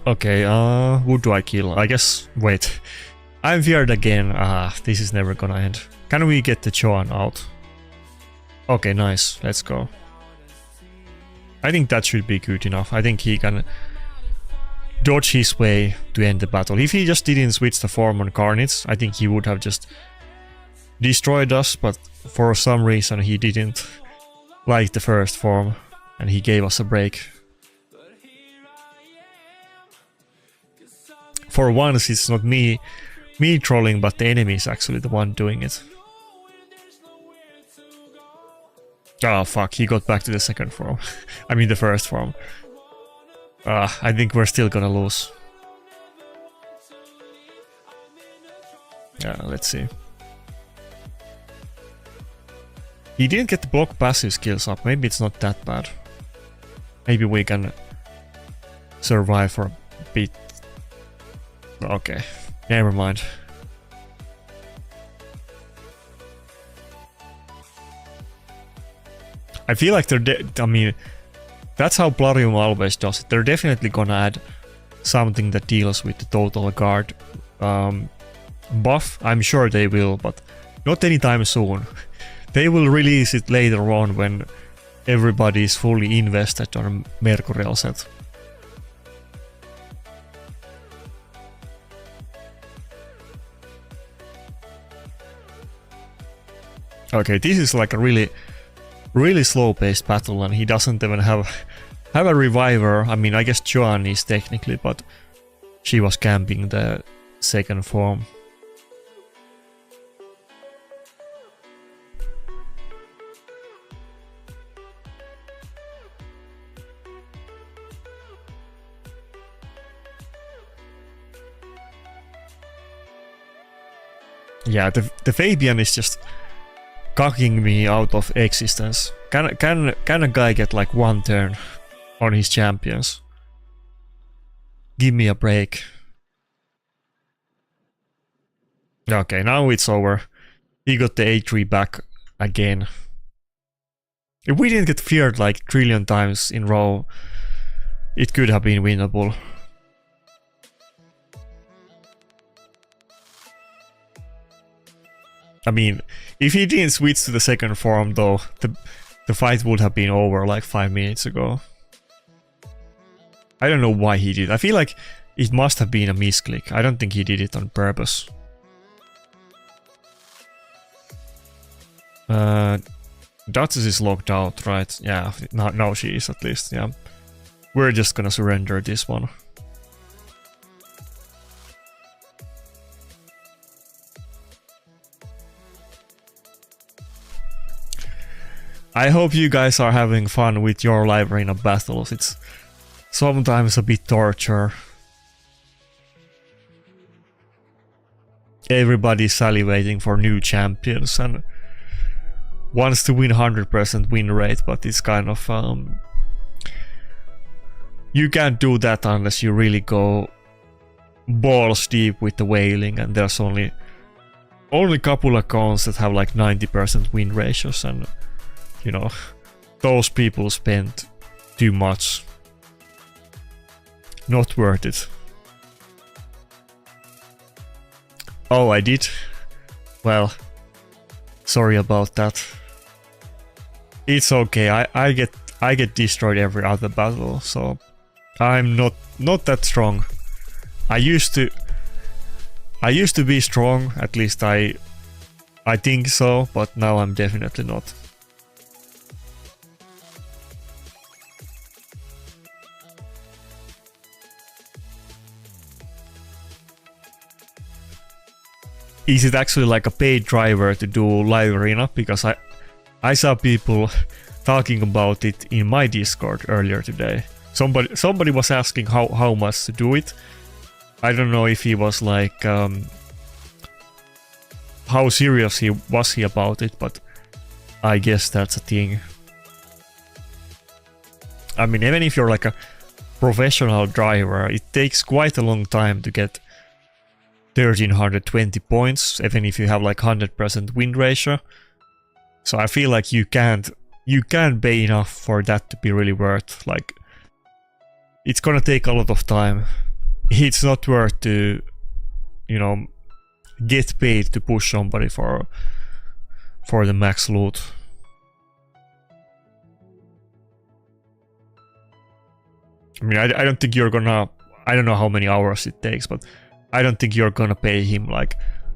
[SPEAKER 1] Okay, who do I kill? I guess, wait. I'm feared again. This is never gonna end. Can we get the Joan out? Okay, nice. Let's go. I think that should be good enough. I think he can dodge his way to end the battle. If he just didn't switch the form on Carnage, I think he would have just destroyed us, but for some reason he didn't like the first form and he gave us a break. For once, it's not me trolling, but the enemy is actually the one doing it. Oh fuck, he got back to the second form. I mean the first form. I think we're still gonna lose. Yeah, let's see. He didn't get the block passive skills up, maybe it's not that bad. Maybe we can survive for a bit. Okay, never mind. I feel like I mean, that's how Plarium always does it. They're definitely gonna add something that deals with the total guard buff. I'm sure they will, but not anytime soon. They will release it later on when everybody is fully invested on a Mercurial set. Okay, this is like a really slow-paced battle, and he doesn't even have a reviver. I mean, I guess Joan is technically, but she was camping the second form. Yeah, the Fabian is just cocking me out of existence. Can a guy get like one turn on his champions? Give me a break. Okay, now it's over. He got the A3 back again. If we didn't get feared like a trillion times in a row, it could have been winnable. I mean, if he didn't switch to the second form though, the fight would have been over like 5 minutes ago. I don't know why he did. I feel like it must have been a misclick. I don't think he did it on purpose. Duchess is locked out, right? Yeah, now she is at least, yeah. We're just gonna surrender this one. I hope you guys are having fun with your live arena battles. It's sometimes a bit torture. Everybody's salivating for new champions and wants to win 100% win rate, but it's kind of you can't do that unless you really go balls deep with the whaling, and there's only couple accounts that have like 90% win ratios, and you know, those people spend too much. Not worth it. Oh, I did? Well, sorry about that. It's okay, I get destroyed every other battle, so I'm not that strong. I used to be strong, at least I think so, but now I'm definitely not. Is it actually like a paid driver to do live arena? Because I saw people talking about it in my Discord earlier today. Somebody was asking how much to do it. I don't know if he was like how serious was he about it, but I guess that's a thing. I mean, even if you're like a professional driver, it takes quite a long time to get 1320 points, even if you have like 100% win ratio. So I feel like you can't pay enough for that to be really worth. Like, it's gonna take a lot of time. It's not worth to, you know, get paid to push somebody for the max loot. I mean, I don't think you're gonna, I don't know how many hours it takes, but I don't think you're gonna pay him like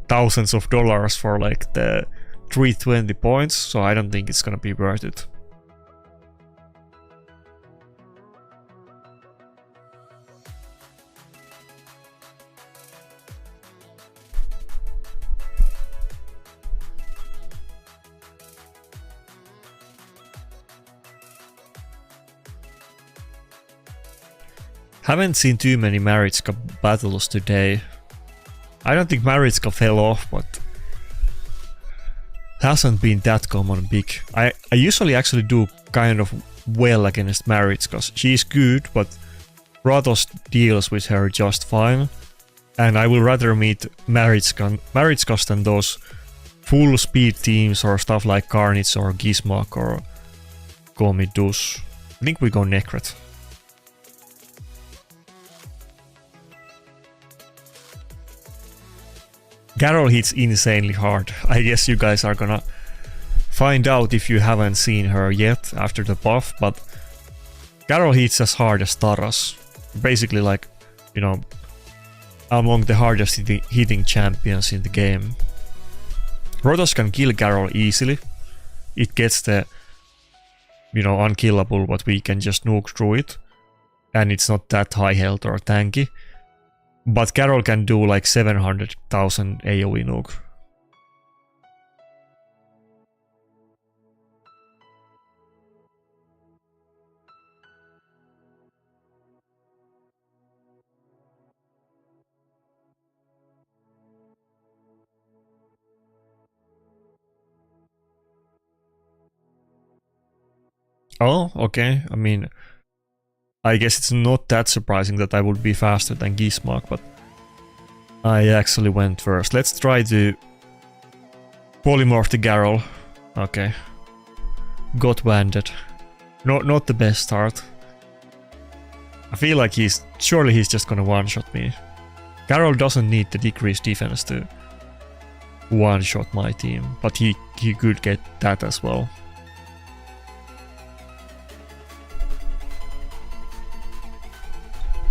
[SPEAKER 1] thousands of dollars for like the 320 points, so I don't think it's gonna be worth it. Haven't seen too many Maritska battles today. I don't think Maritska fell off, but hasn't been that common big. I usually actually do kind of well against Maritska. She's good, but Ratos deals with her just fine. And I will rather meet Maritska than those full speed teams or stuff like Carnage or Gizmak or Komidus. I think we go Necret. Carol hits insanely hard. I guess you guys are gonna find out if you haven't seen her yet after the buff, but Carol hits as hard as Taras. Basically like, you know, among the hardest hitting champions in the game. Rotos can kill Carol easily. It gets the, you know, unkillable, but we can just nuke through it. And it's not that high health or tanky. But Carol can do like 700,000 AoE nuke. Oh, okay. I mean, I guess it's not that surprising that I would be faster than Gizmak, but I actually went first. Let's try to polymorph the Garrel. Okay. Got banded. Not the best start. I feel like surely he's just gonna one-shot me. Garrel doesn't need the decreased defense to one-shot my team, but he could get that as well.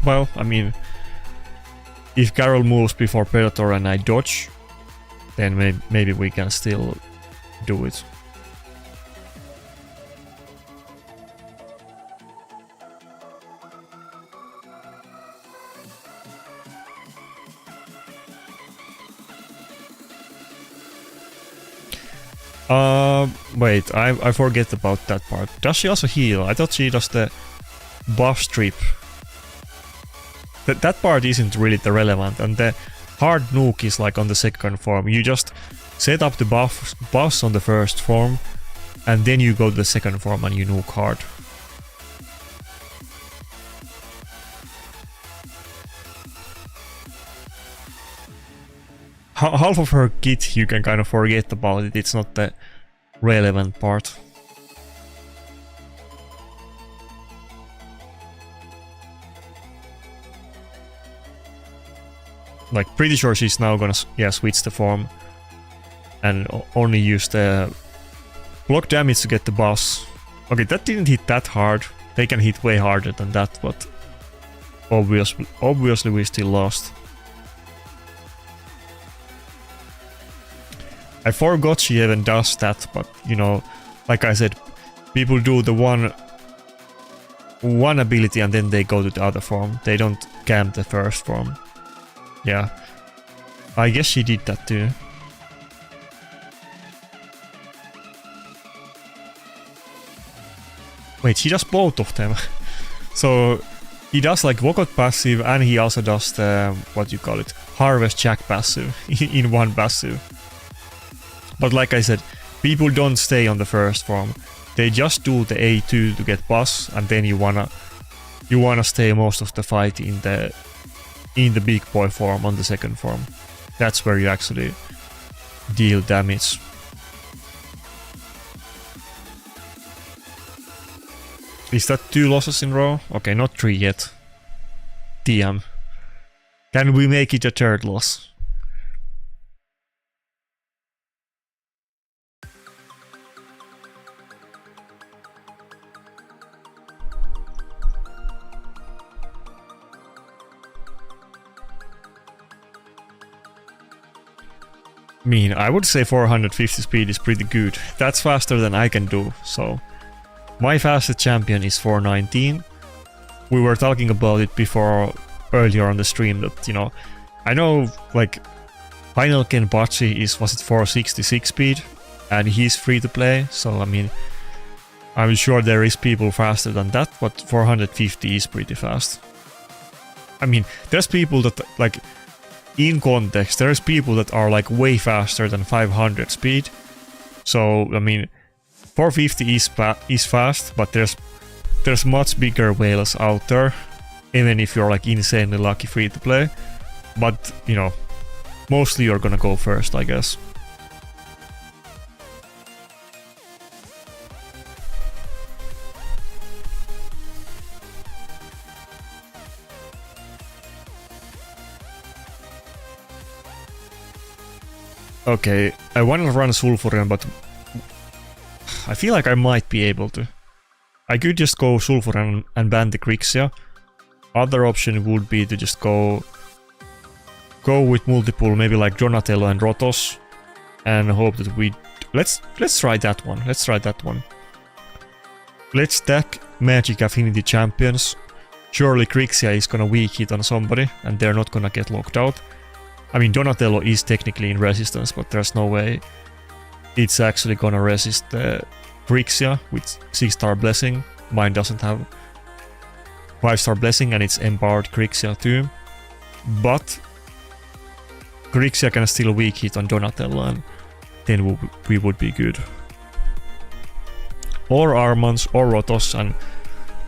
[SPEAKER 1] Well, I mean, if Carol moves before Predator and I dodge, then maybe we can still do it. Wait, I forget about that part. Does she also heal? I thought she does the buff strip. That part isn't really the relevant, and the hard nuke is like on the second form. You just set up the buffs on the first form, and then you go to the second form and you nuke hard. Half of her kit you can kind of forget about it, it's not the relevant part. Like, pretty sure she's now gonna switch the form and only use the block damage to get the boss. Okay, that didn't hit that hard. They can hit way harder than that, but obviously we still lost. I forgot she even does that, but you know, like I said, people do the one ability and then they go to the other form. They don't camp the first form. Yeah, I guess she did that too. Wait, she does both of them. So he does like walkout passive and he also does the, what you call it, harvest jack passive in one passive. But like I said, people don't stay on the first form. They just do the A2 to get boss, and then you wanna stay most of the fight in the big boy form on the second form. That's where you actually deal damage. Is that 2 losses in a row? Okay, not 3 yet. TM. Can we make it a 3rd loss? I mean, I would say 450 speed is pretty good. That's faster than I can do, so... My fastest champion is 419. We were talking about it before, earlier on the stream, that, you know... I know, like... Final Kenpachi is, was it 466 speed? And he's free to play, so I mean... I'm sure there is people faster than that, but 450 is pretty fast. I mean, there's people that, like... In context, there's people that are like way faster than 500 speed. So, I mean, 450 is fast, but there's much bigger whales out there, even if you're like insanely lucky free to play. But, you know, mostly you're gonna go first, I guess. Okay, I want to run Sulfurion, but I feel like I might be able to. I could just go Sulfurion and ban the Grixia. Other option would be to just go with multiple, maybe like Donatello and Rotos, and hope that we... Let's try that one. Let's try that one. Let's stack Magic Affinity Champions. Surely Grixia is gonna weak hit on somebody, and they're not gonna get locked out. I mean, Donatello is technically in resistance, but there's no way it's actually gonna resist the Grixia with 6-star blessing. Mine doesn't have 5-star blessing and it's empowered Grixia too. But Grixia can still weak hit on Donatello and then we would be good. Or Armans or Rotos, and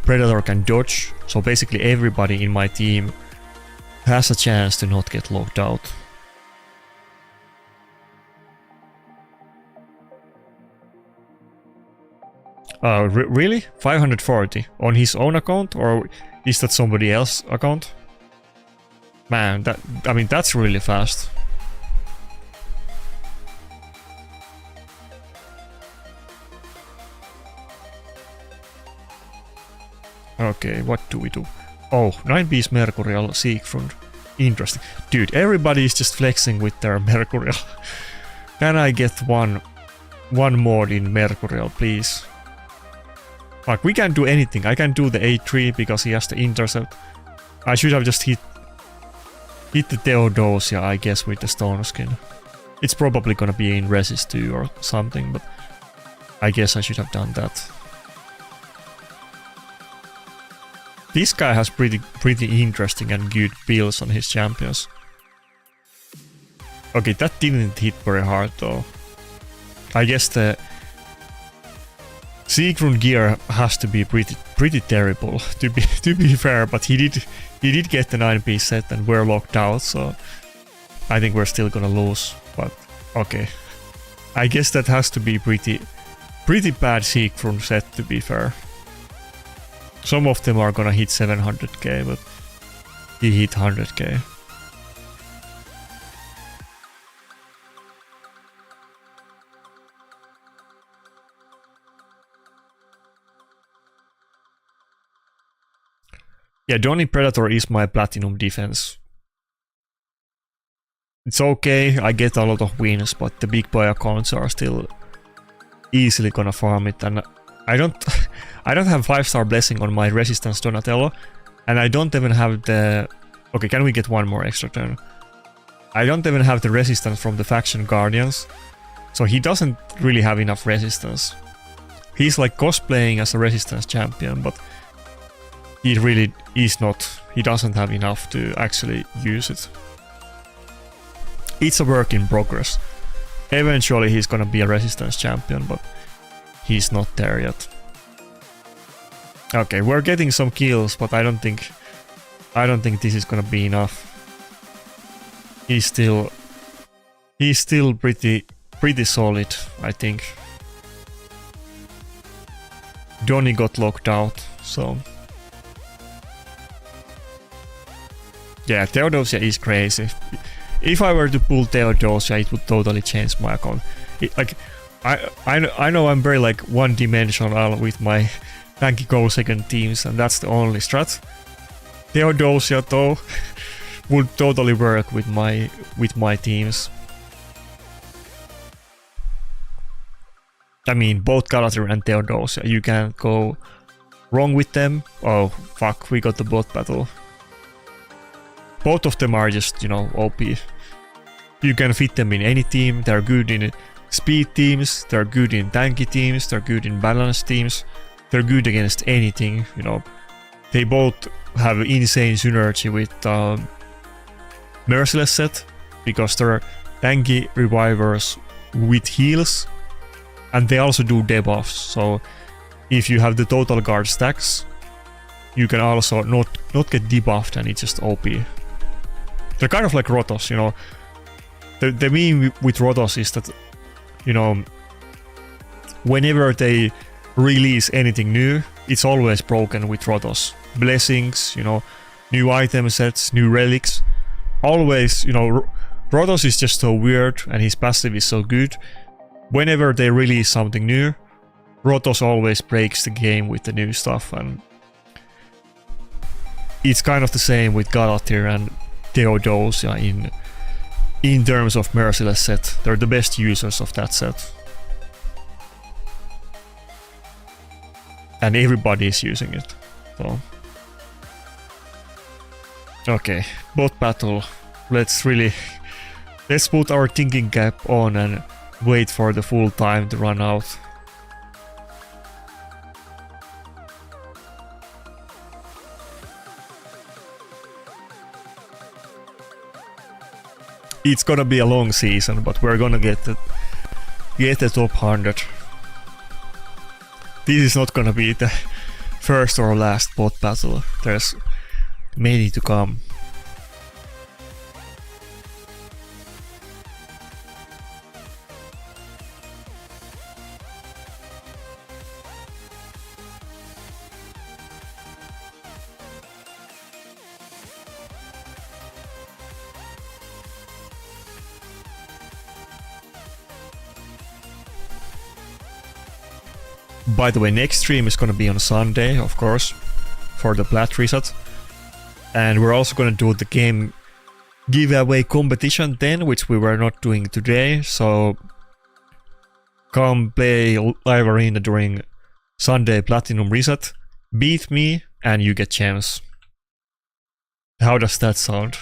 [SPEAKER 1] Predator can dodge, so basically everybody in my team has a chance to not get locked out. Really? 540? On his own account? Or is that somebody else's account? Man, I mean, that's really fast. Okay, what do we do? Oh, 9-piece Mercurial Siegfried. Interesting. Dude, everybody is just flexing with their Mercurial. Can I get one mod in Mercurial, please? Like, we can't do anything. I can do the A3 because he has the intercept. I should have just hit the Theodosia, I guess, with the stone skin. It's probably gonna be in resist 2 or something, but I guess I should have done that. This guy has pretty interesting and good builds on his champions. Okay, that didn't hit very hard though. I guess the Sigrun gear has to be pretty terrible to be fair, but he did get the 9-piece set and we're locked out, so I think we're still gonna lose. But okay, I guess that has to be pretty bad Sigrun set, to be fair. Some of them are gonna hit 700k, but he hit 100k. Yeah, Donny Predator is my platinum defense. It's okay, I get a lot of wins, but the big boy accounts are still easily gonna farm it, and I don't have 5-star blessing on my resistance Donatello, and I don't even have the... Okay, can we get one more extra turn? I don't even have the resistance from the faction guardians, so he doesn't really have enough resistance. He's like cosplaying as a resistance champion, but he really is not. He doesn't have enough to actually use it. It's a work in progress. Eventually he's gonna be a resistance champion, but he's not there yet. Okay, we're getting some kills, but I don't think this is gonna be enough. He's still pretty solid, I think. Donny got locked out, so yeah, Theodosia is crazy. If I were to pull Theodosia, it would totally change my account. I know I'm very like one-dimensional with my tanky go-second teams, and that's the only strat. Theodosia though would totally work with my teams. I mean, both Galadriel and Theodosia, you can't go wrong with them. Oh fuck, we got the bot battle. Both of them are just, you know, OP. You can fit them in any team. They're good in speed teams, they're good in tanky teams, they're good in balance teams, they're good against anything, you know. They both have insane synergy with Merciless set, because they're tanky revivers with heals, and they also do debuffs, so if you have the total guard stacks, you can also not get debuffed, and it's just OP. They're kind of like Rotos, you know. The meme with Rotos is that, you know, whenever they release anything new, it's always broken with Rotos. Blessings, you know, new item sets, new relics. Always, you know, Rotos is just so weird and his passive is so good. Whenever they release something new, Rotos always breaks the game with the new stuff, and it's kind of the same with Galadriel and Theodosia in terms of Merciless set. They're the best users of that set. And everybody is using it. So okay, bot battle. Let's put our thinking cap on and wait for the full time to run out. It's gonna be a long season, but we're gonna get the top 100. This is not gonna be the first or last bot battle. There's many to come. By the way, next stream is gonna be on Sunday, of course, for the plat reset. And we're also gonna do the game giveaway competition then, which we were not doing today. So come play live arena during Sunday Platinum reset, beat me, and you get chance. How does that sound?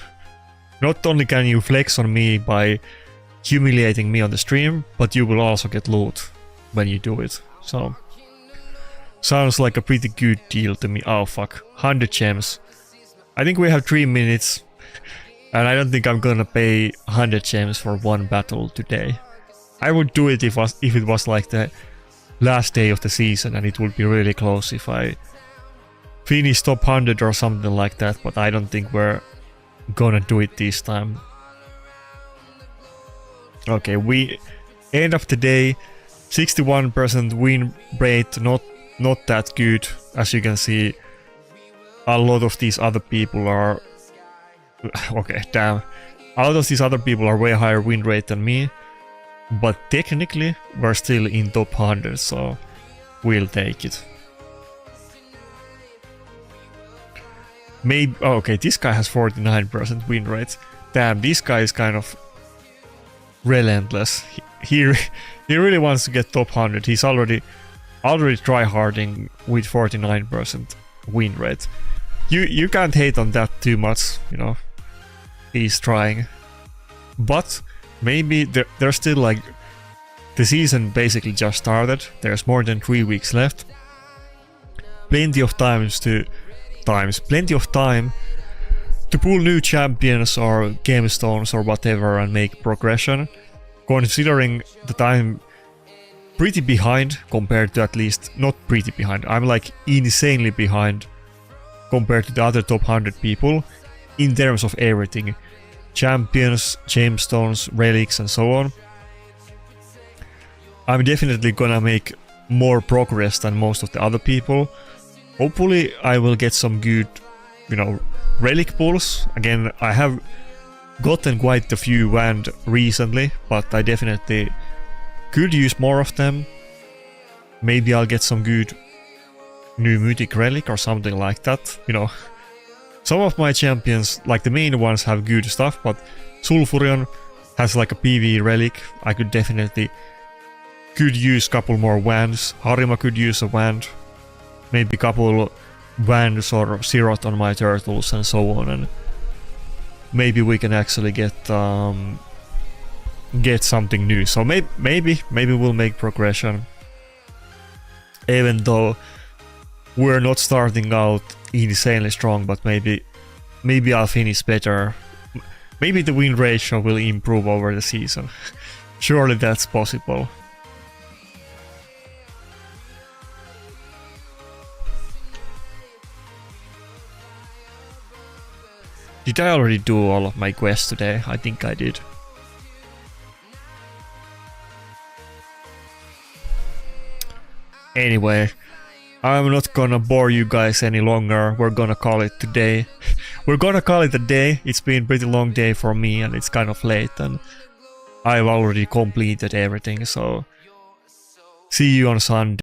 [SPEAKER 1] Not only can you flex on me by humiliating me on the stream, but you will also get loot when you do it. So sounds like a pretty good deal to me. Oh fuck, 100 gems. I think we have 3 minutes, and I don't think I'm gonna pay 100 gems for one battle today. I would do it if it was like the last day of the season, and it would be really close if I finish top 100 or something like that, but I don't think we're gonna do it this time. Okay, we end of the day, 61% win rate, not that good. As you can see, a lot of these other people are... okay, damn. A lot of these other people are way higher win rate than me, but technically we're still in top 100, so we'll take it. Maybe... oh, okay, this guy has 49% win rate. Damn, this guy is kind of relentless. He really wants to get top 100. He's already tryharding with 49% win rate. You can't hate on that too much, you know. He's trying. But maybe there's still like... the season basically just started. There's more than 3 weeks left. Plenty of time to pull new champions or gamestones or whatever and make progression. Considering that I'm pretty behind compared to, at least not pretty behind, I'm like insanely behind compared to the other top 100 people in terms of everything. Champions, gemstones, relics and so on. I'm definitely gonna make more progress than most of the other people. Hopefully I will get some good, you know, relic pulls. Again, I have gotten quite a few wand recently, but I definitely could use more of them. Maybe I'll get some good new mythic relic or something like that, you know. Some of my champions, like the main ones, have good stuff, but Sulfurion has like a PV relic. I could use a couple more wands. Harima could use a wand. Maybe a couple wands or Sirot on my turtles and so on, and maybe we can actually get something new. So maybe we'll make progression, even though we're not starting out insanely strong. But maybe I'll finish better. Maybe the win ratio will improve over the season. Surely that's possible. Did I already do all of my quests today? I think I did. Anyway, I'm not gonna bore you guys any longer. We're gonna call it today. We're gonna call it a day. It's been a pretty long day for me and it's kind of late and I've already completed everything, so see you on Sunday.